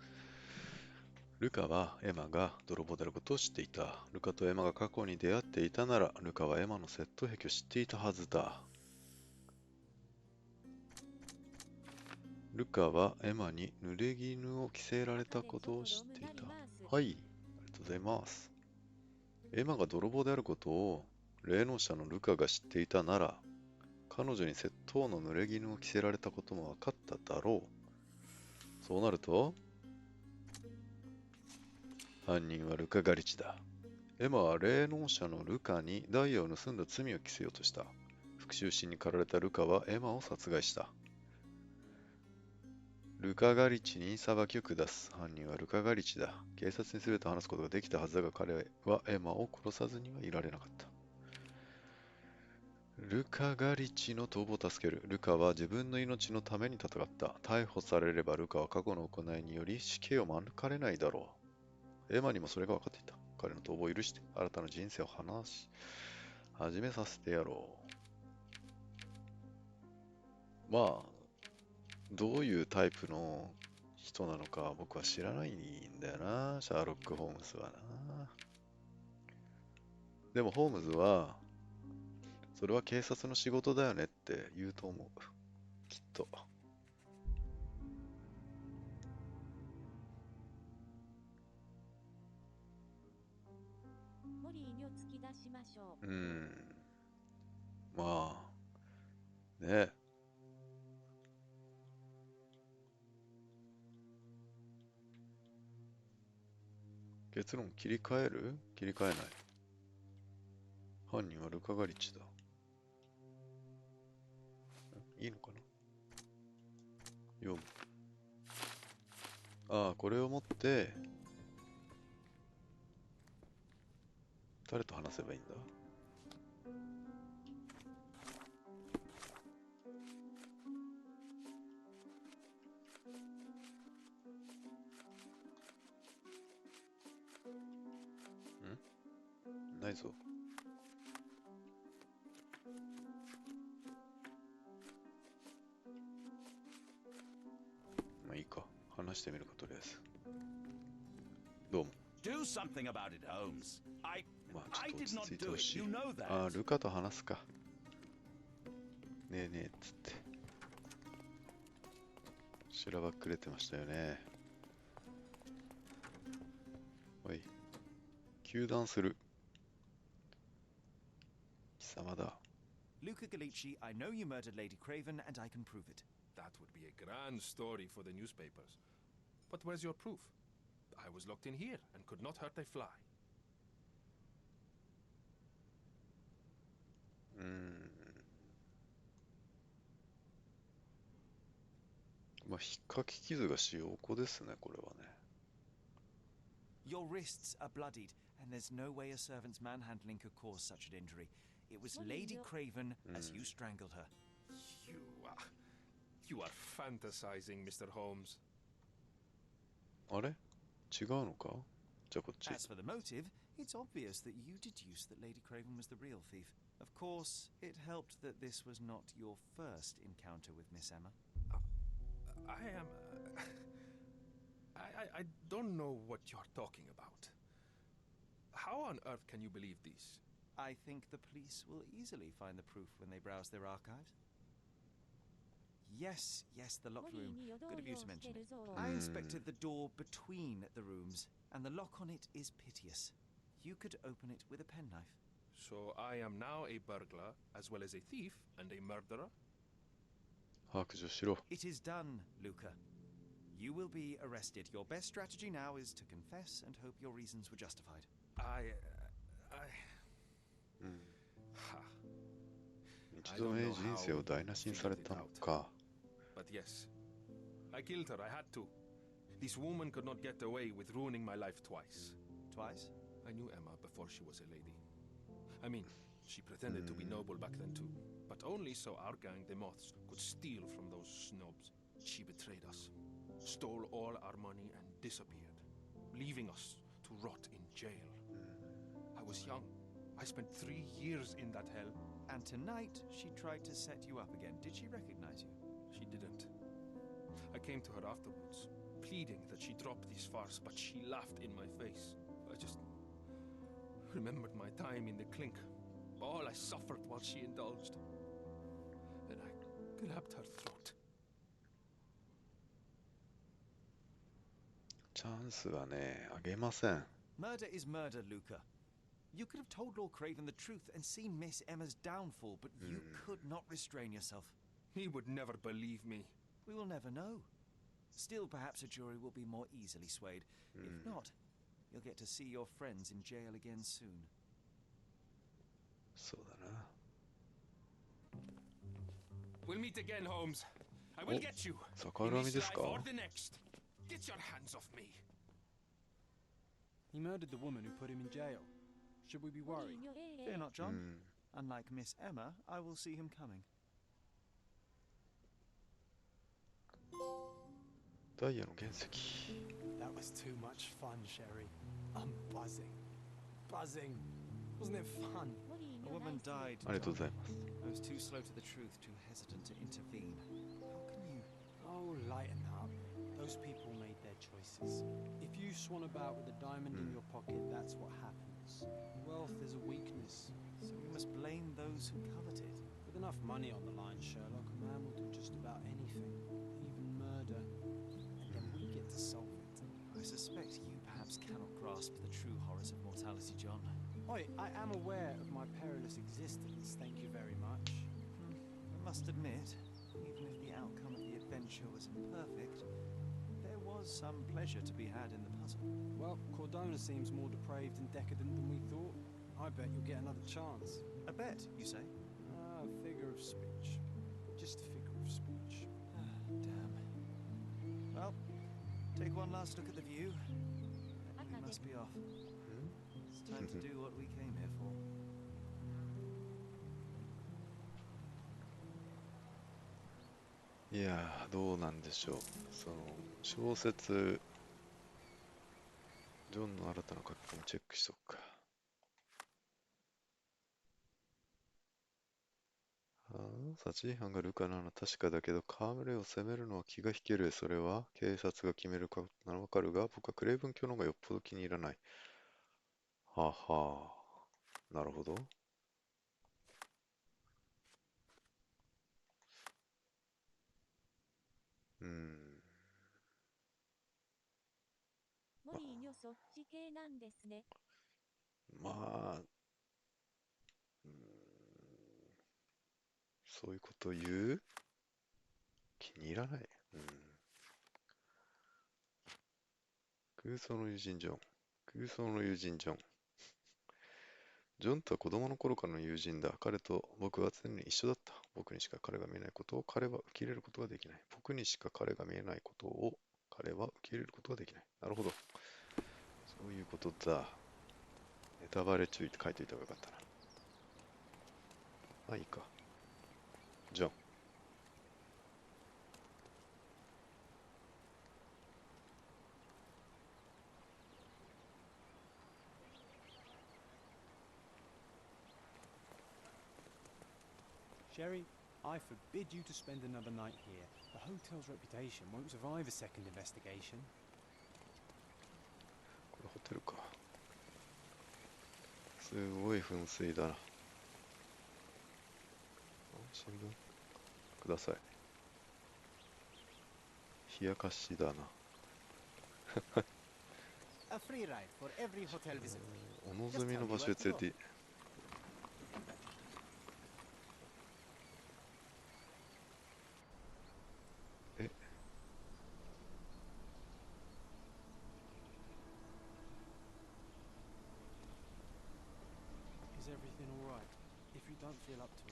ルカはエマが泥棒であることを知っていた。ルカとエマが過去に出会っていたなら、ルカはエマの窃盗癖を知っていたはずだ。ルカはエマに濡れ衣を着せられたことを知っていた。はい、ありがとうございます。エマが泥棒であることを霊能者のルカが知っていたなら、彼女に窃盗の濡れ衣を着せられたことも分かっただろう。そうなると、犯人はルカガリチだ。エマは霊能者のルカにダイヤを盗んだ罪を着せようとした。復讐心に駆られたルカはエマを殺害した。ルカガリチに裁きを下す。犯人はルカガリチだ。警察に全て話すことができたはずだが、彼はエマを殺さずにはいられなかった。ルカガリチの逃亡を助ける。ルカは自分の命のために戦った。逮捕されればルカは過去の行いにより死刑を免れないだろう。エマにもそれが分かっていた。彼の逃亡を許して新たな人生を始めさせてやろう。まあ、どういうタイプの人なのか僕は知らないんだよな、シャーロック・ホームズはな。でもホームズは、それは警察の仕事だよねって言うと思う。きっと。モリーニョ突き出しましょう。まあ、ね。結論切り替える？切り替えない。犯人はルカガリチだ。いいのかな？読む。ああ、これを持って、誰と話せばいいんだ？ないぞ。まあいいか。話してみるか、とりあえず。どうも。Do something about it, Holmes. まあちょっと落ち着いてほしい。ああ、ルカと話すか。ねえねえっつって。しらばっくれてましたよね。おい。糾弾する。貴様だ。Luca Gallici, I know you murdered Lady Craven, and I can prove it. That would be a grand story for the newspapers. But where's your proof? I was locked in here and could not hurt a fly. まあ、引っかき傷が証拠ですね、これはね。Your wrists are bloodied, and there's no way a servant's manhandling could cause such an injury. It was Lady Craven as you strangled her. You are fantasizing, Mr. Holmes. あれ？違うのか？じゃあこっち。As for the motive, it's obvious that you deduced that Lady Craven was the real thief. Of course, it helped that this was not your first encounter with Miss Emma. I am... I don't know what you're talking about. How on earth can you believe these? I think the police will easily find the proof when they browse their archives. Yes, the locked room. Good of you to mention it. I inspected the door between the rooms, and the lock on it is piteous. You could open it with a penknife. So I am now a burglar, as well as a thief and a murderer? 白状しろ。 It is done, Luca. You will be arrested. Your best strategy now is to confess and hope your reasons were justified. 一度目人生を台無しにされたのか。 But yes, I killed her. I had to. This woman could not get away with ruining my life twice. Twice? I knew Emma before she was a lady. I mean, she pretended to be noble back then too, but only so our gang, the Moths, could steal from those snobs. She betrayed us, stole all our money and disappeared, leaving us to rot in jail. I was young. I spent 3 years in that hell. And tonight, she tried to set you up again. Did she recognize you? She didn't. I came to her afterwards, pleading that she drop this farce, but she laughed in my face. I just remembered my time in the clink, all I suffered while she indulged. Then I grabbed her throat. チャンスはね、あげません。 Murder is murder, Luca. You could have told Lord Craven the truth and seen Miss Emma's downfall, but you could not restrain yourself. He would never believe me. We will never know. Still, perhaps a jury will be more easily swayed. If not, you'll get to see your friends in jail again soon. そうだな。 We'll meet again, Holmes. I will get you. 逆恨みですか? Or the next. Get your hands off me. He murdered the woman who put him in jail. Should we be worried? Fear not, John. Unlike Miss Emma, I will see him coming. ダイヤの原石。 That was too much fun, Sherry. I'm buzzing. Buzzing. Wasn't it fun? A woman died. ありがとうございます。 I was too slow to the truth, too hesitant to intervene. How can you? Oh, lighten up. Those people made their choices. If you swan about with a diamond in your pocket, that's what happens. Wealth is a weakness. So we must blame those who covet it. With enough money on the line, Sherlock, a man will do just about anything, even murder. And then we get to solve it. I suspect you perhaps cannot grasp the true horrors of mortality, John. Oi, I am aware of my perilous existence, thank you very much. I must admit, even if the outcome of the adventure was imperfect, there was some pleasure to be had in the puzzle. Well, Cordona seems more depraved and decadent than we thought. I bet you'll get another chance. A bet, you say? Ah, figure of speech. Just a figure of speech. Damn. Well, take one last look at the view. Then we must be off. It's time to do what we came here for. いやー、どうなんでしょう。その小説、ジョンの新たな書き込みチェックしとくか。殺人犯がルカなのは確かだけど、カームレを責めるのは気が引ける。それは警察が決めることならわかるが、僕はクレイブン教の方がよっぽど気に入らない。ははあ、なるほど。モリーニョそっち系なんですね。まあ、そういうこと言う？気に入らない。空想の友人ジョン。空想の友人ジョン。ジョンとは子供の頃からの友人だ。彼と僕は常に一緒だった。僕にしか彼が見えないことを彼は受け入れることができない。僕にしか彼が見えないことを彼は受け入れることができない。なるほど。そういうことだ。ネタバレ注意って書いておいた方がよかったな。まあいいか。ジョン。Sherry, I forbid you to spend another night here. The hotel's reputation won't survive a second investigation. すごい噴水だな。新聞ください。冷やかしだな。お望みの場所へ連れてえ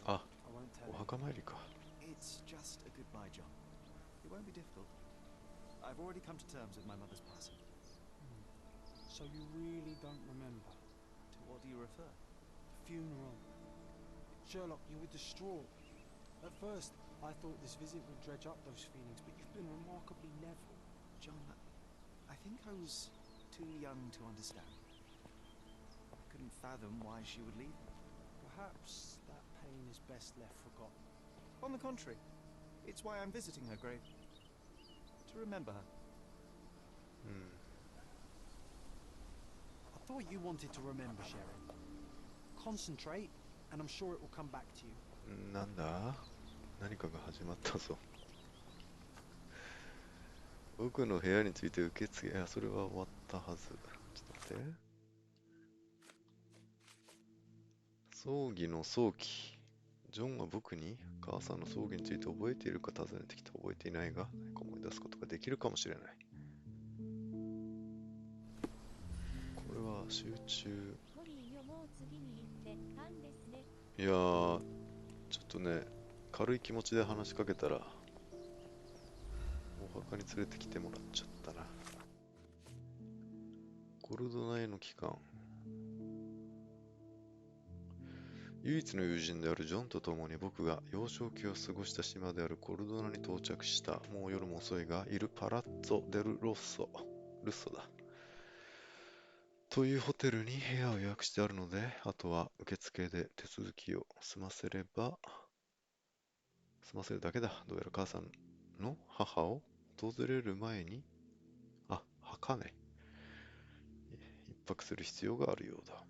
あ、お墓参りか。It's just a goodbye, John. It won't be difficult. I've already come to terms with my mother's passing. So you really don't remember? To what do you refer? The funeral. Sherlock, you were distraught. At first, I thought this visit would dredge up those feelings, but you've been remarkably level. John, I think I was too young to understand. I couldn't fathom why she would leave me. Perhaps that pain is best left forgotten. On the contrary, it's why I'm visiting her grave. To remember her. I thought you wanted to remember, Sherry. Concentrate, and I'm sure it will come back to you. なんだ？何かが始まったぞ。僕の部屋について受付、いや、それは終わったはず。ちょっと待って。葬儀の早期。ジョンは僕に母さんの葬儀について覚えているか尋ねてきて、覚えていないが何か思い出すことができるかもしれない。これは集中。いやー、ちょっとね、軽い気持ちで話しかけたらお墓に連れてきてもらっちゃったな。コルドナへの帰還。唯一の友人であるジョンと共に僕が幼少期を過ごした島であるコルドナに到着した。もう夜も遅いが、イルパラッツォ・デル・ルッソだというホテルに部屋を予約してあるので、あとは受付で手続きを済ませるだけだ。どうやら母さんの母を訪れる前に、墓ね。一泊する必要があるようだ。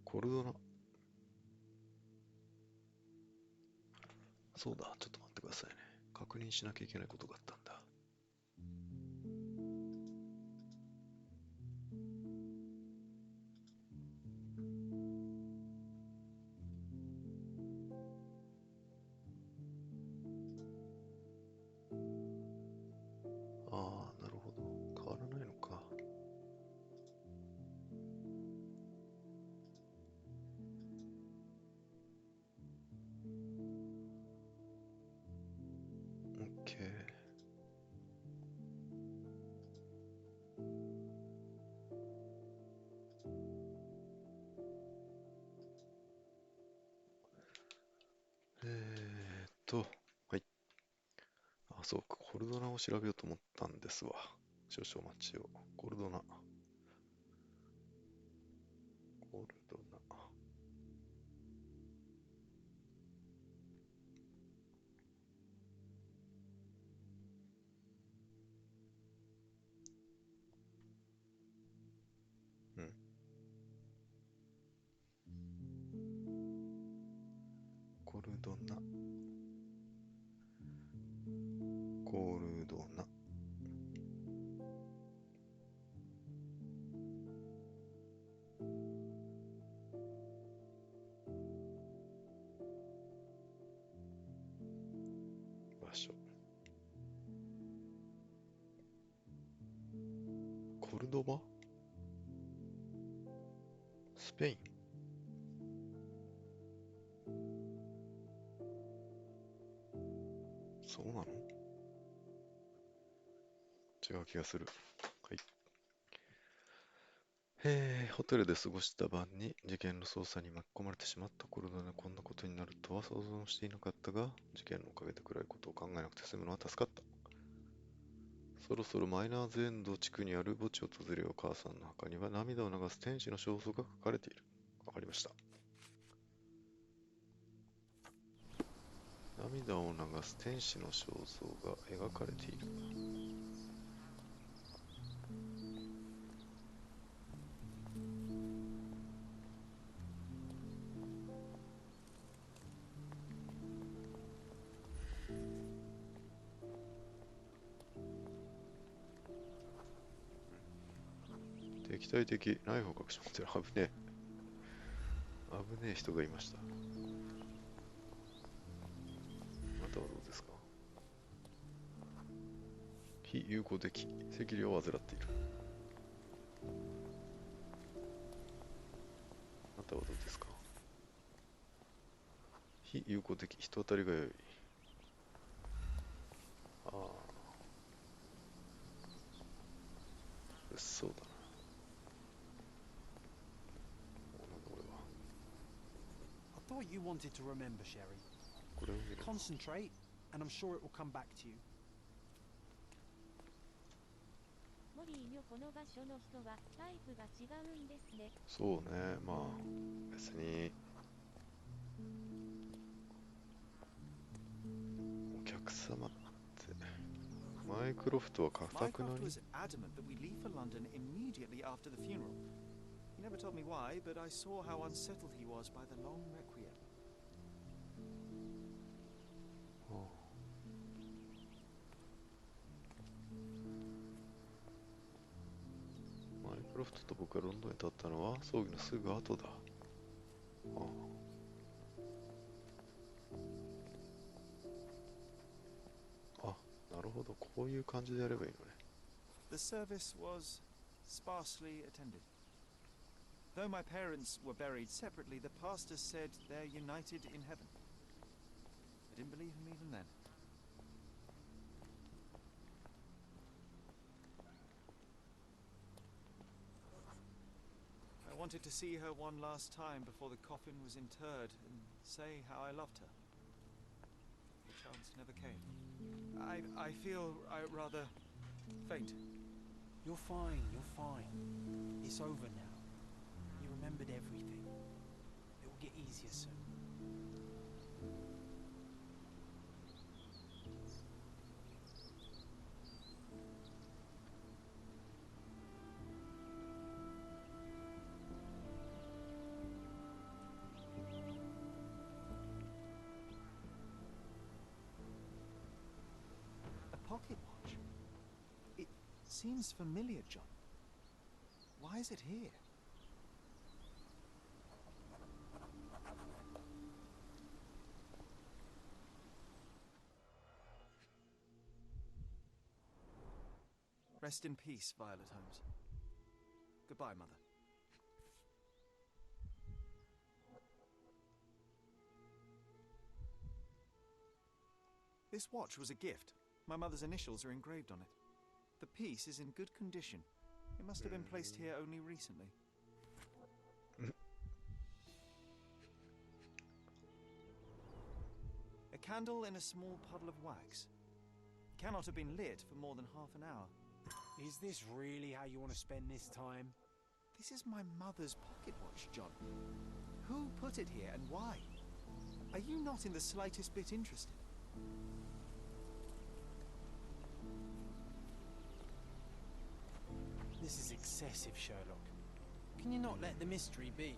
コルドナ。そうだ、ちょっと待ってくださいね。確認しなきゃいけないことがあったんだ。なるほど。変わらないのか。はい。そうか、コルドナを調べようと思ったんですわ。少々お待ちを。コルドナ。コルドナ。場所。コルドバ？スペイン？そうなの？違う気がする。はい。ホテルで過ごした晩に事件の捜査に巻き込まれてしまったコルドナでこんなことになるとは想像していなかったが、事件のおかげで暗いことを考えなくて済むのは助かった。そろそろマイナーズエンド地区にある墓地を訪れよう。母さんの墓には涙を流す天使の肖像が描かれている。わかりました。涙を流す天使の肖像が描かれている。敵対的ナイフを隠し持ってる。危ねえ。危ねえ人がいました。あなたはどうですか？非友好的赤痢を患っている。あなたはどうですか？非友好的人当たりが良い。ああ。そうだな。I thought you wanted to remember, Sherry. これを見る。Concentrate, and I'm sure it will come back to you. モリーニョこの場所の人はタイプが違うんですね。そうね、まあ別にお客様ってマイクロフトはかたくなに。 Mycroft was adamant that we leave for London immediately after the funeral. He never told me why, but I saw how unsettled he was by the long requiem. マイクロフトと僕がロンドンに立ったのは葬儀のすぐ後だ。なるほど、こういう感じでやればいいのね。The service was sparsely attended. Though my parents were buried separately, the pastor said they're united in heaven. I didn't believe him even then. I wanted to see her one last time before the coffin was interred and say how I loved her. The chance never came. I feel rather faint. You're fine, you're fine. It's over now. You remembered everything. It will get easier soon. A pocket watch? It seems familiar, John. Why is it here? Rest in peace, Violet Holmes. Goodbye, Mother. This watch was a gift. My mother's initials are engraved on it. The piece is in good condition. It must have been placed here only recently. A candle in a small puddle of wax. It cannot have been lit for more than half an hour. Is this really how you want to spend this time? This is my mother's pocket watch, John. Who put it here and why? Are you not in the slightest bit interested? This is excessive, Sherlock. Can you not let the mystery be?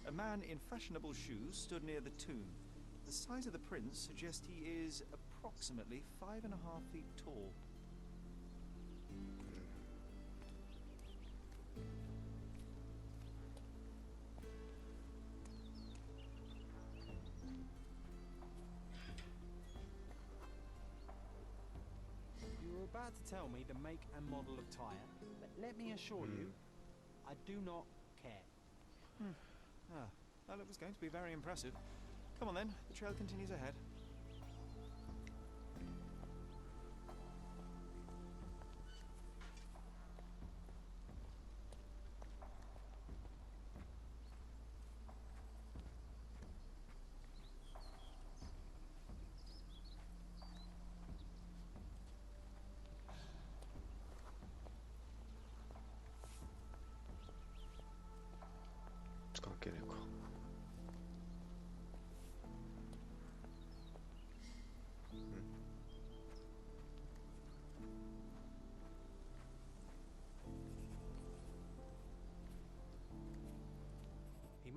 A man in fashionable shoes stood near the tomb. The size of the prints suggest he is approximately 5.5 feet tall. You were about to tell me the make and model of tyre, but let me assure you, I do not care. Well, it was going to be very impressive. Come on then, the trail continues ahead.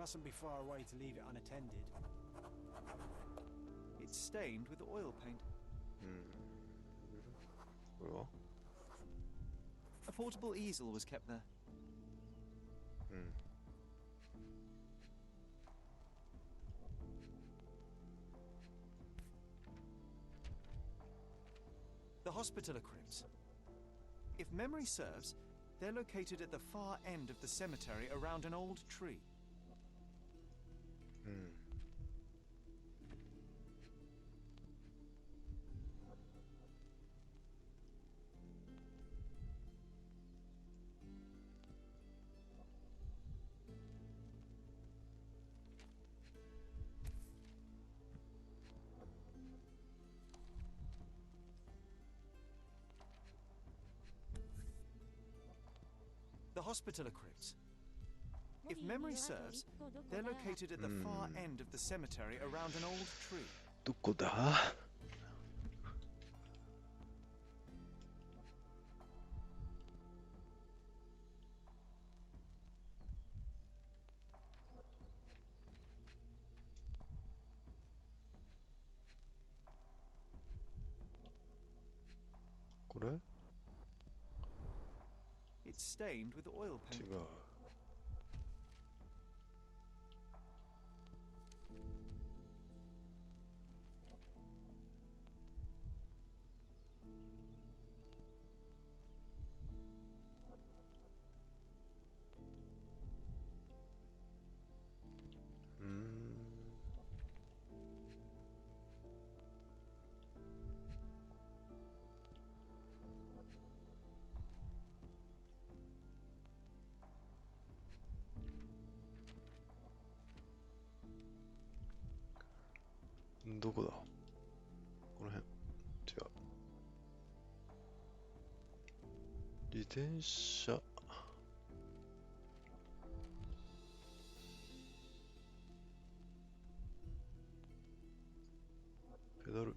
Mustn't be far away to leave it unattended. It's stained with oil paint. A portable easel was kept there. The hospitaller crypts. If memory serves, they're located at the far end of the cemetery around an old tree. The hospitaller crypts. If memory serves, they're located at the far end of the cemetery around an old tree. どこだ？これ？ It's stained with oil paint. 違う。どこだ？この辺。違う。自転車。ペダル。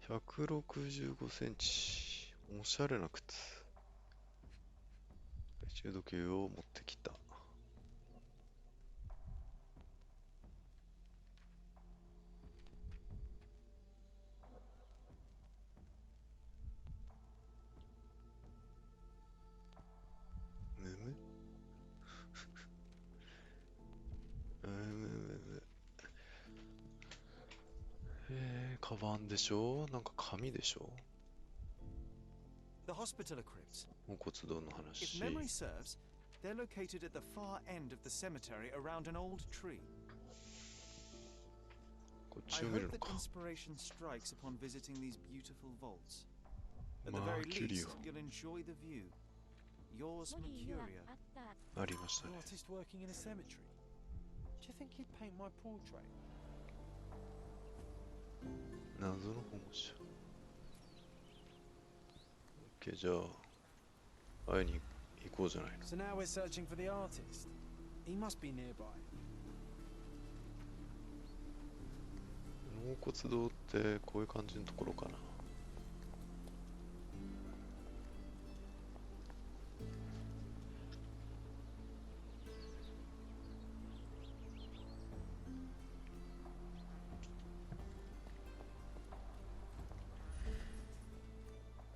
165センチ。おしゃれな靴。懐中時計を持ってきた。カバンでしょ？なんか紙でしょ？ The hospitaller crypts. 納骨堂の話。 If memory serves, they're located at the far end of the cemetery around an old tree. こっち I を見る hope の that か。 inspiration strikes upon visiting these beautiful vaults. At the very least, you'll enjoy the view. Yours, Mercuria. ありましたね。 Artist working in a cemetery. Do you think he'd paint my portrait? 謎の保護者。OK、じゃあ、会いに行こうじゃないの。 So now we're searching for the artist. He must be nearby. 納骨堂ってこういう感じのところかな。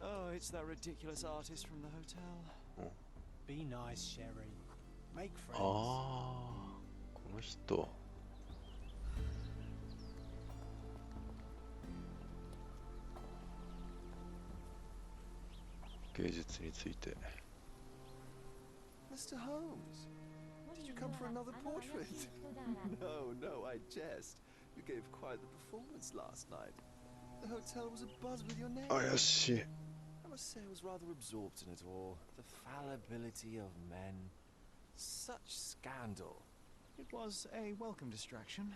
Oh, it's that ridiculous artist from the hotel. Be nice, Sherry. Make friends. ああ、この人。芸術について。 Mr. Holmes, did you come for another portrait? No, I jest. You gave quite the performance last night. The hotel was abuzz with your name. 怪しい。I'm must say I was rather absorbed in it all. The fallibility of men. Such scandal. It was a welcome distraction.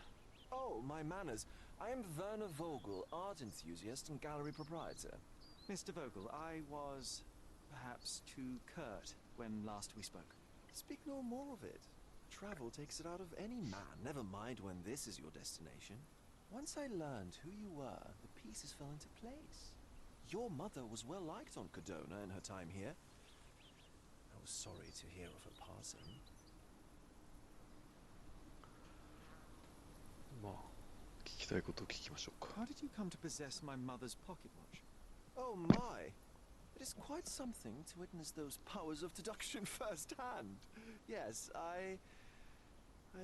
Oh, my manners. I am Werner Vogel, art enthusiast and gallery proprietor. Mr. Vogel, I was perhaps too curt when last we spoke. Speak no more of it. Travel takes it out of any man, never mind when this is your destination. Once I learned who you were, the pieces fell into place. Your mother was well liked on Codona in her time here. I was sorry to hear of her passing. まあ、聞きたいことを聞きましょうか。 How did you come to possess my mother's pocket watch? Oh my! It is quite something to witness those powers of deduction firsthand. Yes, I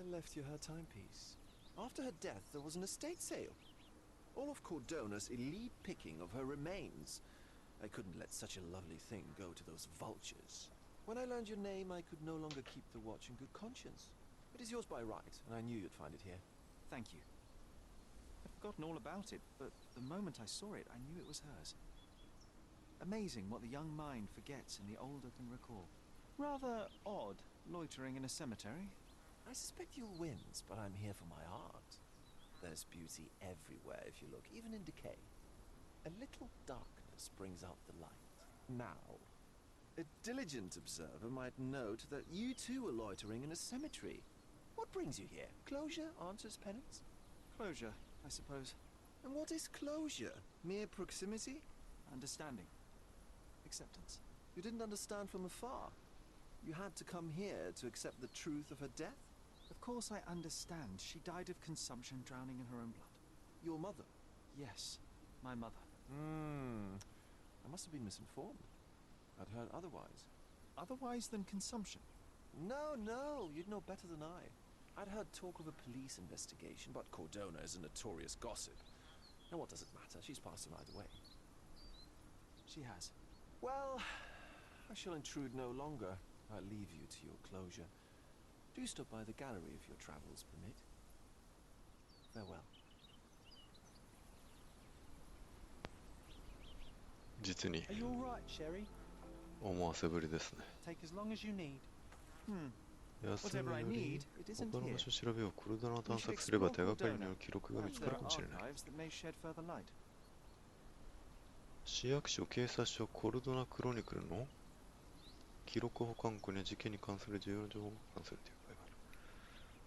left you her timepiece. After her death, there was an estate sale. All of Cordona's elite picking of her remains. I couldn't let such a lovely thing go to those vultures. When I learned your name, I could no longer keep the watch in good conscience. It is yours by right, and I knew you'd find it here. Thank you. I'd forgotten all about it, but the moment I saw it, I knew it was hers. Amazing what the young mind forgets and the older can recall. Rather odd, loitering in a cemetery. I suspect you'll win, but I'm here for my art. There's beauty everywhere if you look, even in decay. A little darkness brings out the light. Now, a diligent observer might note that you too are loitering in a cemetery. What brings you here? Closure answers penance? Closure, I suppose. And what is closure? Mere proximity? Understanding. Acceptance. You didn't understand from afar. You had to come here to accept the truth of her death? Of course I understand. She died of consumption, drowning in her own blood. Your mother? Yes, my mother. I must have been misinformed. I'd heard otherwise. Otherwise than consumption? No, you'd know better than I. I'd heard talk of a police investigation, but Cordona is a notorious gossip. Now what does it matter? She's passed on either way. She has. Well, I shall intrude no longer. I'll leave you to your closure. Do stop by the gallery if your travels permit. Farewell. 実に Are you all right, Sherry? 思わせぶりですね。 Take as long as you need. 休み Whatever I より need, it isn't 他の here. 場所を調べよう。コルドナを We 探 should 索すれば explore 手がかりに Cordona. よる記録が見つか There る are かもしれない。 archives that may shed further light. 市役所、警察署、コルドナクロニクルの記録保管庫には事件に関する重要な情報が保管されている場合がある。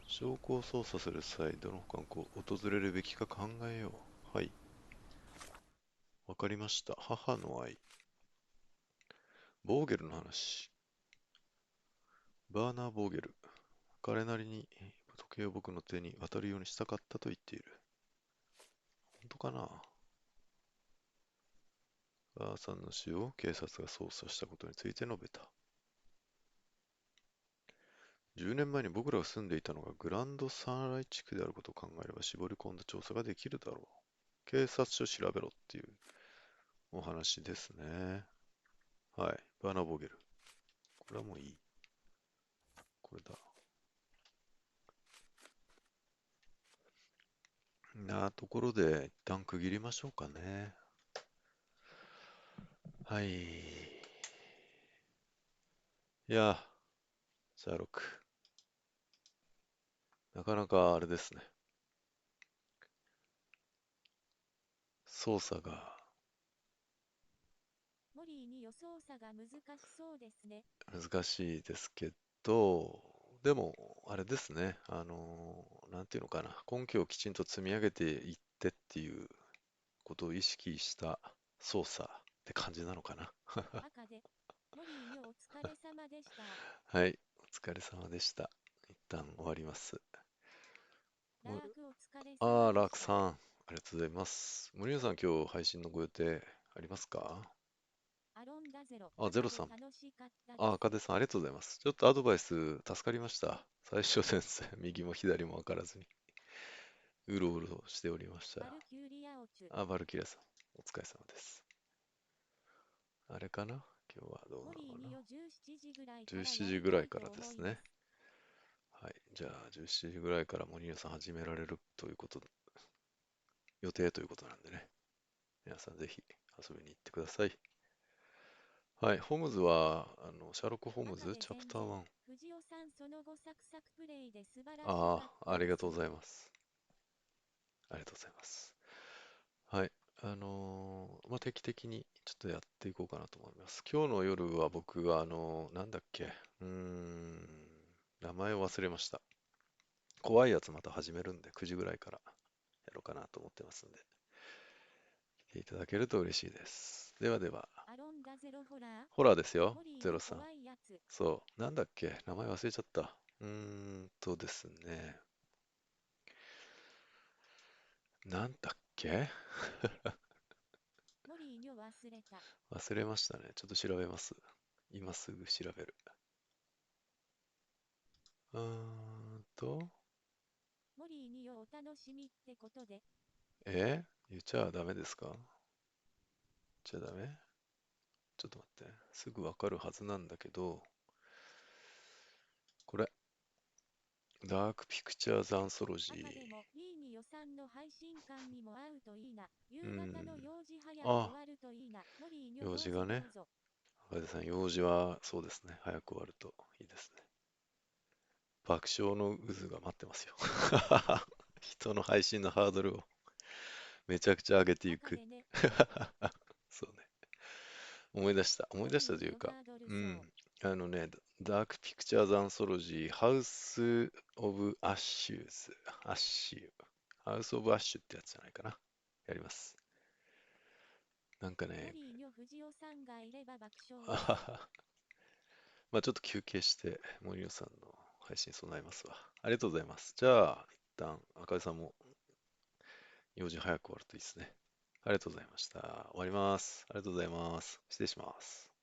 証拠を操作する際、どの保管庫を訪れるべきか考えよう。はい。わかりました。母の愛。ボーゲルの話。バーナー・ボーゲル。彼なりに時計を僕の手に渡るようにしたかったと言っている。本当かな？ばあさんの死を警察が捜査したことについて述べた。10年前に僕らが住んでいたのがグランドサンライ地区であることを考えれば絞り込んだ調査ができるだろう。警察署調べろっていうお話ですね。はい。バーナー・ボーゲル。これはもういい。これだ。なところで一旦区切りましょうかね。はい。いや、シャーロック。なかなかあれですね。操作がモリーに予想差が難しそうですね。難しいですけど、でも、あれですね。なんていうのかな。根拠をきちんと積み上げていってっていうことを意識した操作って感じなのかな。赤で、モリーよお疲れ様でした。はい、お疲れ様でした。一旦終わります。ラークお疲れ様でした。ラークさん、ありがとうございます。森野さん、今日配信のご予定ありますか？アロンダゼロ。ゼロさん。楽しかったです。赤出さん、ありがとうございます。ちょっとアドバイス助かりました。最初先生、右も左も分からずに、うろうろしておりました。バルキュリアオチュ。バルキュリアさん、お疲れ様です。あれかな？今日はどうなのかな？17時ぐらいからですね。はい。じゃあ、17時ぐらいから森野さん始められるということ、予定ということなんでね。皆さんぜひ遊びに行ってください。はい、ホームズは、シャーロック・ホームズ、チャプター1。藤尾さん、その後サクサクプレイで素晴らしあかっあ、ありがとうたですね。ございます。ありがとうございます。はい。まあ、定期的にちょっとやっていこうかなと思います。今日の夜は僕が、なんだっけ、名前を忘れました。怖いやつまた始めるんで、9時ぐらいからやろうかなと思ってますんで、来ていただけると嬉しいです。ではでは、アロンダゼロホラーホラーですよ、モリーのゼロさん。怖いやつ。そう、なんだっけ、名前忘れちゃった。ですね、なんだっけモリーに忘れた。忘れましたね。ちょっと調べます。今すぐ調べる。モリーにお楽しみってことで。言っちゃダメですか？言っちゃダメ？ちょっと待って。すぐわかるはずなんだけど、これ。ダークピクチャーズアンソロジー。中でも、いいに予算の配信館にも合うといいな。夕方の用事早く終わるといいな。モリーに用事がね。どうぞ。赤出さん、用事はそうですね。早く終わるといいですね。爆笑の渦が待ってますよ。人の配信のハードルをめちゃくちゃ上げていく。ね、そうね。思い出したというか、ダークピクチャーズアンソロジー、ハウス・オブ・アッシュズ、ハウス・オブ・アッシュってやつじゃないかな。やります。なんかね、まあちょっと休憩して、森野さんの配信備えますわ。ありがとうございます。じゃあ、一旦、赤井さんも用事早く終わるといいですね。ありがとうございました。終わります。ありがとうございます。失礼します。